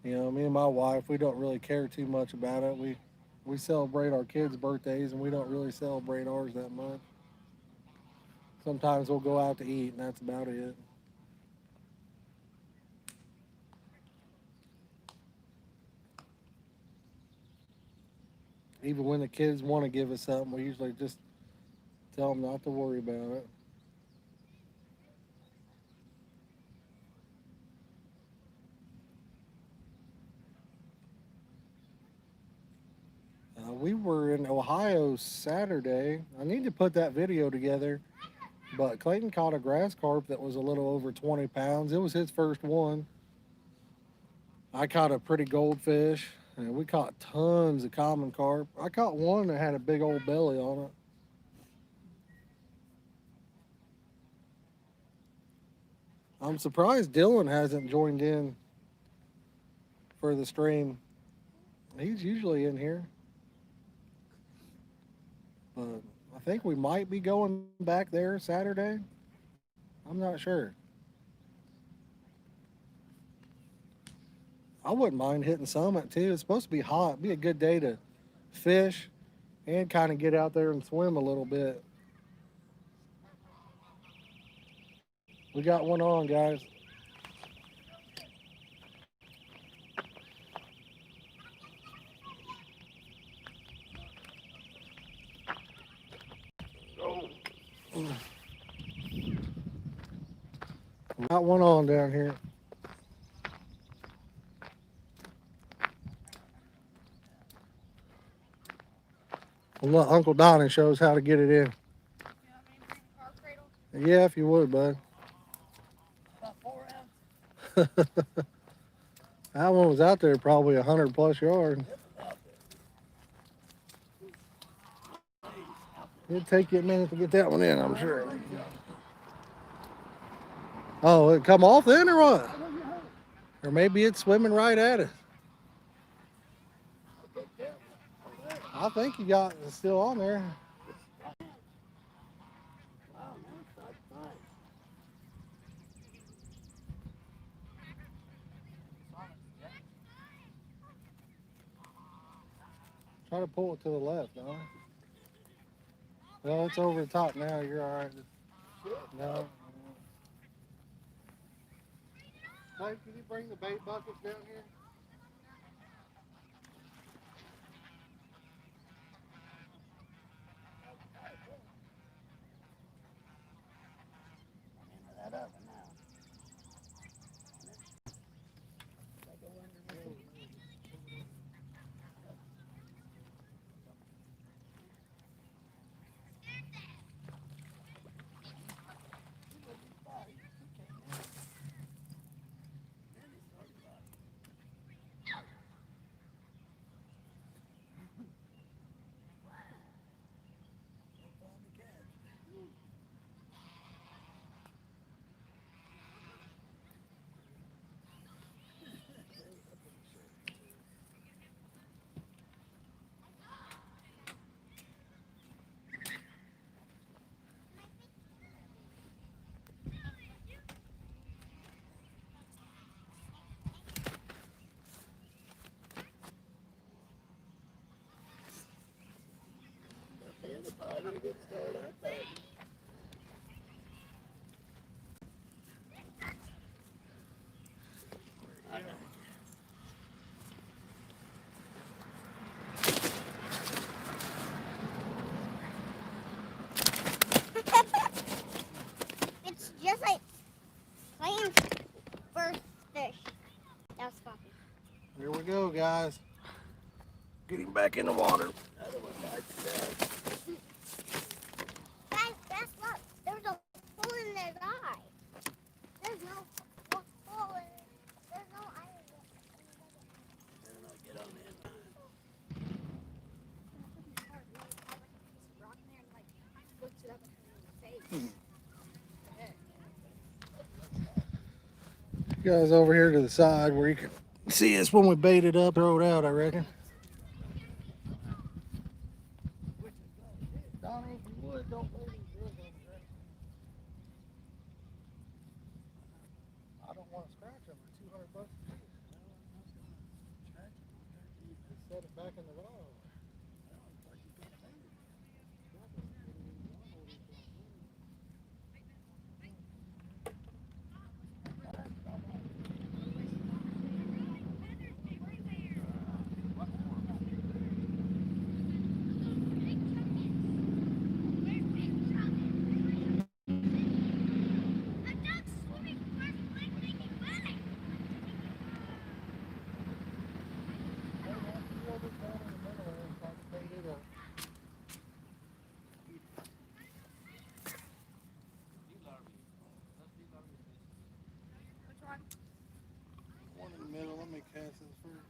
and my wife, we don't really care too much about it. We celebrate our kids' birthdays, and we don't really celebrate ours that much. Sometimes we'll go out to eat, and that's about it. Even when the kids want to give us something, we usually just tell them not to worry about it. We were in Ohio Saturday. I need to put that video together. But Clayton caught a grass carp that was a little over 20 pounds. It was his first one. I caught a pretty goldfish, and we caught tons of common carp. I caught one that had a big old belly on it. I'm surprised Dylan hasn't joined in for the stream. He's usually in here. But I think we might be going back there Saturday. I'm not sure. I wouldn't mind hitting Summit too. It's supposed to be hot. Be a good day to fish and kind of get out there and swim a little bit. We got one on, guys. We got one on down here. Well, look, Uncle Donnie shows how to get it in. You want me to bring the car cradle? Yeah, if you would, bud. About 4 ounces. That one was out there probably 100+ yards. It'd take you a minute to get that one in, I'm sure. Oh, it come off then or what? Or maybe it's swimming right at us. I think you got it's still on there. Wow, man, that's nice. Try to pull it to the left, no? Well, it's over the top now. You're all right. No. Mike, can you bring the bait buckets down here? Into that oven now. It's just like Clayton's first fish. That's funny. Here we go, guys. Getting back in the water. Guys, guess what? There's a hole in his eye. There's no hole in it. There's no eye in it. Get on in. Rock in there and like lifts it up and face. You guys over here to the side where you can see us when we bait it up, throw it out, I reckon. Donnie, if you would, don't leave these ribs on the ground. I don't want to scratch them. They're $200 a piece. Just set it back in the water. One in the middle. Let me cast this first.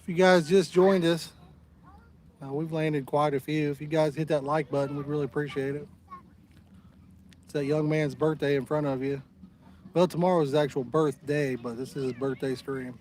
If you guys just joined us, we've landed quite a few. If you guys hit that like button, we'd really appreciate it. It's that young man's birthday in front of you. Well, tomorrow's his actual birthday, but this is his birthday stream.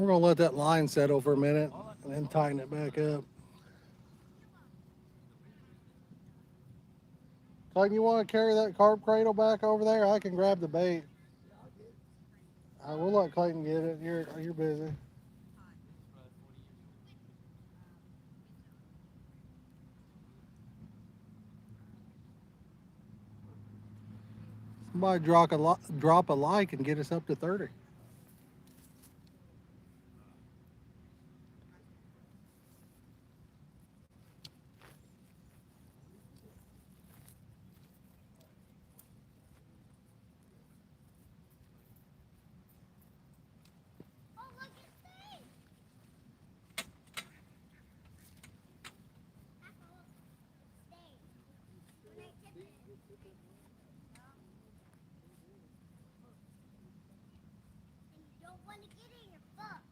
We're gonna let that line settle for a minute and then tighten it back up. Clayton, you want to carry that carp cradle back over there? I can grab the bait. We'll let Clayton get it. You're busy. Somebody drop a like and get us up to 30. Oh, look at this. Apple, stay. When I tip it. And you don't want to get it in your foot.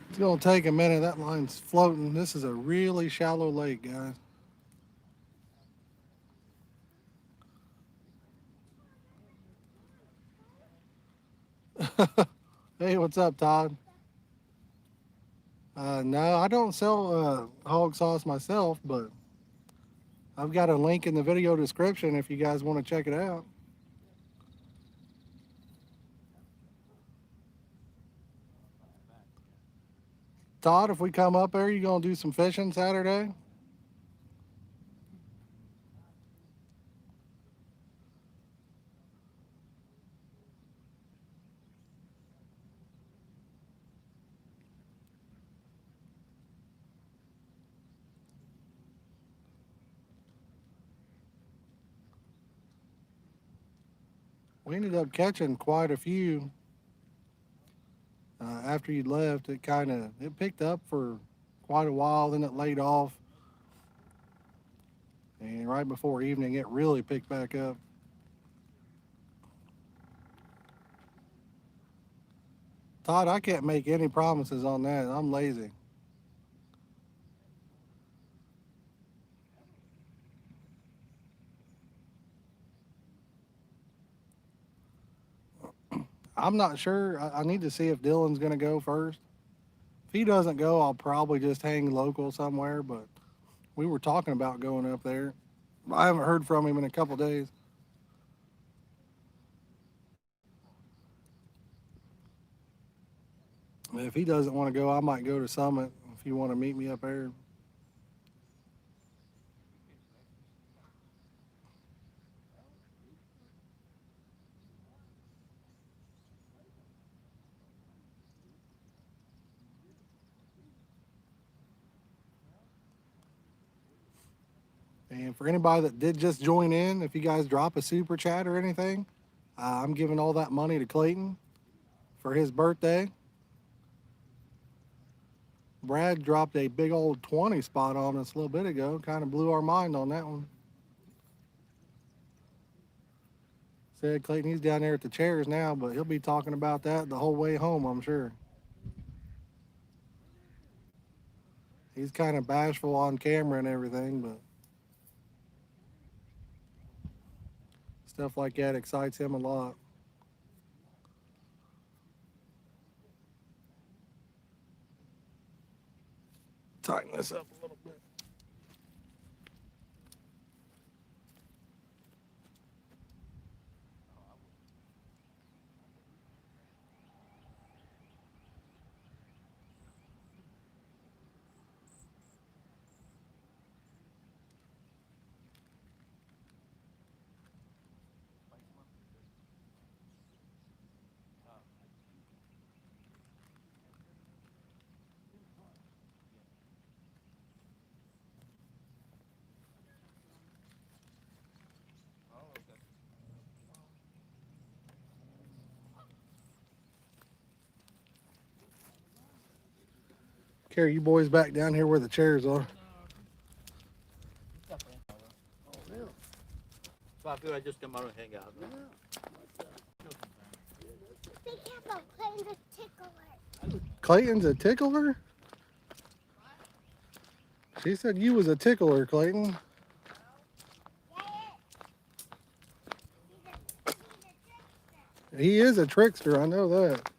It's gonna take a minute. That line's floating. This is a really shallow lake, guys. Hey, what's up, Todd? No, I don't sell hog sauce myself, but I've got a link in the video description if you guys want to check it out. Todd, if we come up there, you gonna do some fishing Saturday? We ended up catching quite a few after you left. It picked up for quite a while, then it laid off, and right before evening, it really picked back up. Todd, I can't make any promises on that. I'm lazy. I'm not sure. I need to see if Dylan's going to go first. If he doesn't go, I'll probably just hang local somewhere. But we were talking about going up there. I haven't heard from him in a couple days. If he doesn't want to go, I might go to Summit if you want to meet me up there. And for anybody that did just join in, if you guys drop a super chat or anything, I'm giving all that money to Clayton for his birthday. Brad dropped a big old 20 spot on us a little bit ago. Kind of blew our mind on that one. Said Clayton, he's down there at the chairs now, but he'll be talking about that the whole way home, I'm sure. He's kind of bashful on camera and everything, but stuff like that excites him a lot. Tighten this up a little bit. Carry you boys back down here where the chairs are. Oh, really? So I figured I'd just come out and hang out. Yeah. Be Clayton's a tickler? She said you was a tickler, Clayton. He is a trickster, I know that.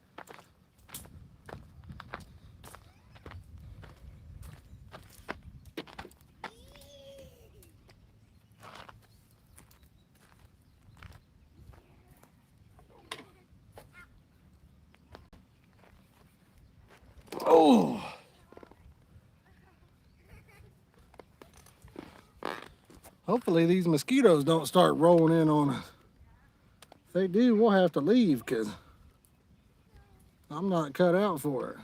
Oh. Hopefully these mosquitoes don't start rolling in on us. If they do, we'll have to leave because I'm not cut out for it.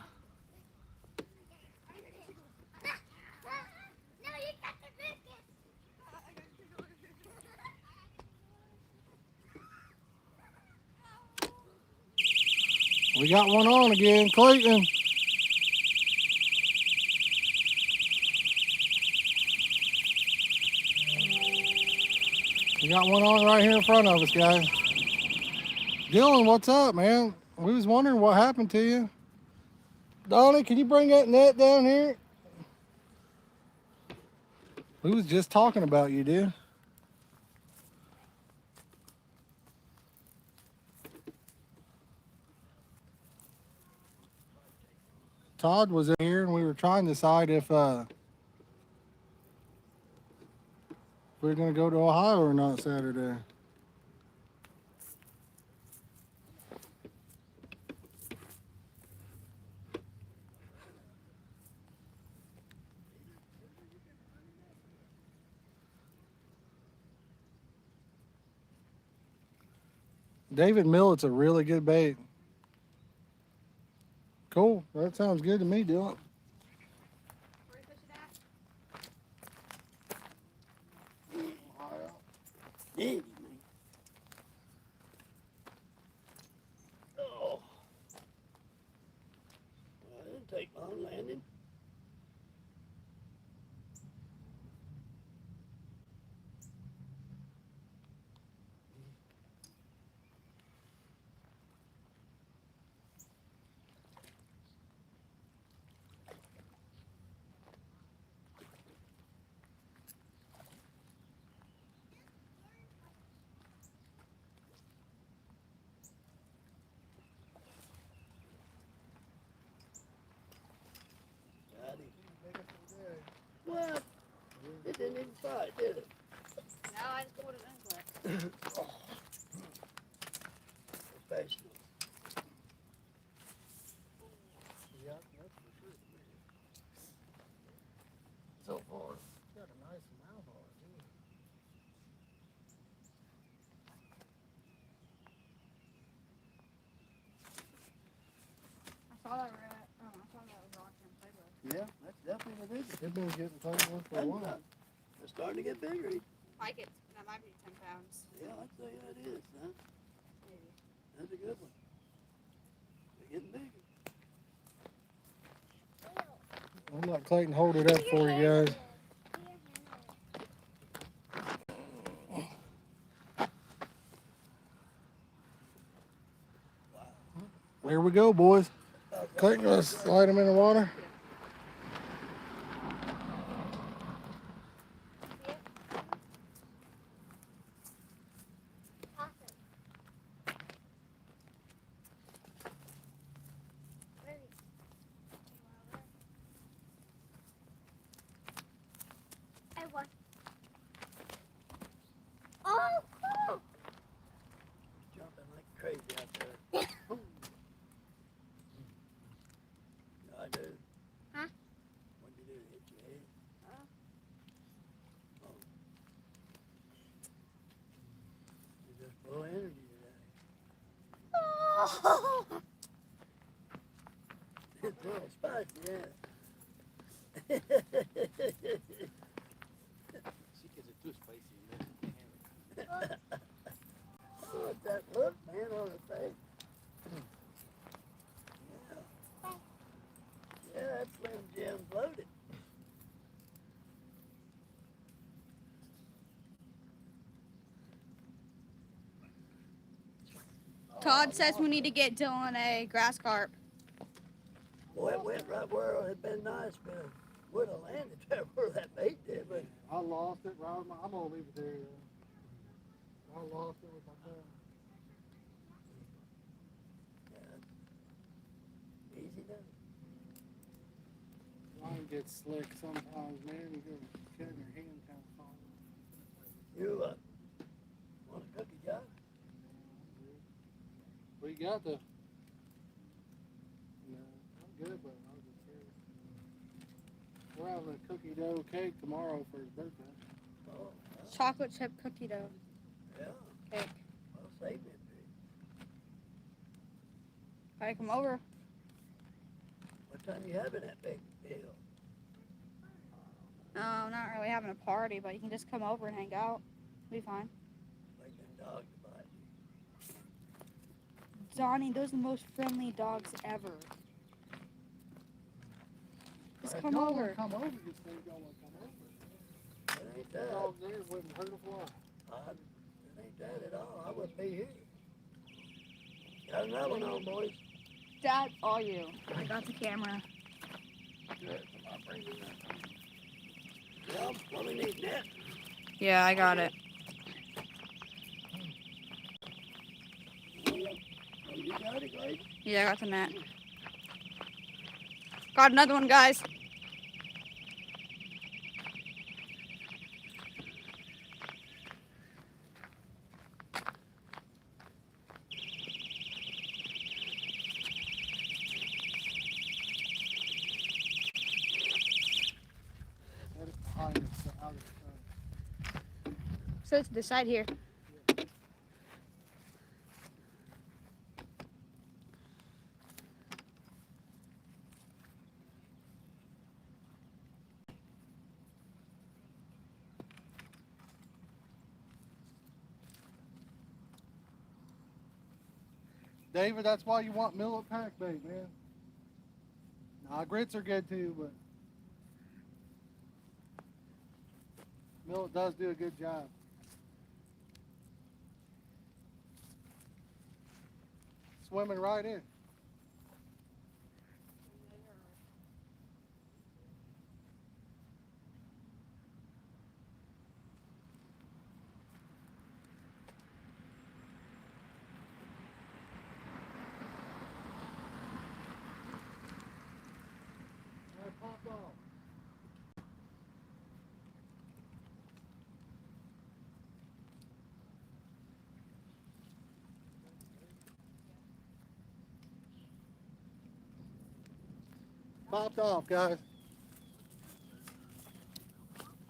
We got one on again, Clayton. We got one on right here in front of us, guys. Dylan, what's up, man? We was wondering what happened to you. Donnie, can you bring that net down here? We was just talking about you, dude. Todd was in here and we were trying to decide if we were going to go to Ohio or not Saturday. David Millet's a really good bait. Cool. That sounds good to me, Dylan. Where you fishing at? Easy, man. Oh. Well, it didn't take long landing. Got him. What? It didn't even fight, did it? No, I just pulled it in quick. Professional. So far. Got a nice mouth on it, too. I saw that was watching play with. Yeah, that's definitely the biggest. They've been getting played with for a while. They're starting to get bigger. Like it, that might be 10 pounds. Yeah, I'd say that is, huh? Maybe. That's a good one. They're getting bigger. I'll let Clayton hold it up for you guys. There we go, boys. Clayton, let's slide them in the water. Oh, cool. Jumping like crazy out there. I do. Huh? What'd you do? Hit your head? Oh. You just full of energy today. Oh. It's a little spicy, yeah. She gets it too spicy and then can't handle it. Oh, it's that look, man, on her face. Yeah. Yeah, that Slim Jim's loaded. Todd says we need to get Dylan a grass carp. Boy, it went right where it'd been nice, but would have landed there where that bait did, but I lost it right with my, I'm gonna leave it there. I lost it with my gun. yeah, easy done. Line gets slick sometimes, man. You go cutting your hand kind of fall. You want a cookie, John? We got the. No, I'm good, but I was just curious. We're having a cookie dough cake tomorrow for his birthday. Oh, Chocolate chip cookie dough yeah. cake. I'll save it. Alright, come over. What time you having that big deal? No, not really having a party, but you can just come over and hang out. Be fine. Like them dogs to bite you. Donnie, those are the most friendly dogs ever. Just If come y'all over. wanna come over, just say y'all want to come over. It ain't The that. dog there wouldn't hurt a fly. It ain't that at all. I wouldn't be here. Got another one on, boys. That's all you. I got the camera. Yeah, probably need that. Yeah, I got it. Oh, you got it, Clayton? Yeah, I got the net. Got another one, guys. Set it behind us, so out of the sun. So to the side here. David, that's why you want millet pack bait, man. Nah, grits are good too, but millet does do a good job. Swimming right in. Pop off. Popped off, guys.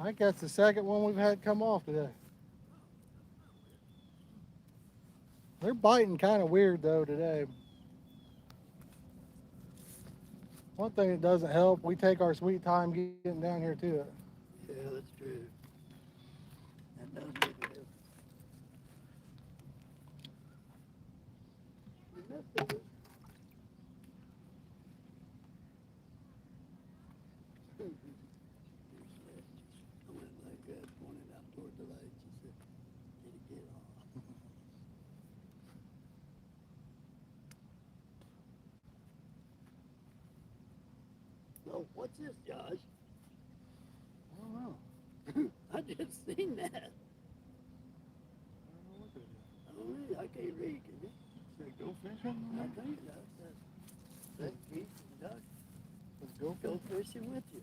I think that's the second one we've had come off today. They're biting kind of weird though today. One thing that doesn't help, we take our sweet time getting down here to it. Yeah, that's true. That does make a difference. You missed it. I went like that, pointed out toward the light. She said, "Did it get off?" So what's this, Josh? I don't know. I just seen that. I don't know what it is. I don't know. I can't read, can you? Say go fishing? I think that's that geese and duck. Let's go Go fishing. fishing with you.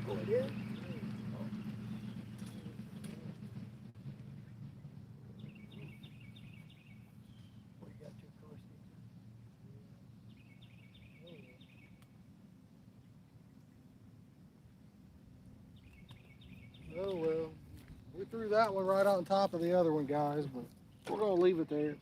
Oh, it is? Well, you got two courses. Oh well. We threw that one right on top of the other one, guys, but we're gonna leave it there.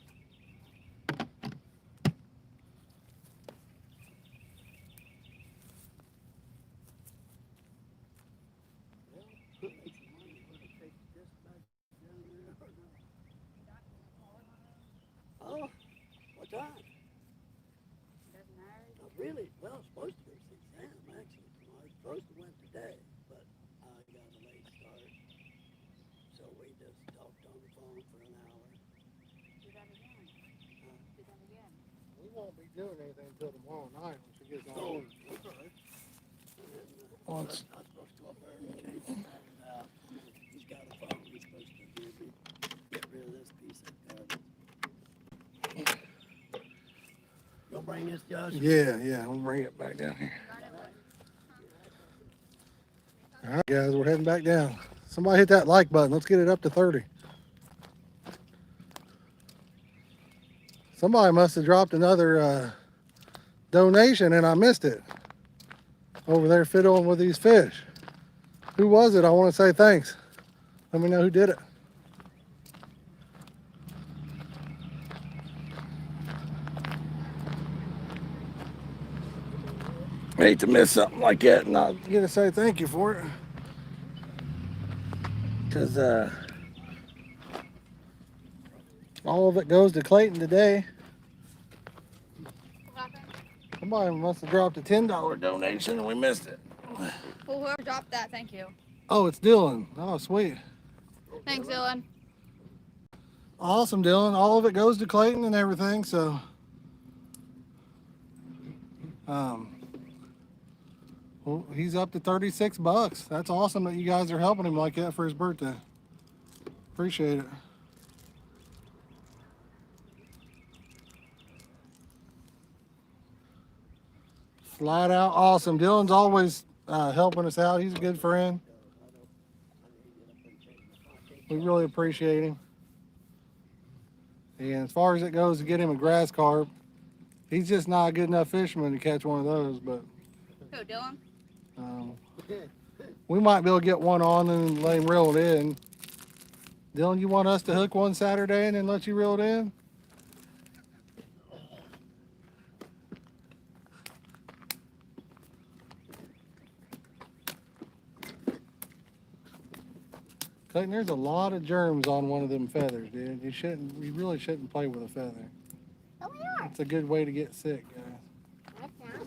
Oh, what time? Doesn't matter. really, well, it's supposed to go see Sam, actually, tomorrow. It's supposed to went today, but I got a late start. So we just talked on the phone for an hour. Do that again. Do that again. We won't be doing anything until tomorrow night when she gets Oh, on. that's all right. And then, Once. I was supposed to go up there and change the batteries out. He's got a phone he's supposed to give me. Get rid of this piece of garbage. You'll bring this, Josh? Yeah, we'll bring it back down here. All right, guys, we're heading back down. Somebody hit that like button. Let's get it up to 30. Somebody must have dropped another donation and I missed it. Over there fiddling with these fish. Who was it? I want to say thanks. Let me know who did it. I hate to miss something like that and not get to say thank you for it. Because all of it goes to Clayton today. What happened? Somebody must have dropped a $10 donation and we missed it. Well, whoever dropped that, thank you. Oh, it's Dylan. Oh, sweet. Thanks, Dylan. Awesome, Dylan. All of it goes to Clayton and everything, so. Well, he's up to $36. That's awesome that you guys are helping him like that for his birthday. Appreciate it. Flat out awesome. Dylan's always helping us out. He's a good friend. We really appreciate him. And as far as it goes to get him a grass carp, he's just not a good enough fisherman to catch one of those. But Who, Dylan? we might be able to get one on and let him reel it in. Dylan, you want us to hook one Saturday and then let you reel it in? Clayton, there's a lot of germs on one of them feathers, dude. You really shouldn't play with a feather. Oh, we are. It's a good way to get sick, guys. That's not.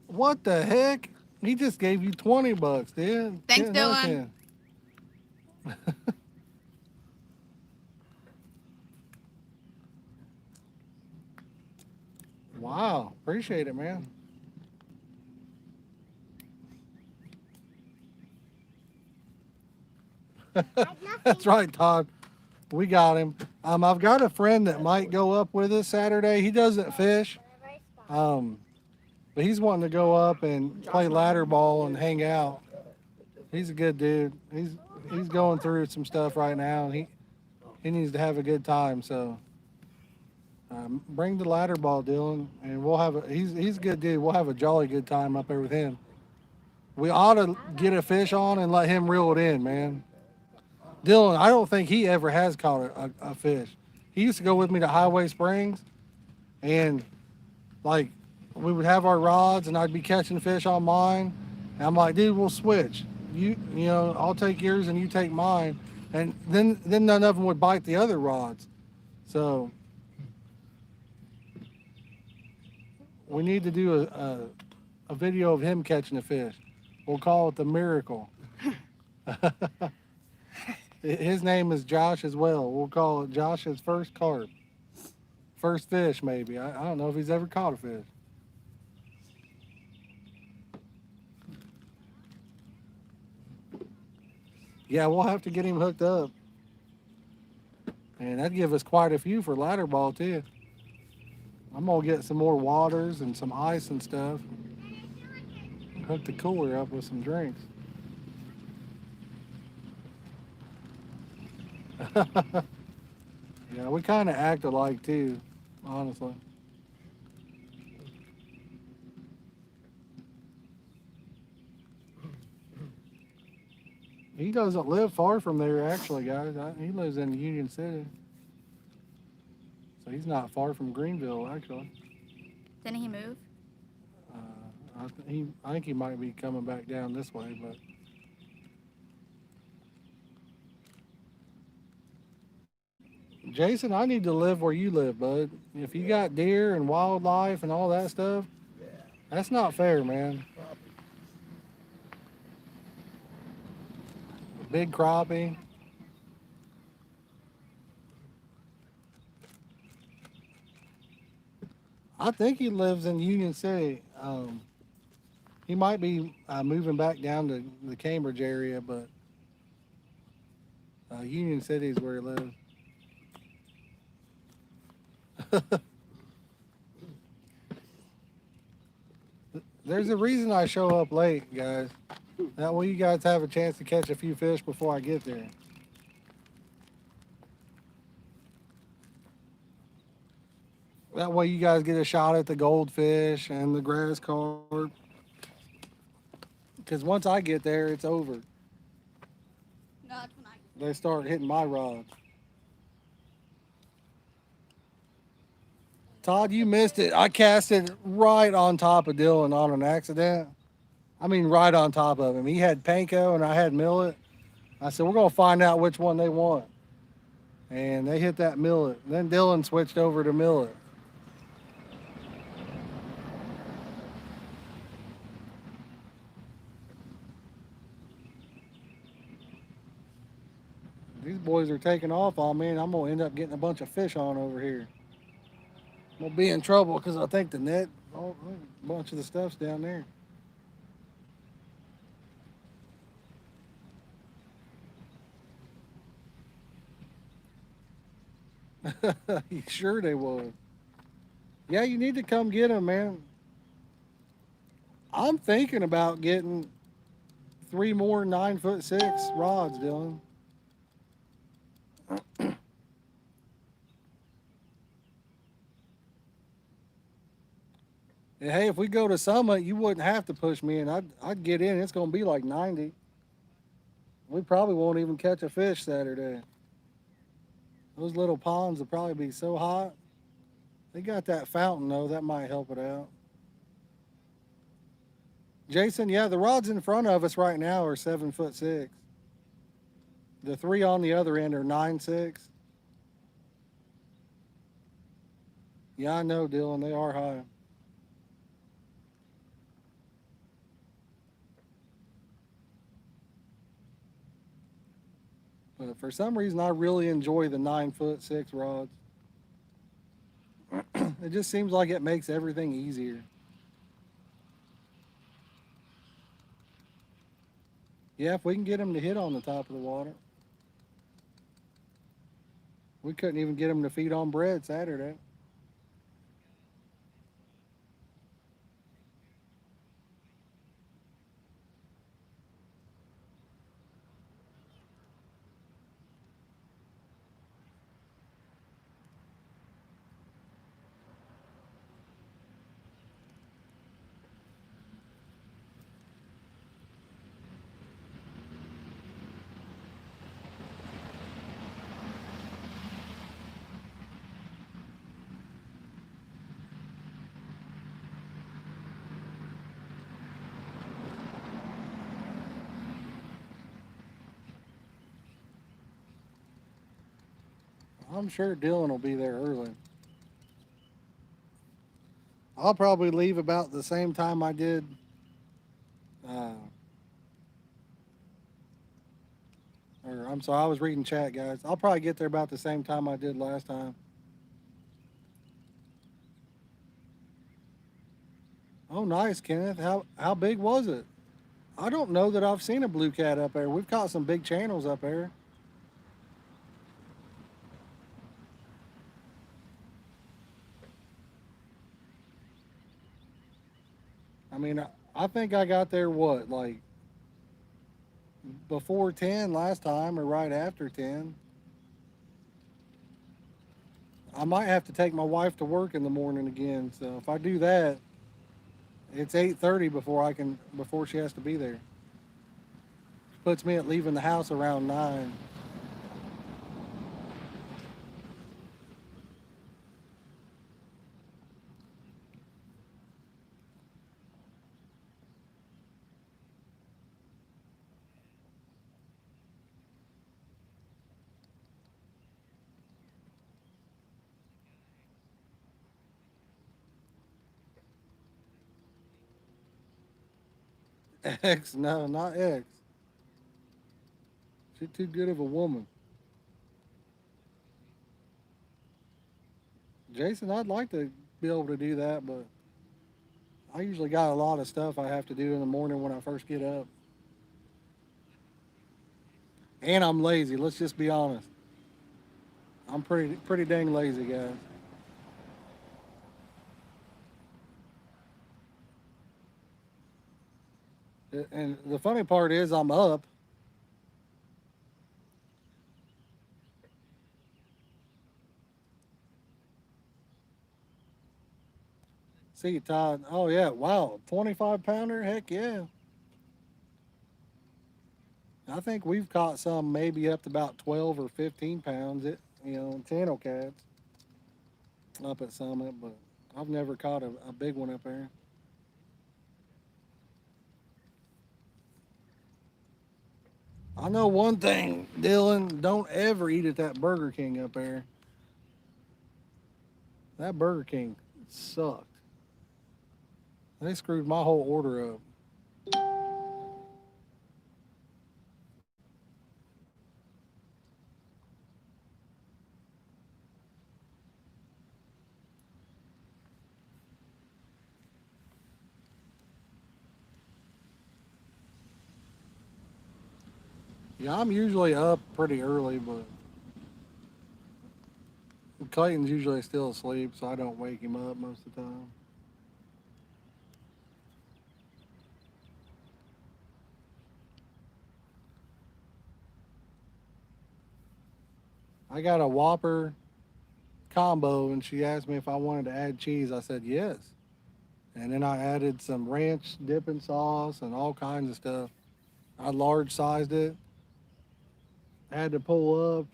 What the heck? He just gave you $20, dude. Thanks, Get another Dylan. 10. Wow, appreciate it, man. That's right, Todd. We got him. I've got a friend that might go up with us Saturday. He doesn't fish, but he's wanting to go up and play ladder ball and hang out. He's a good dude. He's going through some stuff right now, and he needs to have a good time. So bring the ladder ball, Dylan, and we'll have he's a good dude. We'll have a jolly good time up there with him. We ought to get a fish on and let him reel it in, man. Dylan, I don't think he ever has caught a fish. He used to go with me to Highway Springs, and like we would have our rods, and I'd be catching fish on mine. And I'm like, dude, we'll switch. You know, I'll take yours and you take mine, and then none of them would bite the other rods. So we need to do a video of him catching a fish. We'll call it the miracle. His name is Josh as well. We'll call it Josh's first carp. First fish, maybe. I don't know if he's ever caught a fish. Yeah, we'll have to get him hooked up. And that'd give us quite a few for ladder ball, too. I'm going to get some more waters and some ice and stuff. Hook the cooler up with some drinks. Yeah, we kind of act alike too, honestly. He doesn't live far from there, actually, guys. He lives in Union City. So he's not far from Greenville, actually. Didn't he move? I think he might be coming back down this way, but Jason, I need to live where you live, bud. If you got deer and wildlife and all that stuff, Yeah, that's not fair, man. property. Big crappie. I think he lives in Union City. He might be moving back down to the Cambridge area, but Union City is where he lives. There's a reason I show up late, guys. That way you guys have a chance to catch a few fish before I get there. That way you guys get a shot at the goldfish and the grass carp. Because once I get there, it's over. No, that's when I. They start hitting my rods. Todd, you missed it. I cast it right on top of Dylan on an accident. I mean, right on top of him. He had panko and I had millet. I said, we're going to find out which one they want. And they hit that millet. Then Dylan switched over to millet. These boys are taking off on me, and I'm going to end up getting a bunch of fish on over here. I'm going to be in trouble because I think the net, a bunch of the stuff's down there. Sure they was. Yeah, you need to come get them, man. I'm thinking about getting 3 more 9'6" rods, Dylan. And hey, if we go to Summit, you wouldn't have to push me, and I'd get in. It's gonna be like 90. We probably won't even catch a fish Saturday. Those little ponds will probably be so hot. They got that fountain though, that might help it out. Jason, yeah, the rods in front of us right now are 7'6". The 3 on the other end are 9'6". Yeah, I know, Dylan. They are high. But for some reason, I really enjoy the 9'6" rods. It just seems like it makes everything easier. Yeah, if we can get them to hit on the top of the water. We couldn't even get them to feed on bread Saturday. I'm sure Dylan will be there early. I'll probably leave about the same time I did. Uh, or I'm sorry, I was reading chat, guys. I'll probably get there about the same time I did last time. Oh, nice, Kenneth. How big was it? I don't know that I've seen a blue cat up there. We've caught some big channels up there. I mean, I think I got there, what, like before 10 last time or right after 10. I might have to take my wife to work in the morning again. So if I do that, it's 8:30 before she has to be there. Puts me at leaving the house around 9. X, no, not X. She's too good of a woman. Jason, I'd like to be able to do that, but I usually got a lot of stuff I have to do in the morning when I first get up. And I'm lazy. Let's just be honest. I'm pretty dang lazy, guys. And the funny part is I'm up. See, Todd. Oh yeah, wow, 25-pounder. Heck yeah. I think we've caught some maybe up to about 12 or 15 pounds. Channel cats up at Summit, but I've never caught a big one up there. I know one thing, Dylan. Don't ever eat at that Burger King up there. That Burger King sucked. They screwed my whole order up. Yeah, I'm usually up pretty early, but Clayton's usually still asleep, so I don't wake him up most of the time. I got a Whopper combo, and she asked me if I wanted to add cheese. I said yes. And then I added some ranch dipping sauce and all kinds of stuff. I large sized it. Had to pull up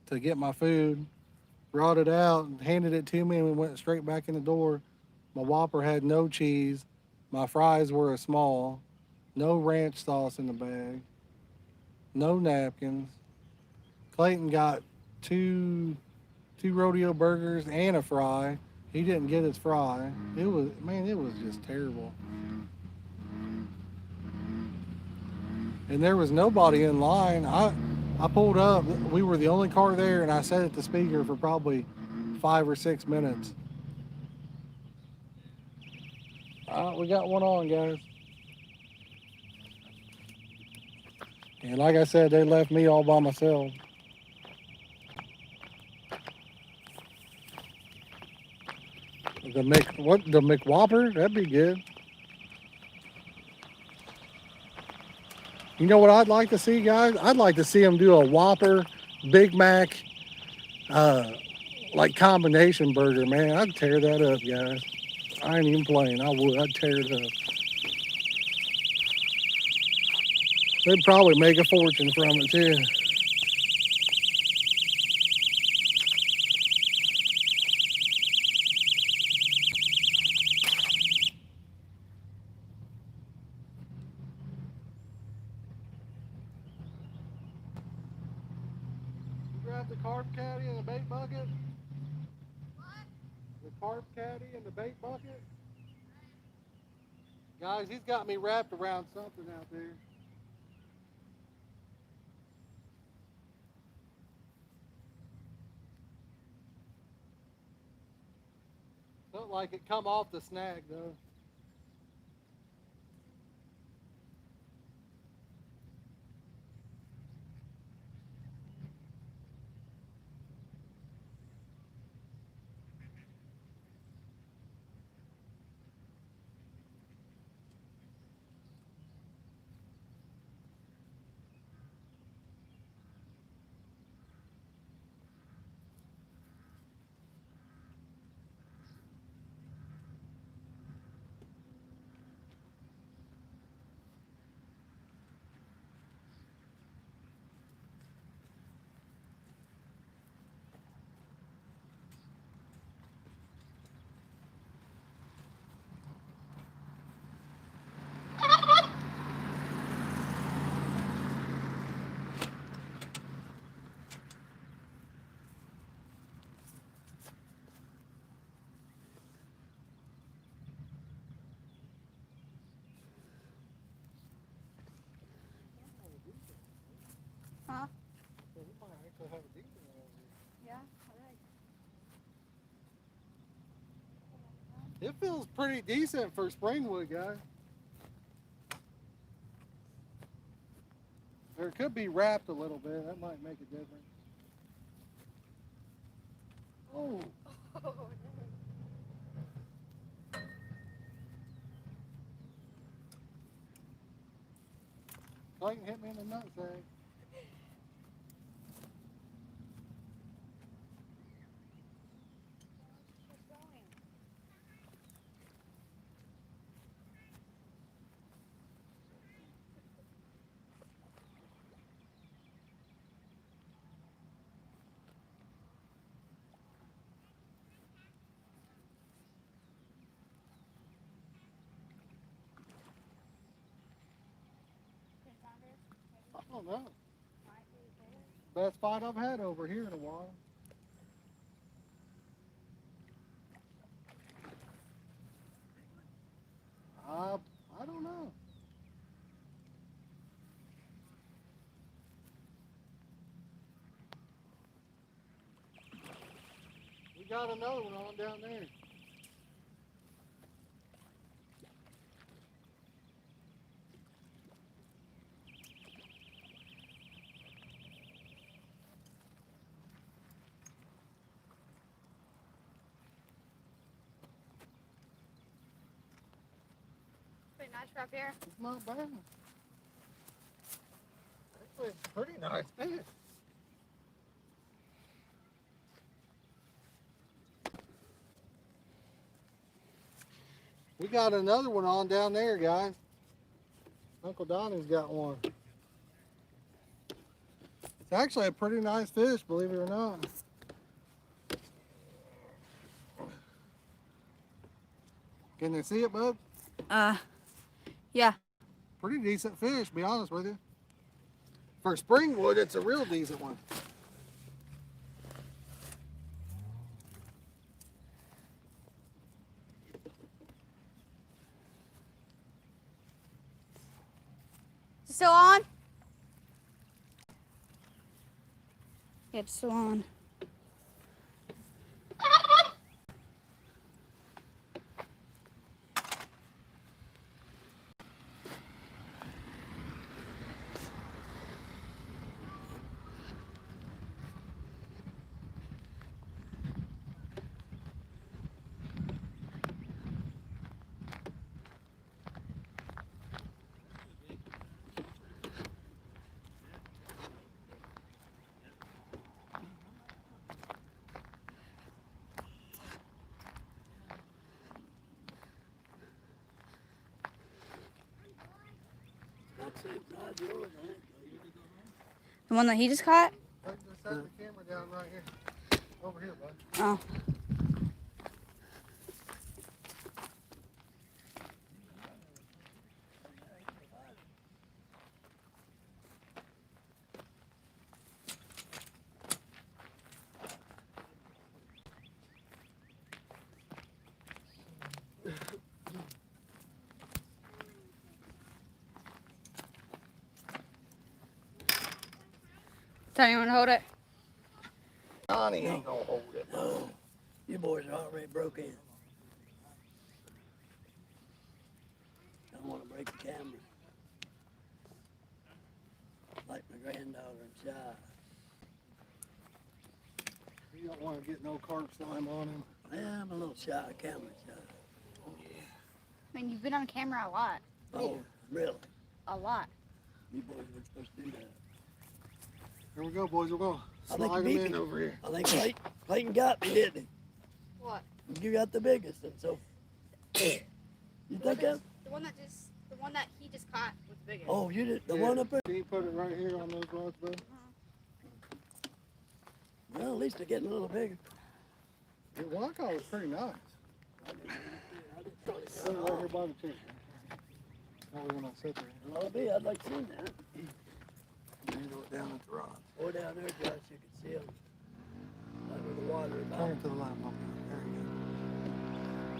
to get my food. Brought it out and handed it to me, and we went straight back in the door. My Whopper had no cheese. My fries were a small. No ranch sauce in the bag. No napkins. Clayton got two rodeo burgers and a fry. He didn't get his fry. It was just terrible. And there was nobody in line. I pulled up. We were the only car there, and I sat at the speaker for probably 5 or 6 minutes. We got one on, guys. And like I said, they left me all by myself. The McWhopper? That'd be good. You know what I'd like to see, guys? I'd like to see them do a Whopper, Big Mac, uh, like combination burger, man. I'd tear that up, guys. I ain't even playing. I would. I'd tear it up. They'd probably make a fortune from it too. You grab the carp caddy and the bait bucket. What? The carp caddy and the bait bucket. Guys, he's got me wrapped around something out there. Looked like it come off the snag though. It feels pretty decent for Springwood, guys. Or it could be wrapped a little bit. That might make a difference. Oh, Clayton hit me in the nutsack. I don't know. Best fight I've had over here in a while. I don't know. We got another one on down there. Pretty nice right here. It's not bad. Actually, it's pretty nice fish. We got another one on down there, guys. Uncle Donnie's got one. It's actually a pretty nice fish, believe it or not. Can they see it, bud? Yeah. Pretty decent fish, be honest with you. For Springwood, it's a real decent one. Still on? Yeah, it's still on. Not the same size as yours, ain't it? The one that he just caught? Just set the camera down right here. Over here, bud. Oh. Tell you want to hold it? Donnie ain't gonna hold it. No, you boys are already broke in. Don't want to break the camera. Like my granddaughter and Shy. You don't want to get no carp slime on him. Yeah, I'm a little shy, camera shy. I mean, you've been on camera a lot. Oh, really? A lot. You boys weren't supposed to do that. Here we go, boys. We're gonna I think slide you him beat in me. over here. I think Clayton got me, didn't What? he? You got the biggest, and so. You think that? The one that he just caught was the biggest. Oh, you did the Yeah. one up there? Can you put it right here on those rods, bud? Well, at least they're getting a little bigger. The one I caught was pretty nice. Put it right here by the chair. That way when I sit there. Well, I'll be. I'd like to see that. You go down at the rod. Or down there, Josh, you can see them. Under the water. Turn it to the left. Okay, there you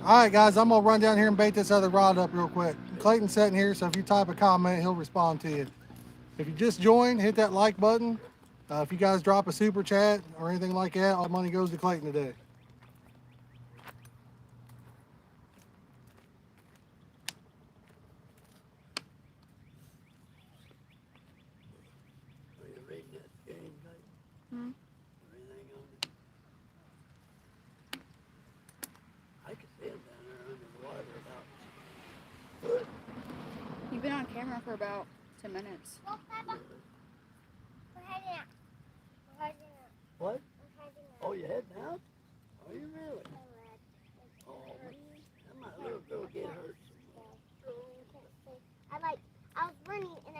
go. All right, guys, I'm gonna run down here and bait this other rod up real quick. Clayton's sitting here, so if you type a comment, he'll respond to you. If you just joined, hit that like button. If you guys drop a super chat or anything like that, all the money goes to Clayton today. camera for about 10 minutes. Well, Papa, we're heading out. We're heading out. What? We're heading out. Oh, you heading out? Are you really? So red. It's Oh, hurt. that might little girl get hurt. I was running and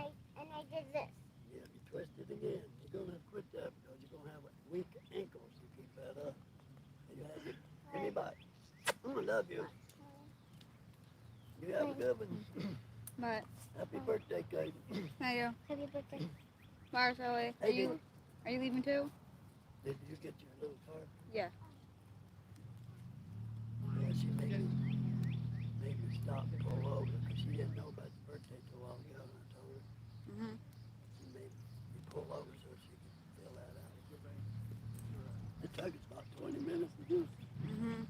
I did this. Yeah, you twisted again. You're gonna have to quit that because you're gonna have weak ankles if you keep that up. You have it. Give me back. I'm gonna love you. You have a good one. But, Happy birthday, Clayton. there you Happy birthday. Bye, Sally. Hey, dude. Are you leaving too? Did you get your little car? Yeah. Yeah, she made me stop and pull over because she didn't know about the birthday till a while ago, and I told her. Mhm. She made me pull over so she could fill that out. It took us about 20 minutes to do. Mhm.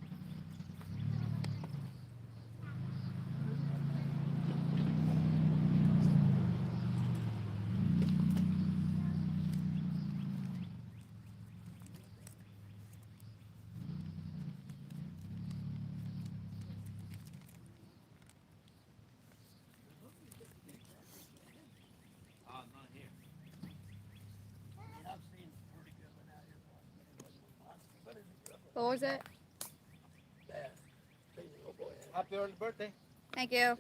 Not here. I've seen a pretty good one out here. What is it? What was it? Bad. Seen the little boy had. Happy early birthday. Thank you.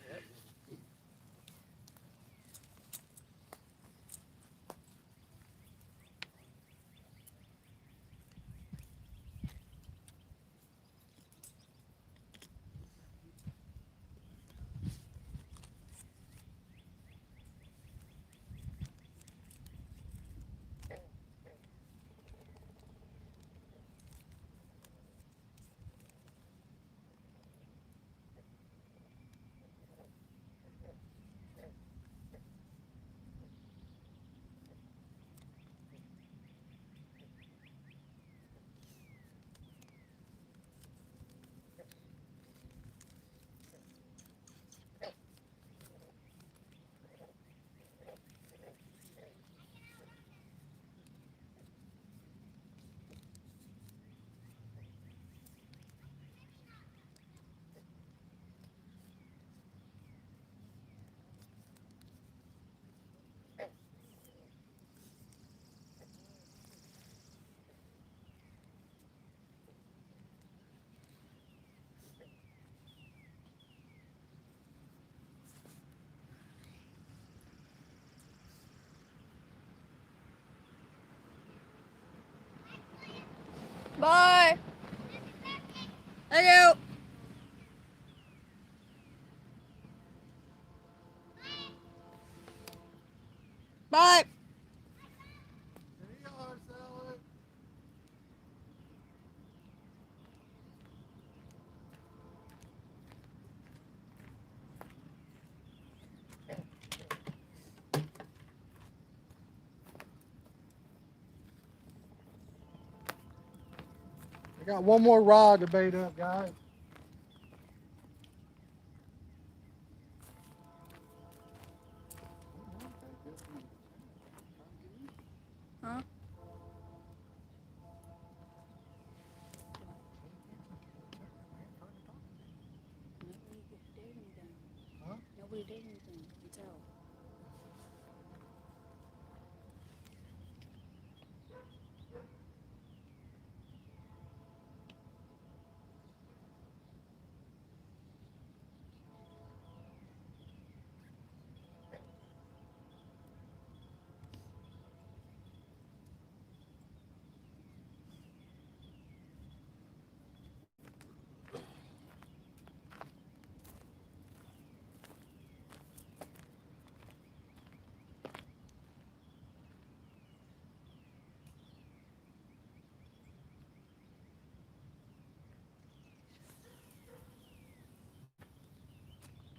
Bye. Thank you. Bye. There you are, Sally. I got one more rod to bait up, guys. Huh? Huh? Nobody did anything. You can tell.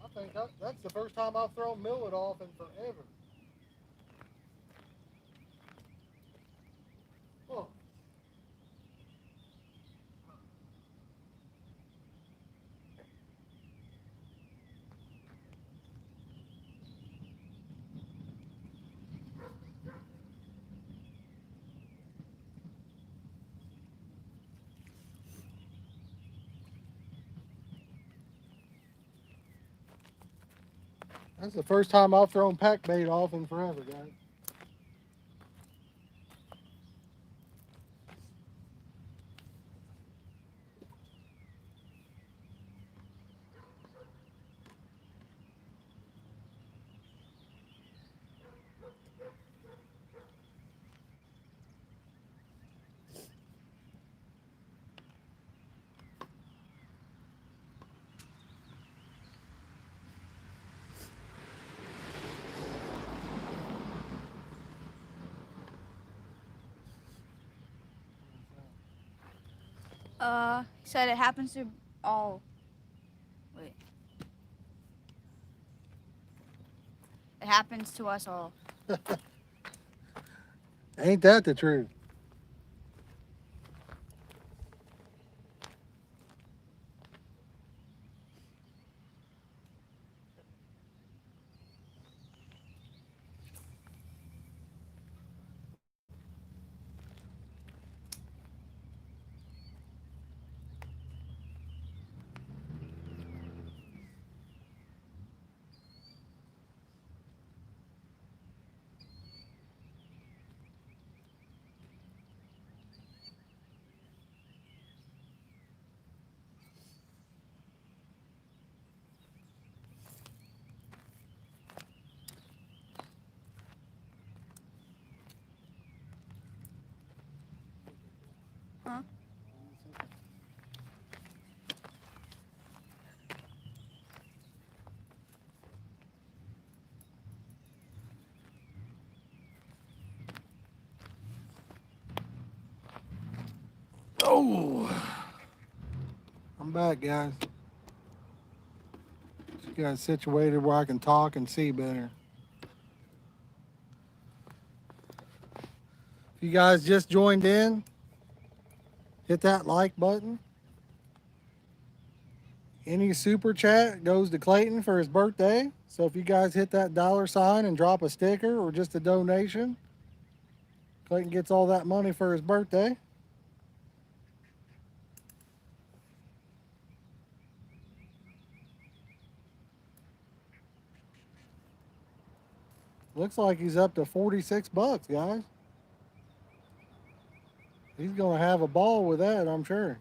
I think that's the first time I've thrown millet off in forever. Oh. That's the first time I've thrown pack bait off in forever, guys. He said it happens to all. Wait. It happens to us all. Ain't that the truth? Huh? Oh, I'm back, guys. Just got situated where I can talk and see better. If you guys just joined in, hit that like button. Any super chat goes to Clayton for his birthday. So if you guys hit that $sign and drop a sticker or just a donation, Clayton gets all that money for his birthday. Looks like he's up to $46, guys. He's gonna have a ball with that, I'm sure.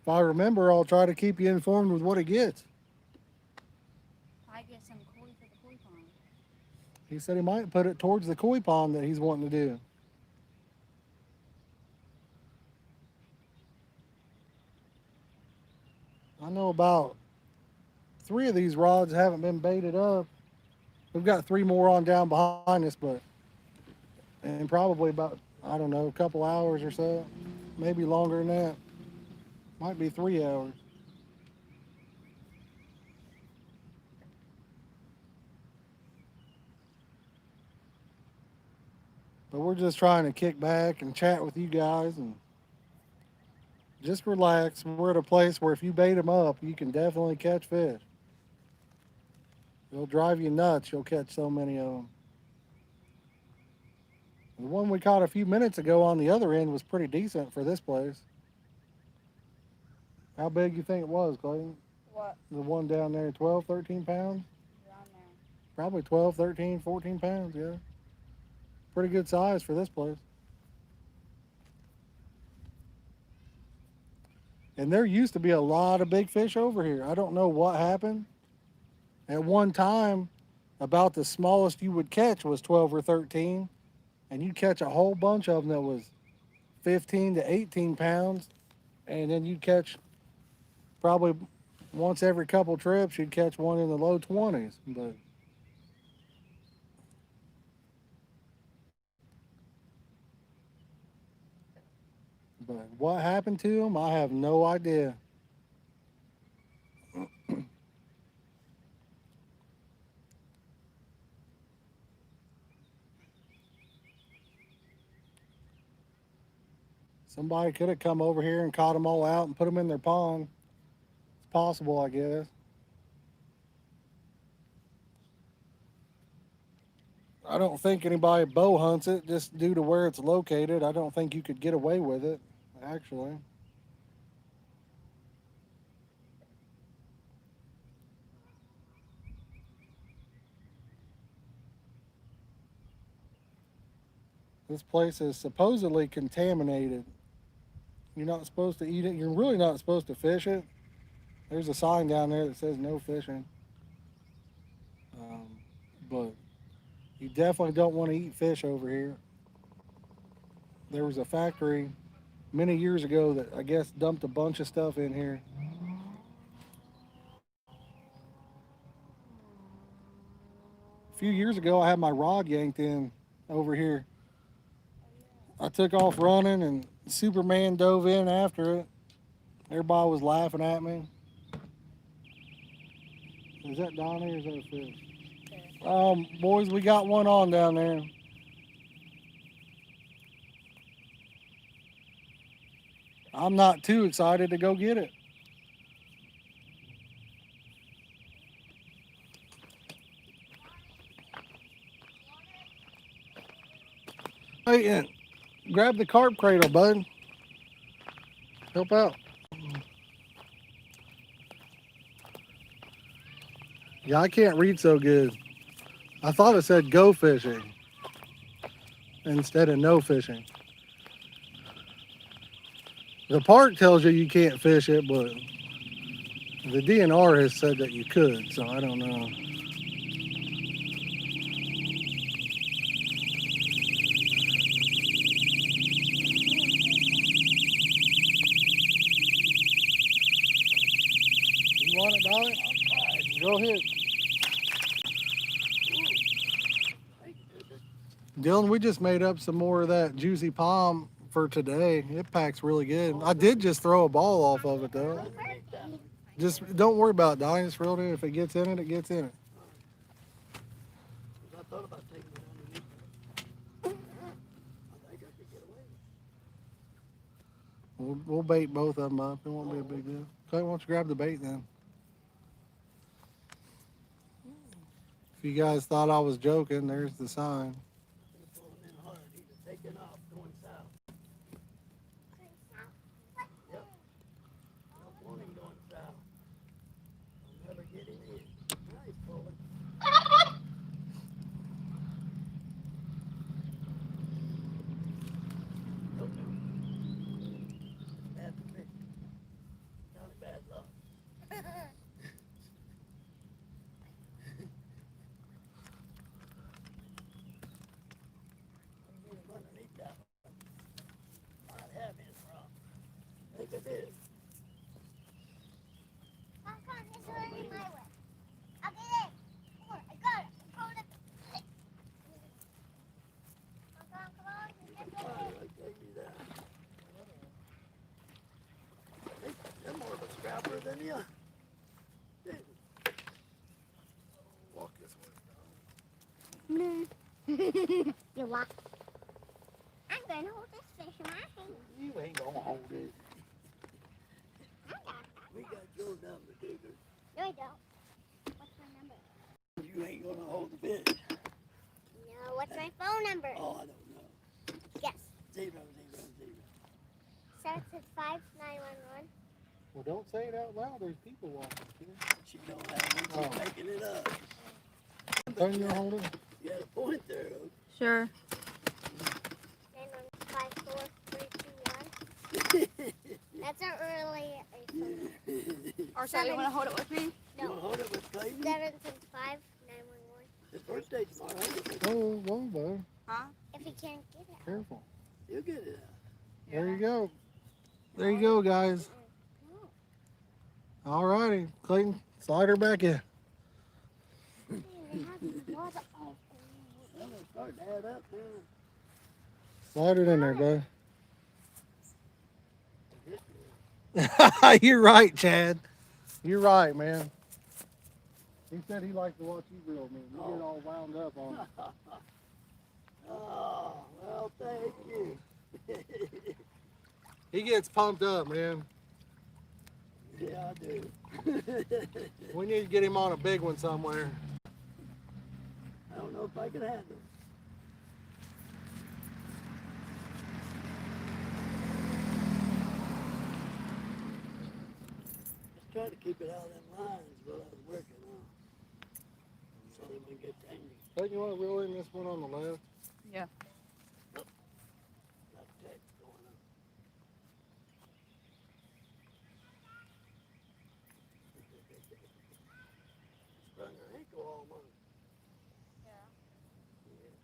If I remember, I'll try to keep you informed with what he gets. I get some koi for the koi pond. He said he might put it towards the koi pond that he's wanting to do. I know about 3 of these rods haven't been baited up. We've got 3 more on down behind us, but in probably about, I don't know, a couple hours or so, maybe longer than that. Might be 3 hours. But we're just trying to kick back and chat with you guys and just relax. We're at a place where if you bait them up, you can definitely catch fish. It'll drive you nuts. You'll catch so many of them. The one we caught a few minutes ago on the other end was pretty decent for this place. How big you think it was, Clayton? What? The one down there, 12, 13 pounds? Around there. Probably 12, 13, 14 pounds, yeah. Pretty good size for this place. And there used to be a lot of big fish over here. I don't know what happened. At one time, about the smallest you would catch was 12 or 13. And you'd catch a whole bunch of them that was 15 to 18 pounds. And then you'd catch probably once every couple trips, you'd catch one in the low 20s. But what happened to them, I have no idea. Somebody could have come over here and caught them all out and put them in their pond. It's possible, I guess. I don't think anybody bow hunts it just due to where it's located. I don't think you could get away with it, actually. This place is supposedly contaminated. You're not supposed to eat it. You're really not supposed to fish it. There's a sign down there that says no fishing. Um, but you definitely don't want to eat fish over here. There was a factory many years ago that I guess dumped a bunch of stuff in here. A few years ago, I had my rod yanked in over here. I took off running and Superman dove in after it. Everybody was laughing at me. Is that Donnie or is that a fish? Boys, we got one on down there. I'm not too excited to go get it. Hey, grab the carp cradle, bud. Help out. Yeah, I can't read so good. I thought it said go fishing instead of no fishing. The park tells you you can't fish it, but the DNR has said that you could, so I don't know. You want it, Dolly? Go ahead. Dylan, we just made up some more of that juicy palm for today. It packs really good. I did just throw a ball off of it though. Just don't worry about it, Donnie. Just reel it in. If it gets in it, it gets in it. I thought about taking it underneath. I think I could get away. We'll bait both of them up. It won't be a big deal. Okay, why don't you grab the bait then? If you guys thought I was joking, there's the sign. He's pulling in hard. He's taking off, going south. Yep. I don't want him going south. I'll never get him in. Now he's pulling. Nope. Bad for me. Not a bad luck. Underneath that one. Might have his wrong. I think I did. Come on, it's running my way. I'll get it. Come on, I got it. I'm going to. Come on. All right, I gave you that. I think you're more of a scrapper than you. Walk this way. You what? I'm going to hold this fish in my hand. You ain't gonna hold it. I got that. We got your number, Digger. No, I don't. What's my number? You ain't gonna hold the fish. No, what's my phone number? Oh, I don't know. Yes. 000. 765-911. Well, don't say it out loud. There's people watching. She don't have one. She's making it up. Turn your holder. You had a point there. Sure. 9154321. That's our early. Or so you want to hold it with me? You wanna hold it with Clayton? 765-911. His birthday tomorrow. Oh, whoa, bud. Huh? If he can't get it. Careful. You'll get it out. There you go. There you go, guys. All righty. Clayton, slide her back in. They have water all Well, it's starting to add up now. Slide it in there, bud. You're right, Chad. You're right, man. He said he likes to watch you reel me. You get all wound up on it. Oh, well, thank you. He gets pumped up, man. Yeah, I do. We need to get him on a big one somewhere. I don't know if I can handle it. Just trying to keep it out of them lines while I was working on. So they wouldn't get angry. Clayton, you want to reel in this one on the left? Yeah. Sprung her ankle almost. Yeah. Yeah.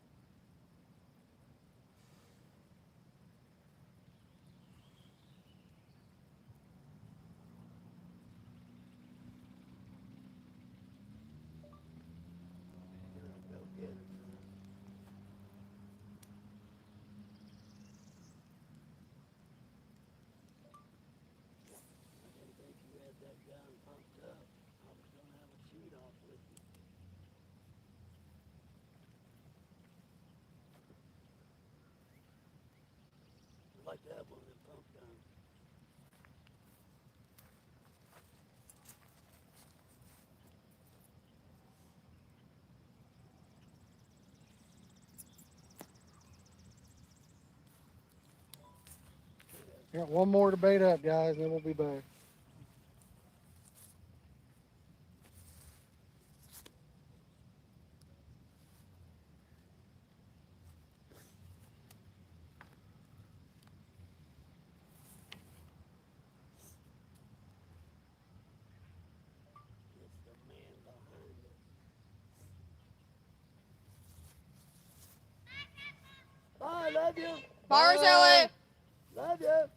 Go get her, son. I didn't think you had that gun pumped up. I was gonna have a shoot off with you. I'd like to have one of them pump guns. Got one more to bait up, guys, and then we'll be back. It's the man behind it. Bye, love you. Bars, Ellie. Love you.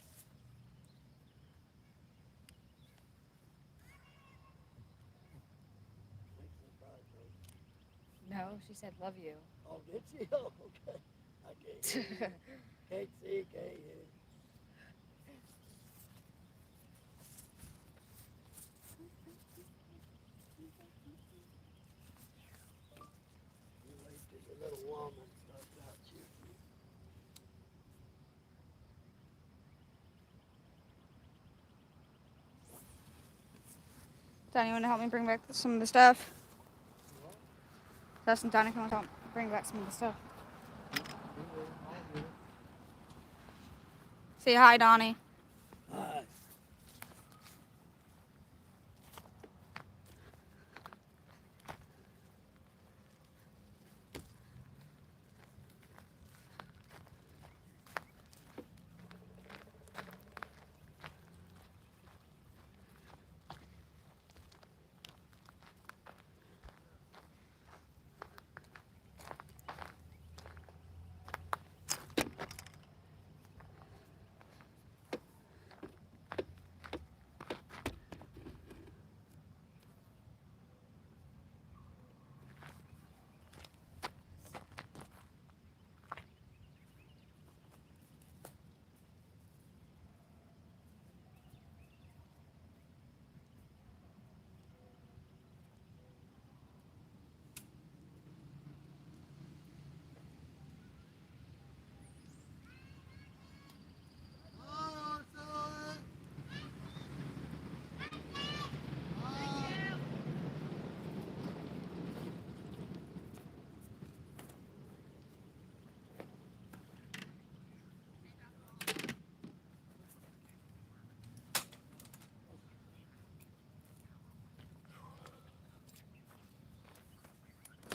No, she said love you. Oh, did she? Oh, okay. I can't hear you. Can't see, can't hear. You wait till your little woman starts out shooting you. Donnie, you want to help me bring back some of the stuff? Dustin, Donnie, come on, help bring back some of the stuff. Say hi, Donnie. Hi.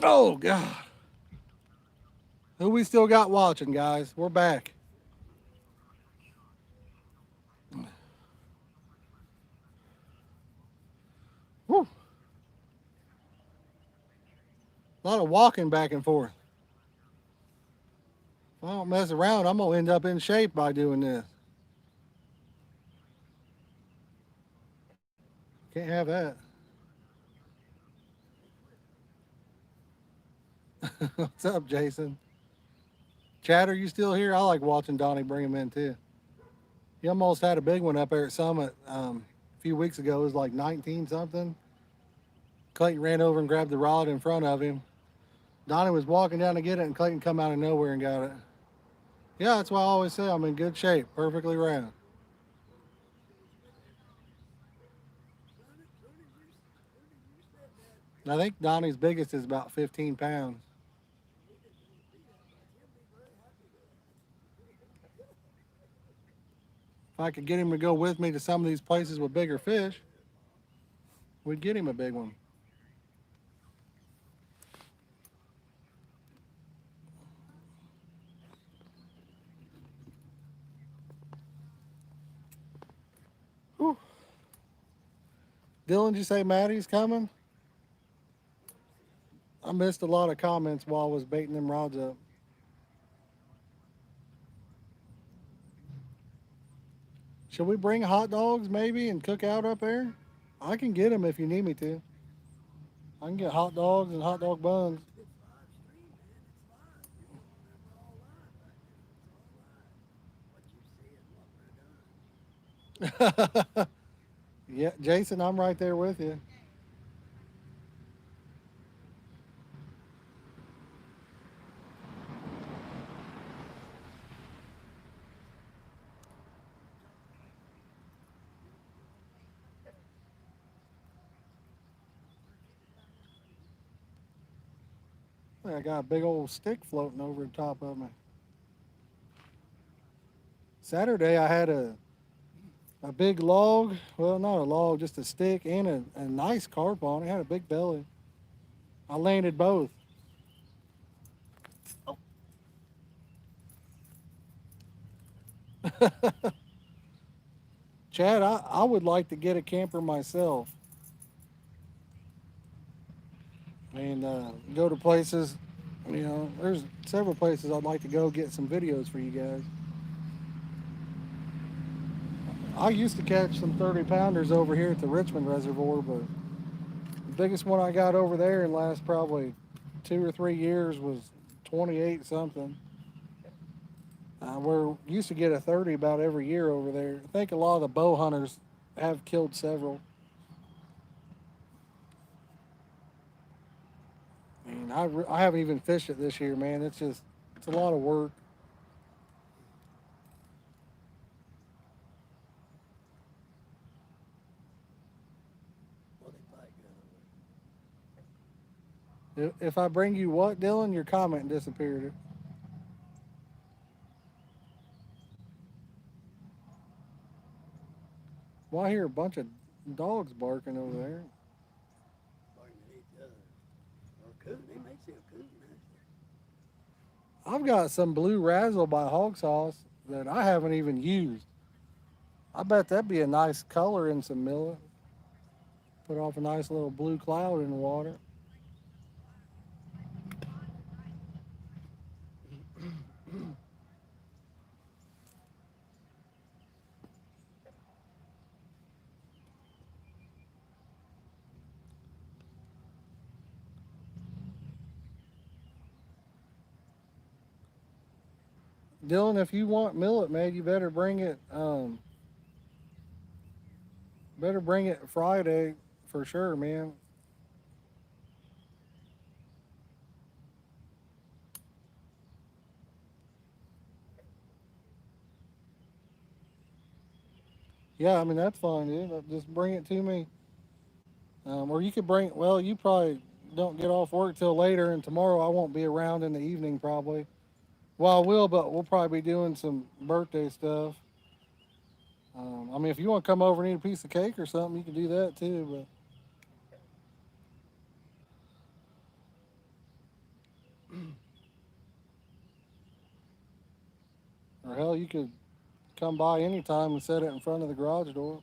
Oh, God. Who we still got watching, guys? We're back. Whew. A lot of walking back and forth. If I don't mess around, I'm going to end up in shape by doing this. Can't have that. What's up, Jason? Chad, are you still here? I like watching Donnie bring him in, too. He almost had a big one up there at Summit a few weeks ago. It was like 19 something. Clayton ran over and grabbed the rod in front of him. Donnie was walking down to get it, and Clayton come out of nowhere and got it. Yeah, that's why I always say I'm in good shape, perfectly round. I think Donnie's biggest is about 15 pounds. If I could get him to go with me to some of these places with bigger fish, we'd get him a big one. Whew. Dylan, did you say Maddie's coming? I missed a lot of comments while I was baiting them rods up. Should we bring hot dogs maybe and cook out up there? I can get them if you need me to. I can get hot dogs and hot dog buns. It's live stream, man. It's live. We're all live right now. It's all live. What you see is what we're doing. Yeah, Jason, I'm right there with you. I got a big old stick floating over the top of me. Saturday I had a big log. Well, not a log, just a stick and a nice carp on it. It had a big belly. I landed both. Chad, I would like to get a camper myself and go to places. You know, there's several places I'd like to go get some videos for you guys. I used to catch some 30 pounders over here at the Richmond Reservoir, but the biggest one I got over there in the last probably 2 or 3 years was 28 something. We're used to get a 30 about every year over there. I think a lot of the bow hunters have killed several. And I haven't even fished it this year, man. It's a lot of work. Well, they fight good over If I bring you what, Dylan? Your comment disappeared. Well, I hear a bunch of dogs barking over there. barking at each other. Or a coon. They may see a coon, actually. I've got some blue razzle by Hog Sauce that I haven't even used. I bet that'd be a nice color in some millet. Put off a nice little blue cloud in the water. Dylan, if you want millet made, you better bring it. Better bring it Friday for sure, man. Yeah, I mean that's fine, dude. Just bring it to me. Or you could bring. Well, you probably don't get off work till later, and tomorrow I won't be around in the evening probably. Well, I will, but we'll probably be doing some birthday stuff. I mean, if you want to come over and eat a piece of cake or something, you can do that too. Or hell, you could come by anytime and set it in front of the garage door.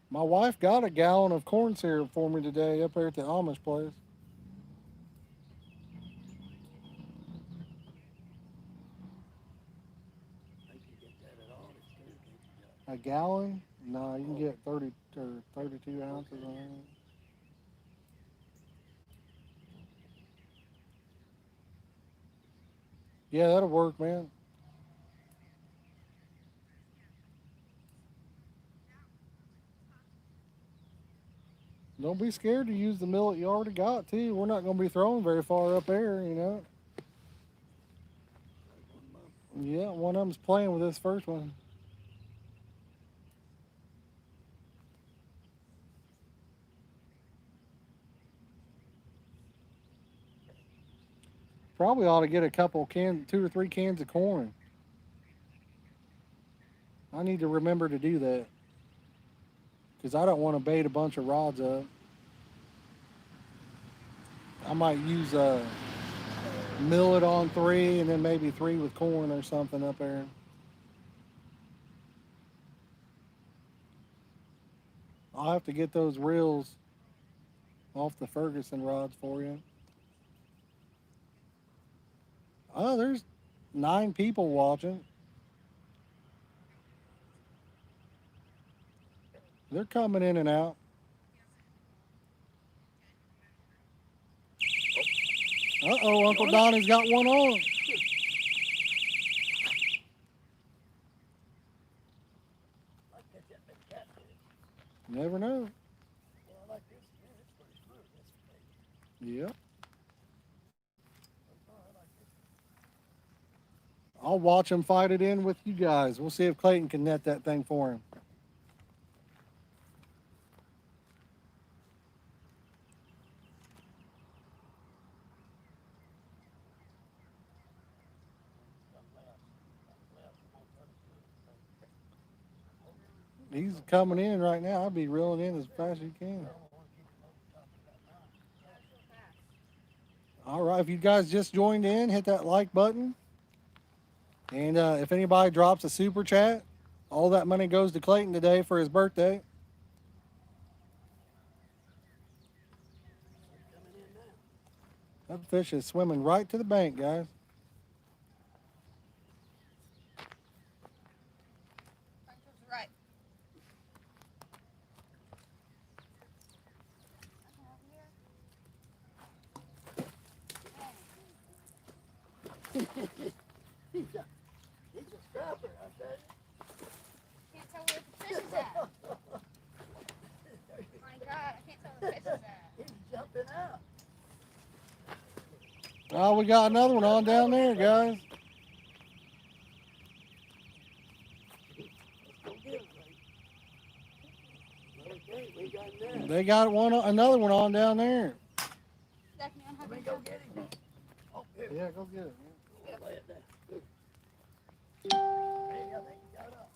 My wife got a gallon of corn syrup for me today up there at the Amish place. I think you get that at all. It's good, can't you, Josh? A gallon? No, you can get 30 or 32 ounces on it. Yeah, that'll work, man. Don't be scared to use the millet you already got, too. We're not going to be throwing very far up there, you know. Like one month. Yeah, one of them's playing with this first one. Probably ought to get a couple 2 or 3 cans of corn. I need to remember to do that because I don't want to bait a bunch of rods up. I might use Mill it on 3 and then maybe 3 with corn or something up there. I'll have to get those reels off the Ferguson rods for you. Oh, there's 9 people watching. They're coming in and out. Uh-oh, Uncle Donnie's got one on. I catch that big catfish. Never know. Well, I like this. Yeah, it's pretty smooth. This bait. Yep. Oh, I like this. I'll watch him fight it in with you guys. We'll see if Clayton can net that thing for him. He's coming in right now. I'll be reeling in as fast as you can. All right, if you guys just joined in, hit that like button. And if anybody drops a super chat, all that money goes to Clayton today for his birthday. Coming in now. That fish is swimming right to the bank, guys. Right. He's a scrapper, I tell you. Can't tell where the fish is at. My God, I can't tell where the fish is at. He's jumping out. Oh, we got another one on down there, guys. Let's go get him, Ray. Okay, we got that. They got another one on down there. Stephanie, I'm Let me having go get him. Oh, here. Yeah, go get it. I'll lay it down. Hey, I think he got up.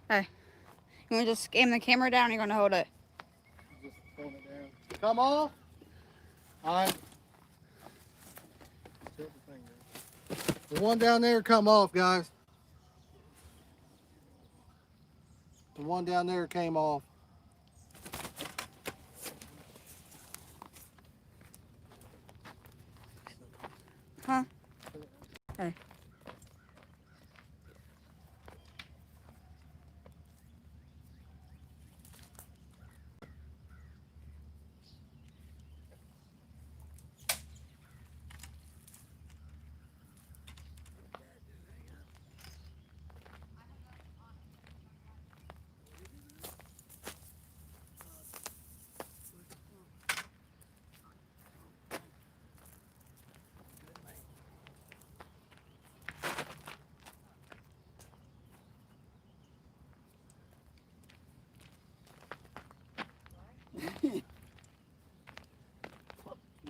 Hey, you want to just aim the camera down or you're going to hold it? Just throwing it down. Come off. All right. Tilt the thing down. The one down there come off, guys. The one down there came off. Huh? Hey.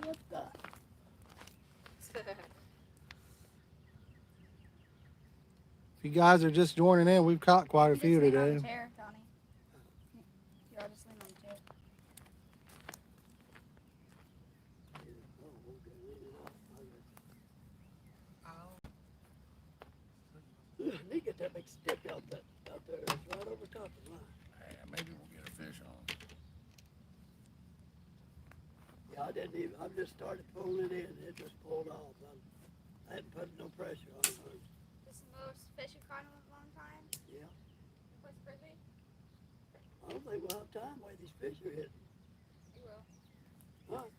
What the? If you guys are just joining in, we've caught quite a few today. On the chair, Donnie. Here, I'll just lean on the chair. Oh, okay, leave it up. I need to get that big stick out there. It's right over top of the line. Maybe we'll get a fish on. Yeah, I didn't even, I just started pulling it in. It just pulled off. I hadn't put no pressure on it. This is the most fish you've caught in a long time? Yeah. What's frisbee? I don't think we'll have time the way these fish are hitting. You will. Huh?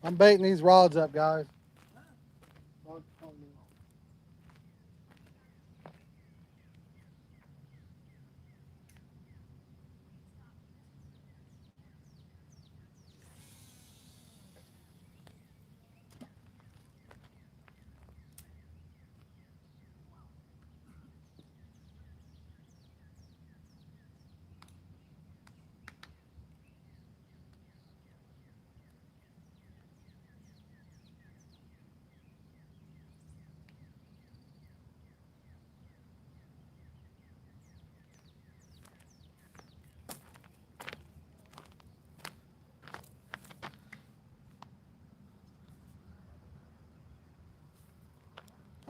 I'm baiting these rods up, guys.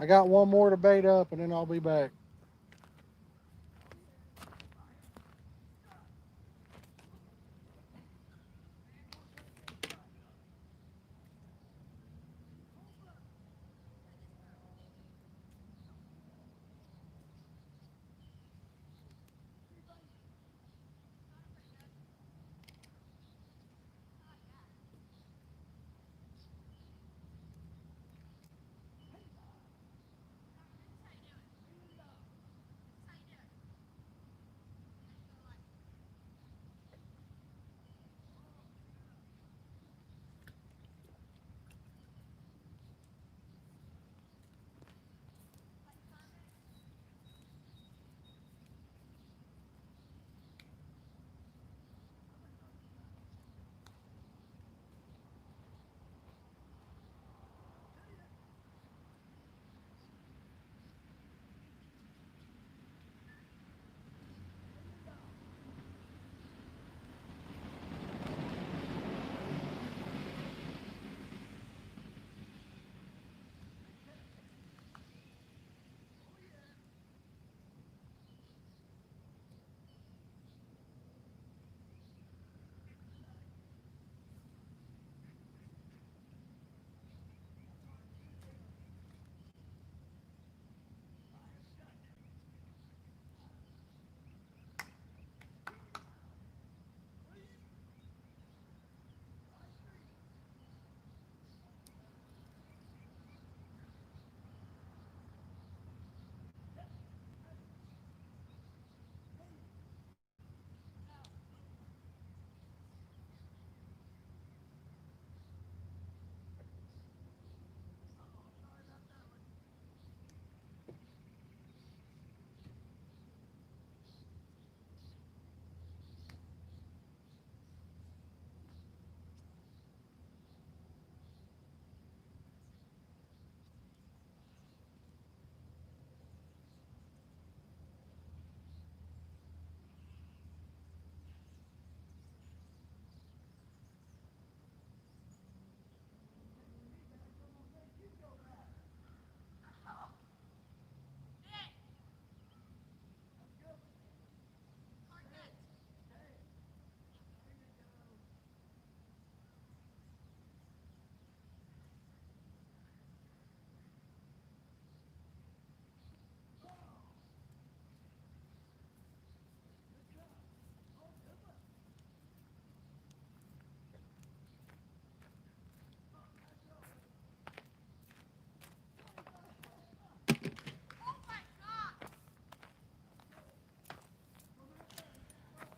I got one more to bait up and then I'll be back.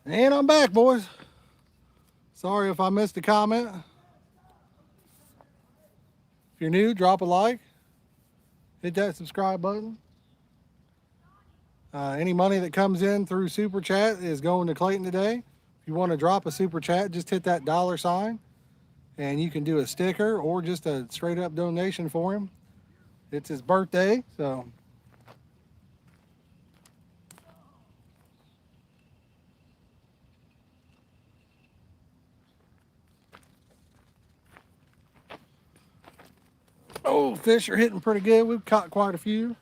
And I'm back, boys. Sorry if I missed a comment. If you're new, drop a like. Hit that subscribe button. Any money that comes in through Super Chat is going to Clayton today. If you want to drop a Super Chat, just hit that $sign and you can do a sticker or just a straight up donation for him. It's his birthday, so. Oh, fish are hitting pretty good. We've caught quite a few.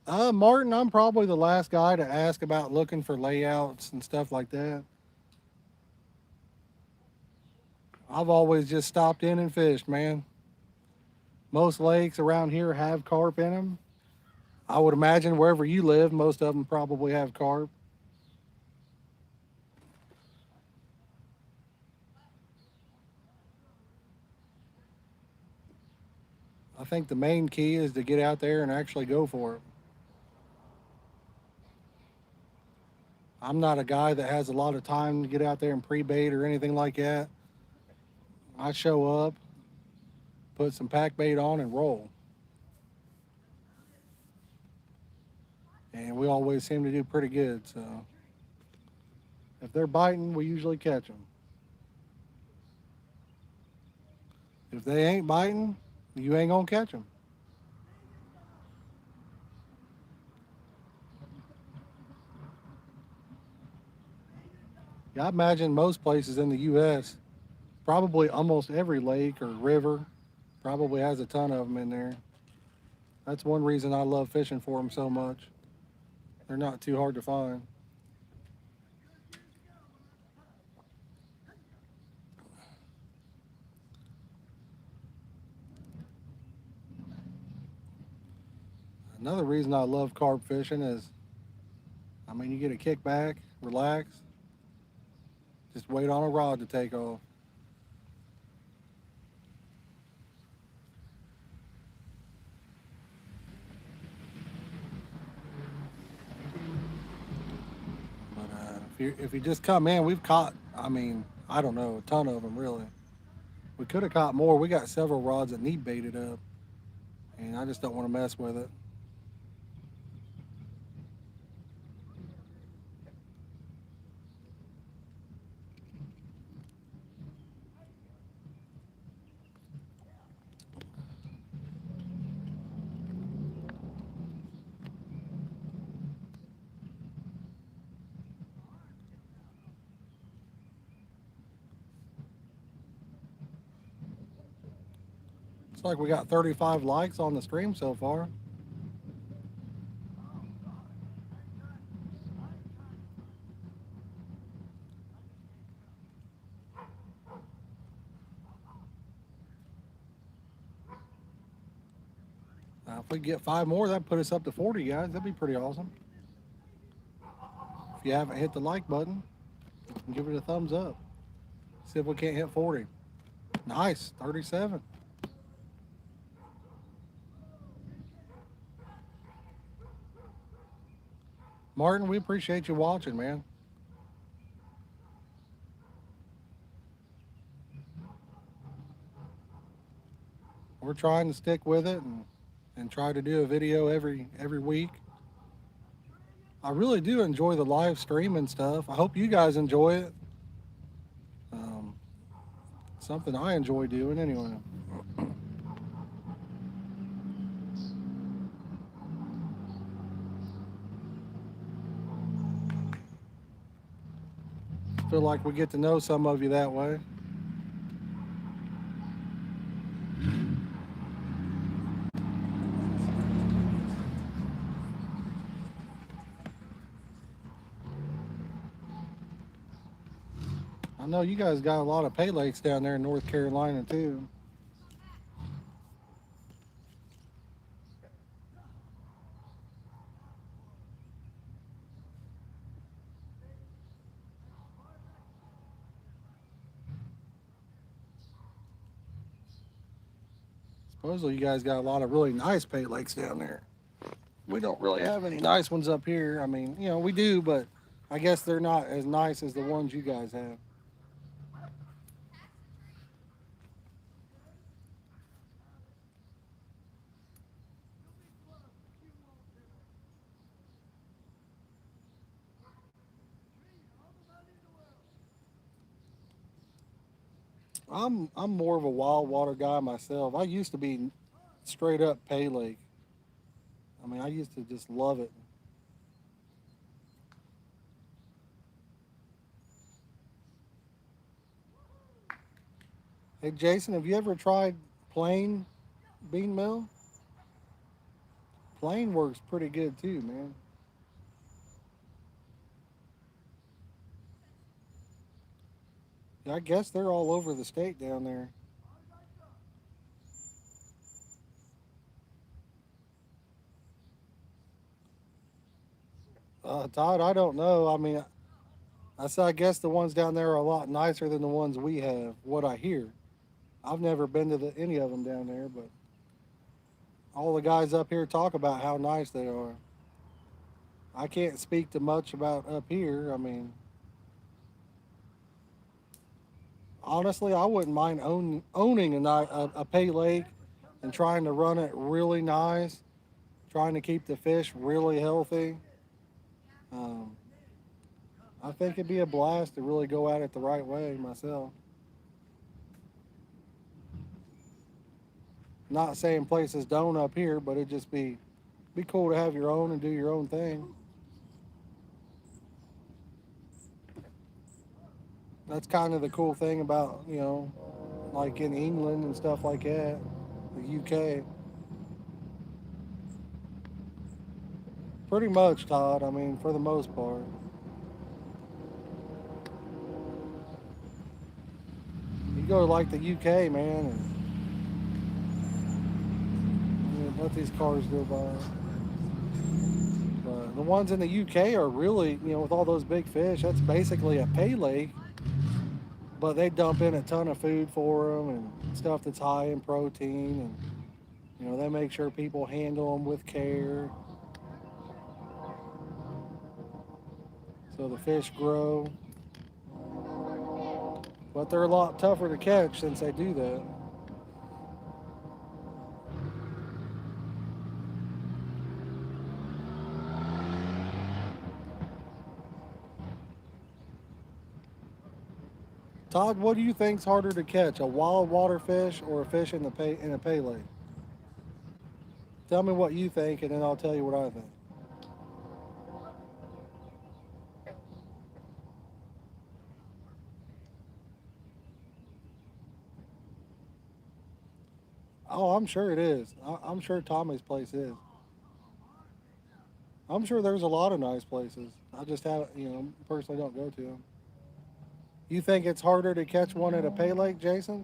Martin, I'm probably the last guy to ask about looking for layouts and stuff like that. I've always just stopped in and fished, man. Most lakes around here have carp in them. I would imagine wherever you live, most of them probably have carp. I think the main key is to get out there and actually go for it. I'm not a guy that has a lot of time to get out there and pre-bait or anything like that. I show up, put some pack bait on and roll. And we always seem to do pretty good, so if they're biting, we usually catch them. If they ain't biting, you ain't gonna catch them. Yeah, I imagine most places in the U.S., probably almost every lake or river, probably has a ton of them in there. That's one reason I love fishing for them so much. They're not too hard to find. Another reason I love carp fishing is, I mean, you get a kickback, relax, just wait on a rod to take off. But if you just come in, we've caught, I mean, I don't know, a ton of them really. We could have caught more. We got several rods that need baited up, and I just don't want to mess with it. Looks like we got 35 likes on the stream so far. If we get 5 more, that'd put us up to 40, guys. That'd be pretty awesome. If you haven't hit the like button, give it a thumbs up. See if we can't hit 40. Nice, 37. Martin, we appreciate you watching, man. We're trying to stick with it and try to do a video every week. I really do enjoy the live stream and stuff. I hope you guys enjoy it. Something I enjoy doing anyway. Feel like we get to know some of you that way. I know you guys got a lot of pay lakes down there in North Carolina too. Supposedly you guys got a lot of really nice pay lakes down there. We don't really have any nice ones up here. I mean, you know, we do, but I guess they're not as nice as the ones you guys have. I'm more of a wild water guy myself. I used to be straight up pay lake. I mean, I used to just love it. Hey Jason, have you ever tried plain bean mill? Plain works pretty good too, man. Yeah, I guess they're all over the state down there. Todd, I don't know. I mean, I guess the ones down there are a lot nicer than the ones we have. What I hear, I've never been to any of them down there, but all the guys up here talk about how nice they are. I can't speak to much about up here. I mean, honestly, I wouldn't mind owning a pay lake and trying to run it really nice, trying to keep the fish really healthy. Um, I think it'd be a blast to really go at it the right way myself. Not saying places don't up here, but it'd just be cool to have your own and do your own thing. That's kind of the cool thing about, like in England and stuff like that, the UK. Pretty much, Todd. I mean, for the most part. You go to like the UK, man, and let these cars go by. But the ones in the UK are really, with all those big fish, that's basically a pay lake, but they dump in a ton of food for them and stuff that's high in protein, and they make sure people handle them with care, so the fish grow. But they're a lot tougher to catch since they do that. Todd, what do you think's harder to catch, a wild water fish or a fish in a pay lake? Tell me what you think, and then I'll tell you what I think. Oh, I'm sure it is. I'm sure Tommy's place is. I'm sure there's a lot of nice places. I just haven't, personally don't go to them. You think it's harder to catch one at a pay lake, Jason?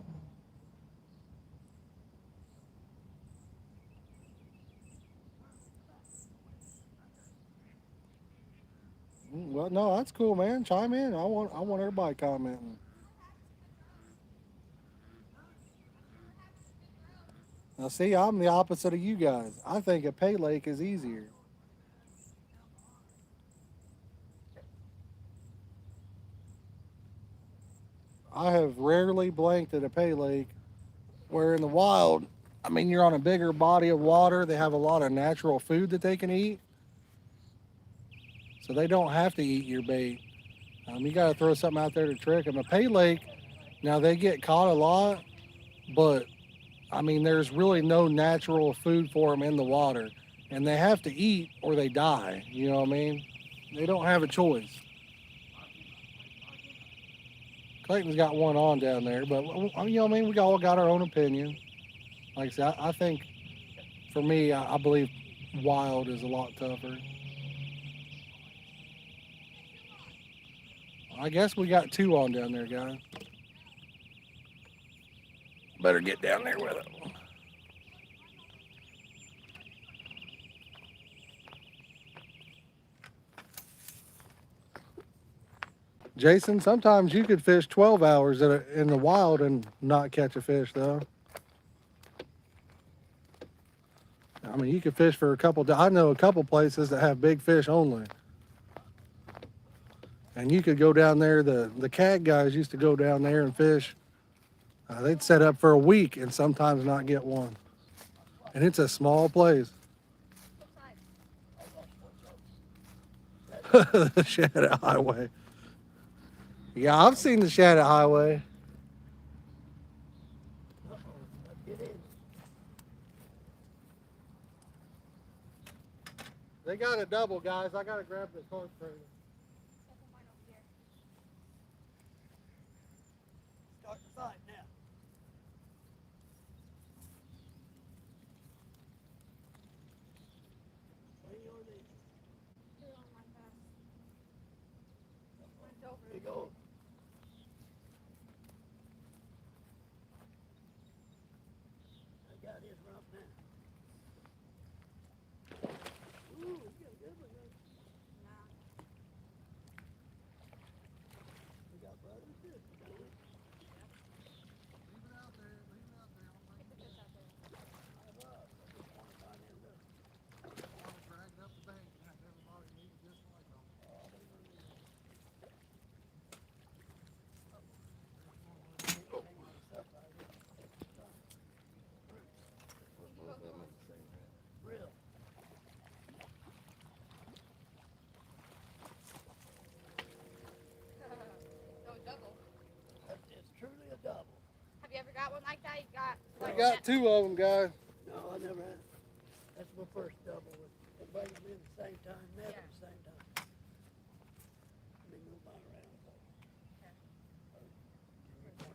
Well, no, that's cool, man. Chime in. I want everybody commenting. Now, see, I'm the opposite of you guys. I think a pay lake is easier. I have rarely blanked at a pay lake, where in the wild, I mean, you're on a bigger body of water. They have a lot of natural food that they can eat, so they don't have to eat your bait. You got to throw something out there to trick them. A pay lake, now they get caught a lot, but I mean, there's really no natural food for them in the water, and they have to eat or they die. You know what I mean? They don't have a choice. Clayton's got one on down there, but what I mean? We all got our own opinion. Like I said, I think for me, I believe wild is a lot tougher. I guess we got two on down there, guys. Better get down there with it. Jason, sometimes you could fish 12 hours in the wild and not catch a fish, though. I mean, you could fish for a couple. I know a couple places that have big fish only, and you could go down there. The CAG guys used to go down there and fish. They'd set up for a week and sometimes not get one, and it's a small place. The Shadow Highway. Yeah, I've seen the Shadow Highway. Uh-oh, let's get in. They got a double, guys. I gotta grab the card trailer. Start the fight now. Lay on it. There you go. I got his rump now. Ooh, you got a good one there. We got brothers and sisters, don't we? Leave it out there. Leave it out there. I was. I just want to find him. Look. I'll drag it up the bank and have everybody leave just like them. Oh, they're gonna need it. Real. No double. It's truly a double. Have you ever got one like that? You got I like got two of them, guys. No, I never had. That's my first double. Everybody was in at the same time, met Yeah. at the same time. Let me move mine around. So.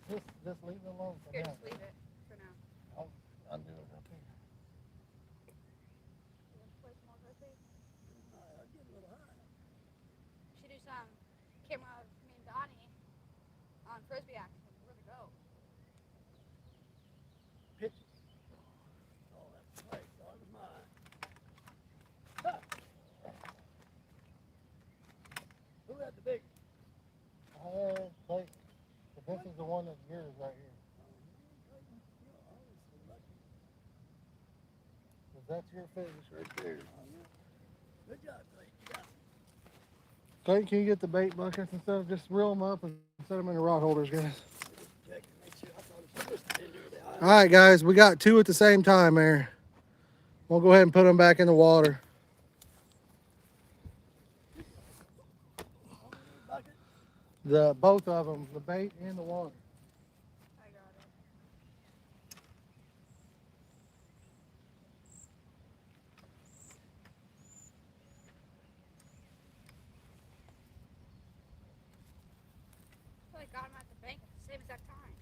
Just leave it alone for Here, now. just leave it for now. I'll do it up here. You want to play some more frisbee? I'll get a little high. Should do some camera of me and Donnie on frisbee action. Where to go? Pitch. Oh, that's right. That was mine. Huh. Who had the big? Clayton. But this is the one that's yours right here. Cause that's your fish right there. Good job, Clayton. Yeah. Clayton, can you get the bait buckets and stuff? Just reel them up and set them in the rod holders, guys. Check and make sure. I thought it was supposed to be there. All right, guys, we got two at the same time there. We'll go ahead and put them back in the water. Bucket. Both of them, the bait and the water. I got it. I feel like got him at the bank at the same exact time.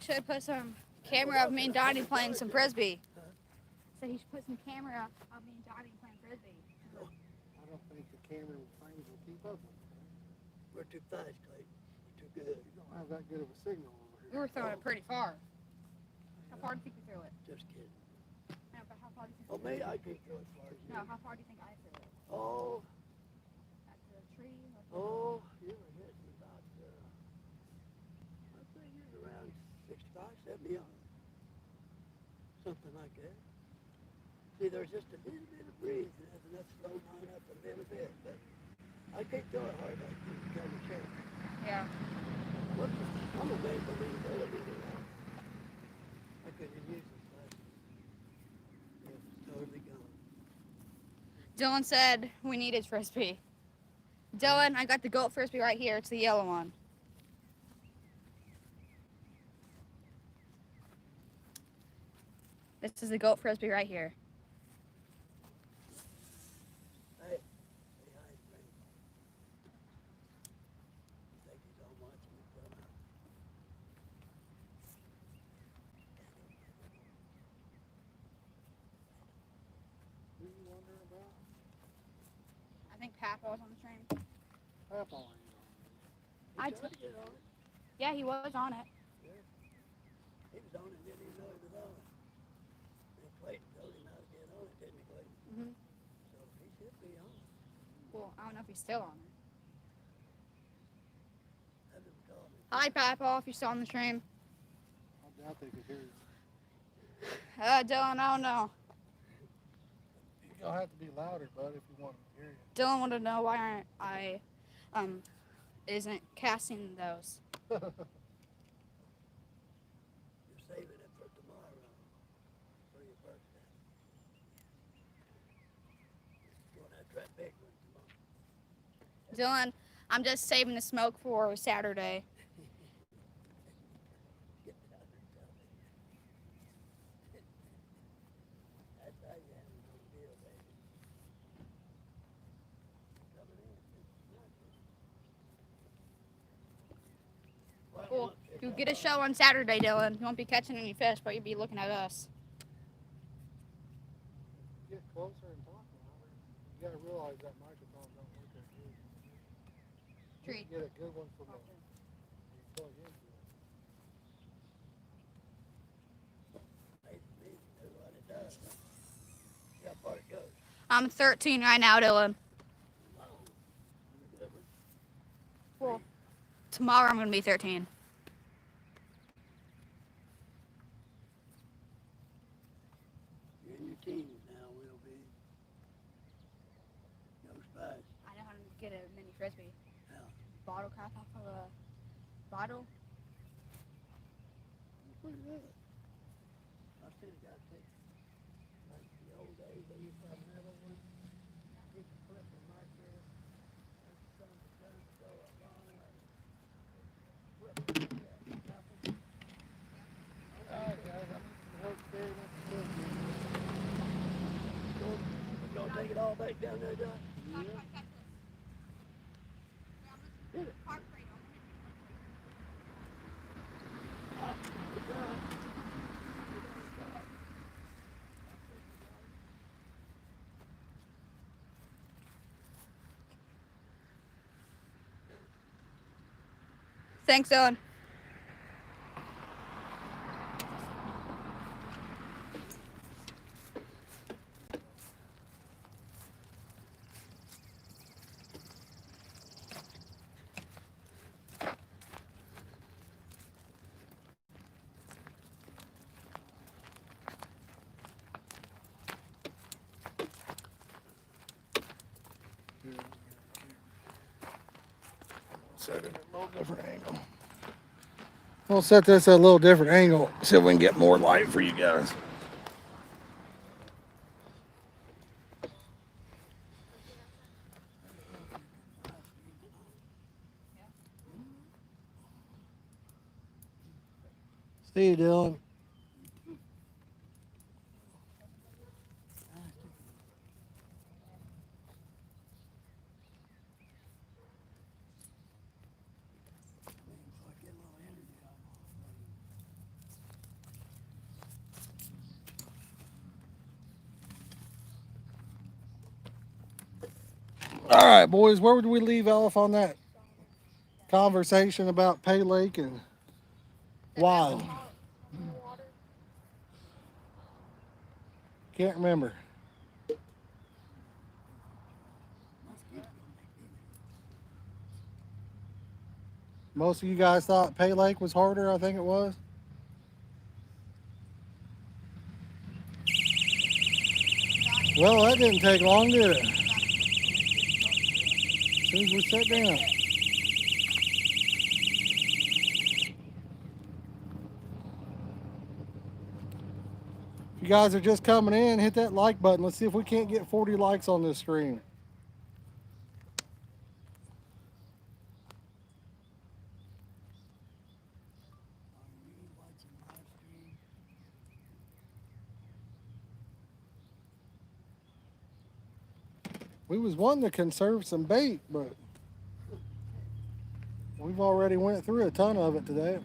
Should have put some camera of me and Donnie playing some frisbee. So he should put some camera of me and Donnie playing frisbee. I don't think the camera frames will keep up with it. We're too fast, Clayton. We're too good. You don't have that good of a signal over We here. were throwing it pretty far. How far do you think we threw it? Just kidding. No, but how far do you think? Oh, me, I can't throw as far as you. No, how far do you think I threw it? Oh, At the tree? oh, you were hitting about, I think you was around 65, 70 yards. Something like that. See, there's just a little bit of breeze and that's enough to slow mine up a little bit, but I can't throw it hard like you can tell me can. Yeah. What? I'm amazed I didn't throw it either. I couldn't use this last one. It was totally gone. Dylan said we needed frisbee. Dylan, I got the goat frisbee right here. It's the yellow one. This is the goat frisbee right here. Hey, say hi, friend. Thank you so much. You come out. Who you wondering about? I think Papa was on the train. Papa ain't on He I tried to get on it. Yeah, he was on it. He was on it and didn't even know he was on it. And Clayton told him how to get on it, didn't he, Clayton? Mm-hmm. So he should be on it. Well, I don't know if he's still on it. Have him call me. Hi, Papa, if you're still on the train. I doubt they could hear you. Dylan, I don't know. You're gonna have to be louder, bud, if you want them to hear you. Dylan wanted to know why I isn't casting those. You're saving it for tomorrow, for your birthday. You want to try big one tomorrow? Dylan, I'm just saving the smoke for Saturday. Get down and tell me. That's how you have a good deal, baby. Coming in. Well, Cool. look, You get a show on Saturday, Dylan. You won't be catching any fish, but you'll be looking at us. Get closer and talk louder. You gotta realize that microphone don't work that good. You Treat. can get a good one from the you plug into it. Amazing what it does. See how far it goes. I'm 13 right now, Dylan. Wow. Good one. Cool. Tomorrow I'm gonna be 13. You're in your teens now, will be. No spice. I know how to get a mini frisbee. How? Bottle cap off of bottle. Look at that. I've seen a guy take, like the old days, they used to have metal ones. He could flip them like this. And some of the guns go a long way. Flip them like that. Snap them. All right, guys, I'm going to carry this with me. You gonna take it all back down there, John? Yeah. Hit it. Thanks, Dylan. Set it at a little different angle. We'll set this at a little different angle, see if we can get more light for you guys. See you, Dylan. All right, boys, where would we leave off on that conversation about Pay Lake and Wild? Can't remember. Most of you guys thought Pay Lake was harder, I think it was. Well, that didn't take long, did it? As soon as we sat down. If you guys are just coming in, hit that like button. Let's see if we can't get 40 likes on this stream. We was wanting to conserve some bait, but we've already went through a ton of it today.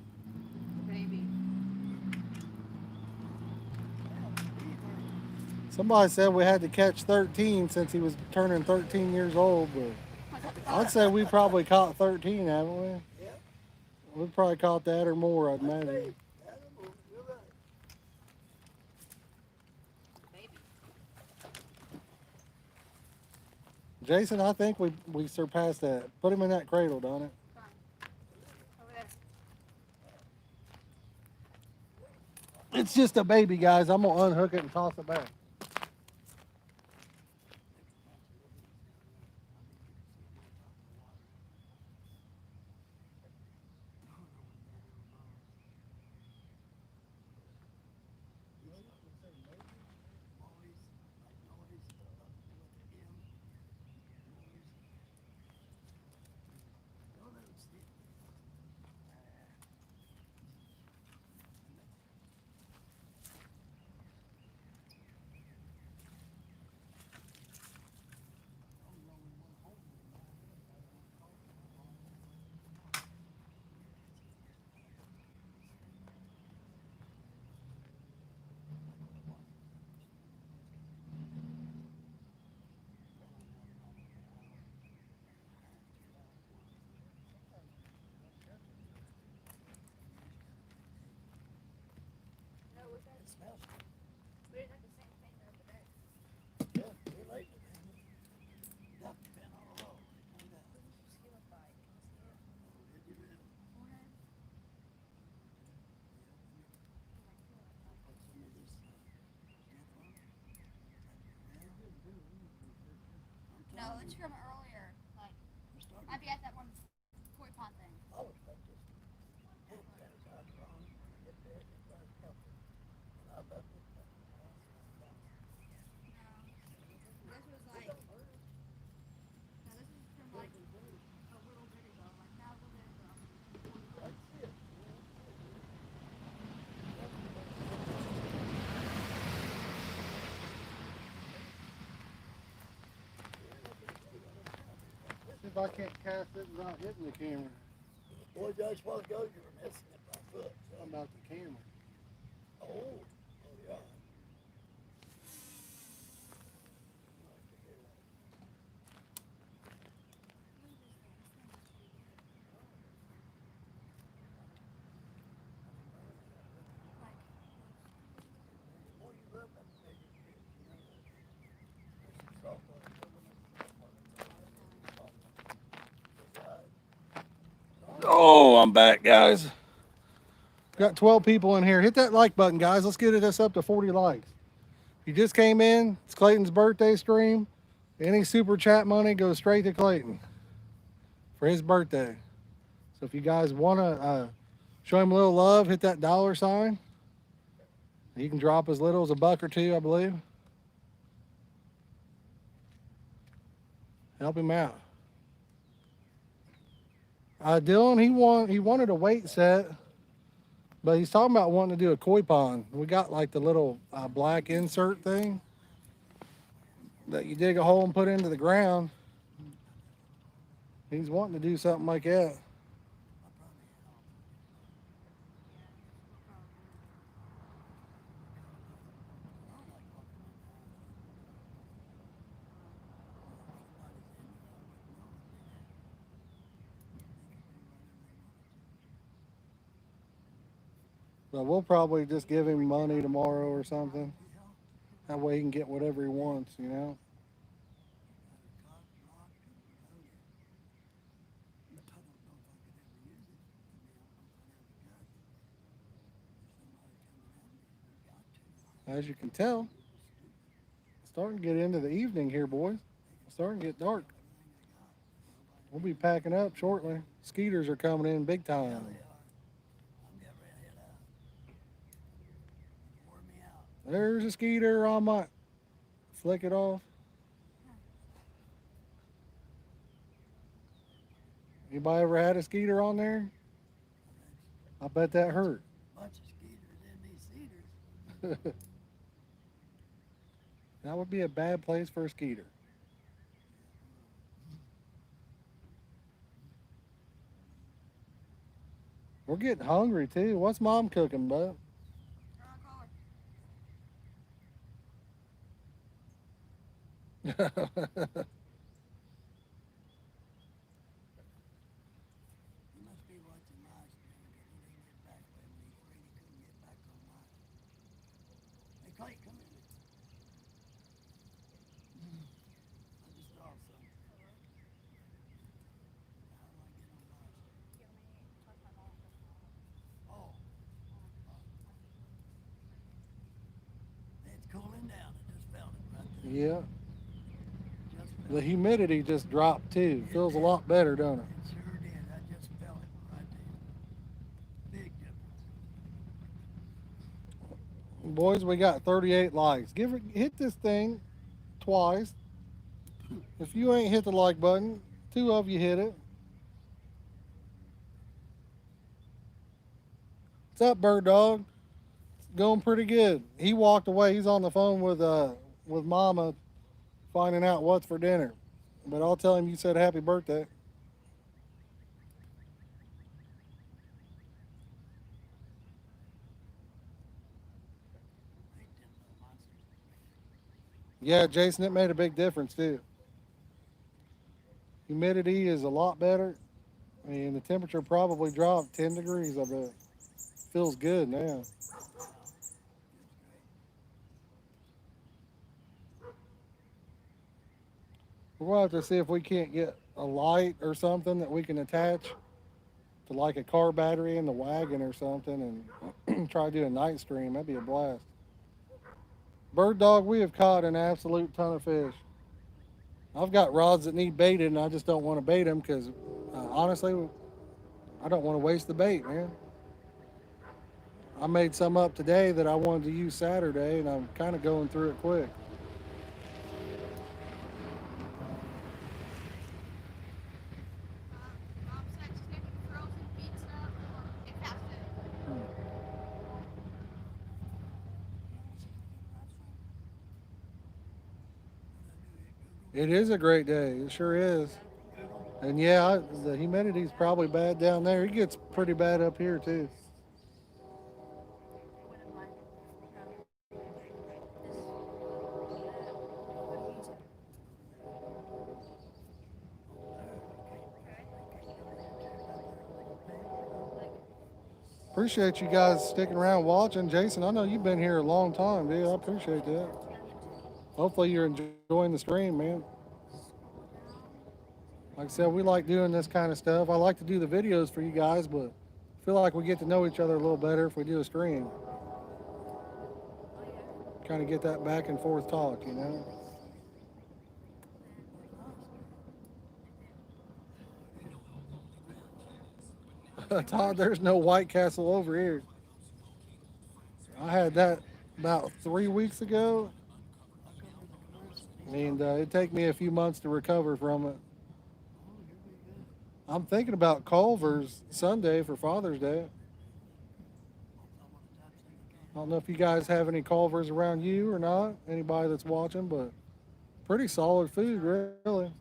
Baby. Somebody said we had to catch 13 since he was turning 13 years old, but I'd say we probably caught 13, haven't we? Yep. We've probably caught that or more, I'd imagine. You're right. Jason, I think we surpassed that. Put him in that cradle, don't it? Over there. It's just a baby, guys. I'm gonna unhook it and toss it back. We didn't have the same thing the other day. Yeah, we like it. Duck been on a roll. Did you really? No, it's from earlier. Like, might be at that one koi pond thing. I was like this. if I can't cast it without hitting the camera. Boy, Judge, while ago you were messing it by foot. So. How about the camera? Oh, yeah. Oh, I'm back, guys. Got 12 people in here. Hit that like button, guys. Let's get us up to 40 likes. You just came in. It's Clayton's birthday stream. Any super chat money goes straight to Clayton for his birthday. So if you guys want to show him a little love, hit that $sign. He can drop as little as $1 or $2, I believe. Help him out. Dylan, he wanted a weight set, but he's talking about wanting to do a koi pond. We got like the little black insert thing that you dig a hole and put into the ground. He's wanting to do something like that. But we'll probably just give him money tomorrow or something. That way he can get whatever he wants, you know? As you can tell, it's starting to get into the evening here, boys. It's starting to get dark. We'll be packing up shortly. Skeeters are coming in big time. There's a skeeter. I might flick it off. Anybody ever had a skeeter on there? I bet that hurt. Bunch of skeeters in these cedars. That would be a bad place for a skeeter. We're getting hungry too. What's Mom cooking, bud? You must be watching my stream because he didn't get back when he really couldn't get back online. Hey, Clay, come in. I just saw something. How do I get on my stream? Oh. It's cooling down. I just felt it right there. Yeah. Just felt The it. humidity just dropped too. Feels a lot better, don't it? It sure did. I just felt it right there. Big difference. Boys, we got 38 likes. Hit this thing twice. If you ain't hit the like button, 2 of you hit it. What's up, Bird Dog? It's going pretty good. He walked away. He's on the phone with Mama, finding out what's for dinner. But I'll tell him you said happy birthday. Yeah, Jason, it made a big difference too. Humidity is a lot better. I mean, the temperature probably dropped 10 degrees, I bet. Feels good now. We're going to have to see if we can't get a light or something that we can attach to like a car battery in the wagon or something and try to do a night stream. That'd be a blast. Bird Dog, we have caught an absolute ton of fish. I've got rods that need baited and I just don't want to bait them because honestly, I don't want to waste the bait, man. I made some up today that I wanted to use Saturday and I'm kind of going through it quick. It is a great day. It sure is. And yeah, the humidity's probably bad down there. It gets pretty bad up here too. Appreciate you guys sticking around watching. Jason, I know you've been here a long time, dude. I appreciate that. Hopefully you're enjoying the stream, man. Like I said, we like doing this kind of stuff. I like to do the videos for you guys, but I feel like we get to know each other a little better if we do a stream. Kind of get that back and forth talk, you know? Todd, there's no White Castle over here. I had that about 3 weeks ago, and it'd take me a few months to recover from it. I'm thinking about Culver's Sunday for Father's Day. I don't know if you guys have any Culver's around you or not, anybody that's watching, but pretty solid food, really.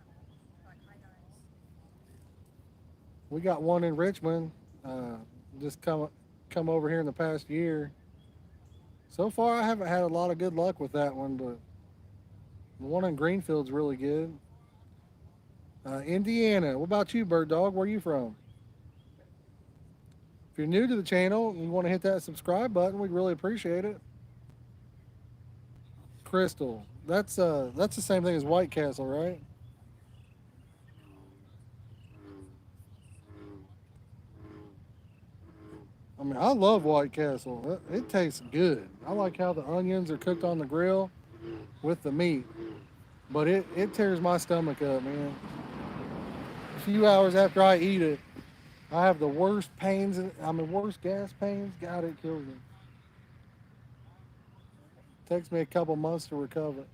We got one in Richmond, just come over here in the past year. So far, I haven't had a lot of good luck with that one, but the one in Greenfield's really good. Indiana. What about you, Bird Dog? Where are you from? If you're new to the channel and you want to hit that subscribe button, we'd really appreciate it. Crystal. That's the same thing as White Castle, right? I mean, I love White Castle. It tastes good. I like how the onions are cooked on the grill with the meat. But it tears my stomach up, man. A few hours after I eat it, I have the worst pains. Worst gas pains. God, it kills me. Takes me a couple months to recover.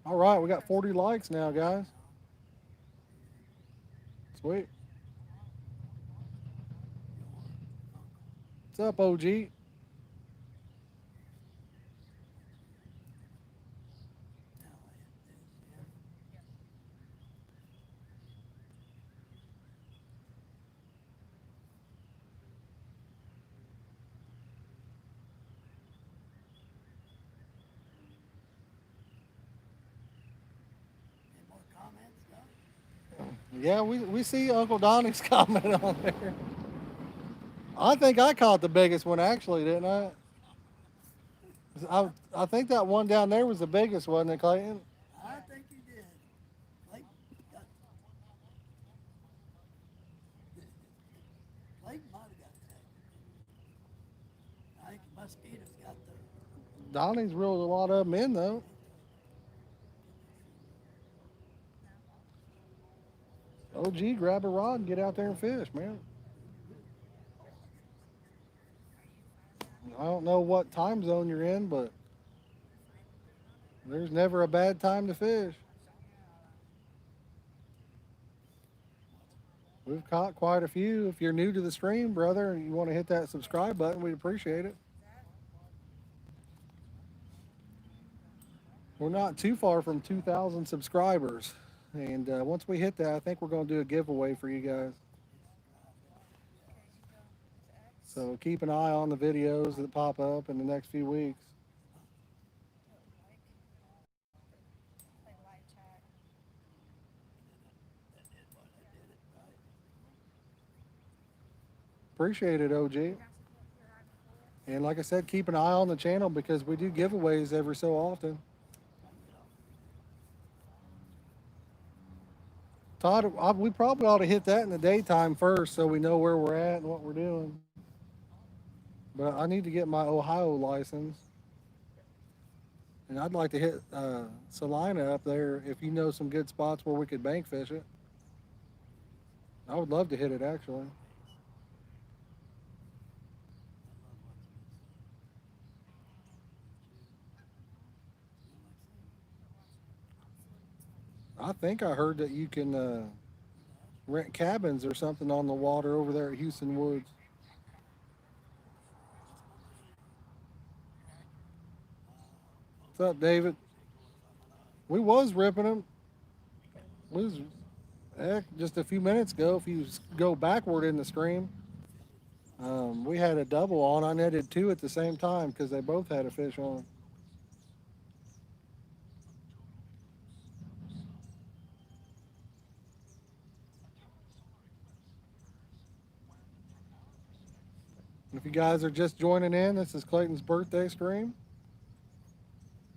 All right, we got 40 likes now, guys. Sweet. What's up, OG? Any more comments, Doc? Yeah, we see Uncle Donnie's comment on there. I think I caught the biggest one, actually, didn't I? I think that one down there was the biggest, wasn't it, Clayton? I think you did. Clayton got, Clayton might have got that. I think the mosquitoes got the. Donnie's reeled a lot of them in, though. OG, grab a rod and get out there and fish, man. I don't know what time zone you're in, but there's never a bad time to fish. We've caught quite a few. If you're new to the stream, brother, and you want to hit that subscribe button, we'd appreciate it. We're not too far from 2,000 subscribers. And once we hit that, I think we're going to do a giveaway for you guys. So keep an eye on the videos that pop up in the next few weeks. Appreciate it, OG. And like I said, keep an eye on the channel because we do giveaways every so often. Todd, we probably ought to hit that in the daytime first so we know where we're at and what we're doing. But I need to get my Ohio license. And I'd like to hit Salina up there if you know some good spots where we could bank fish it. I would love to hit it, actually. I think I heard that you can rent cabins or something on the water over there at Houston Woods. up, David? We was ripping them. We was, heck, just a few minutes ago. If you go backward in the stream, we had a double on. I netted two at the same time because they both had a fish on. If you guys are just joining in, this is Clayton's birthday stream.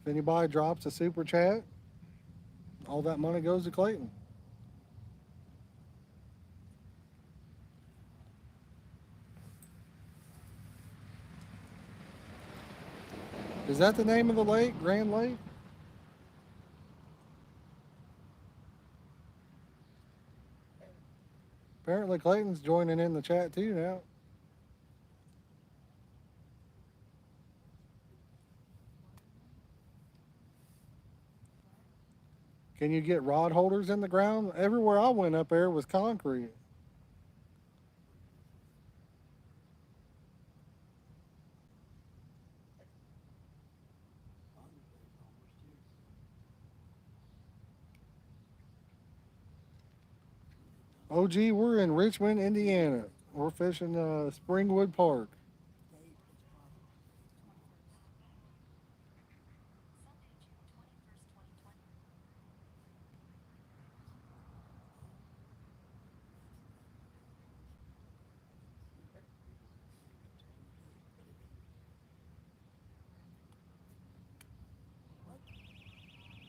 If anybody drops a super chat, all that money goes to Clayton. Is that the name of the lake, Grand Lake? Apparently Clayton's joining in the chat too now. Can you get rod holders in the ground? Everywhere I went up there was concrete. OG, we're in Richmond, Indiana. We're fishing Springwood Park.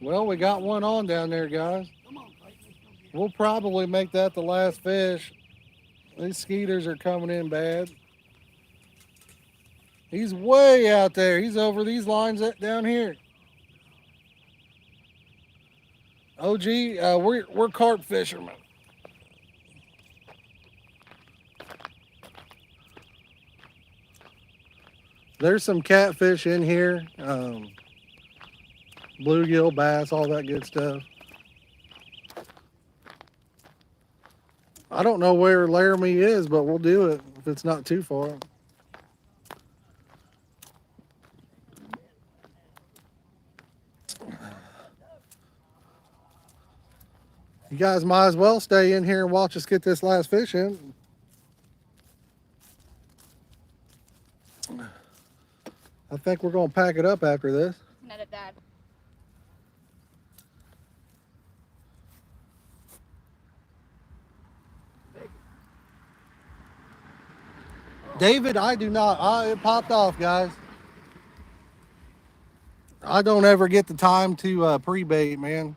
Well, we got one on down there, guys. We'll probably make that the last fish. These skeeters are coming in bad. He's way out there. He's over these lines down here. OG, we're carp fishermen. There's some catfish in here. Bluegill, bass, all that good stuff. I don't know where Laramie is, but we'll do it if it's not too far. You guys might as well stay in here and watch us get this last fish in. I think we're going to pack it up after this. Net it, Dad. David, I do not. It popped off, guys. I don't ever get the time to pre-bait, man.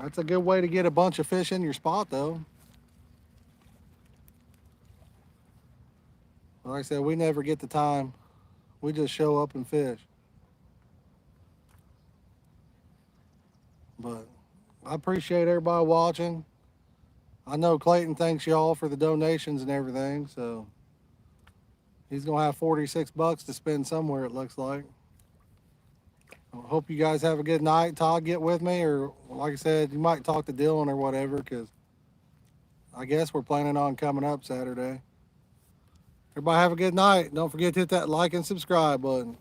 That's a good way to get a bunch of fish in your spot, though. Like I said, we never get the time. We just show up and fish. But I appreciate everybody watching. I know Clayton thanks y'all for the donations and everything, so he's gonna have 46 bucks to spend somewhere, it looks like. I hope you guys have a good night. Todd, get with me, or like I said, you might talk to Dylan or whatever, because I guess we're planning on coming up Saturday. Everybody have a good night. Don't forget to hit that like and subscribe button.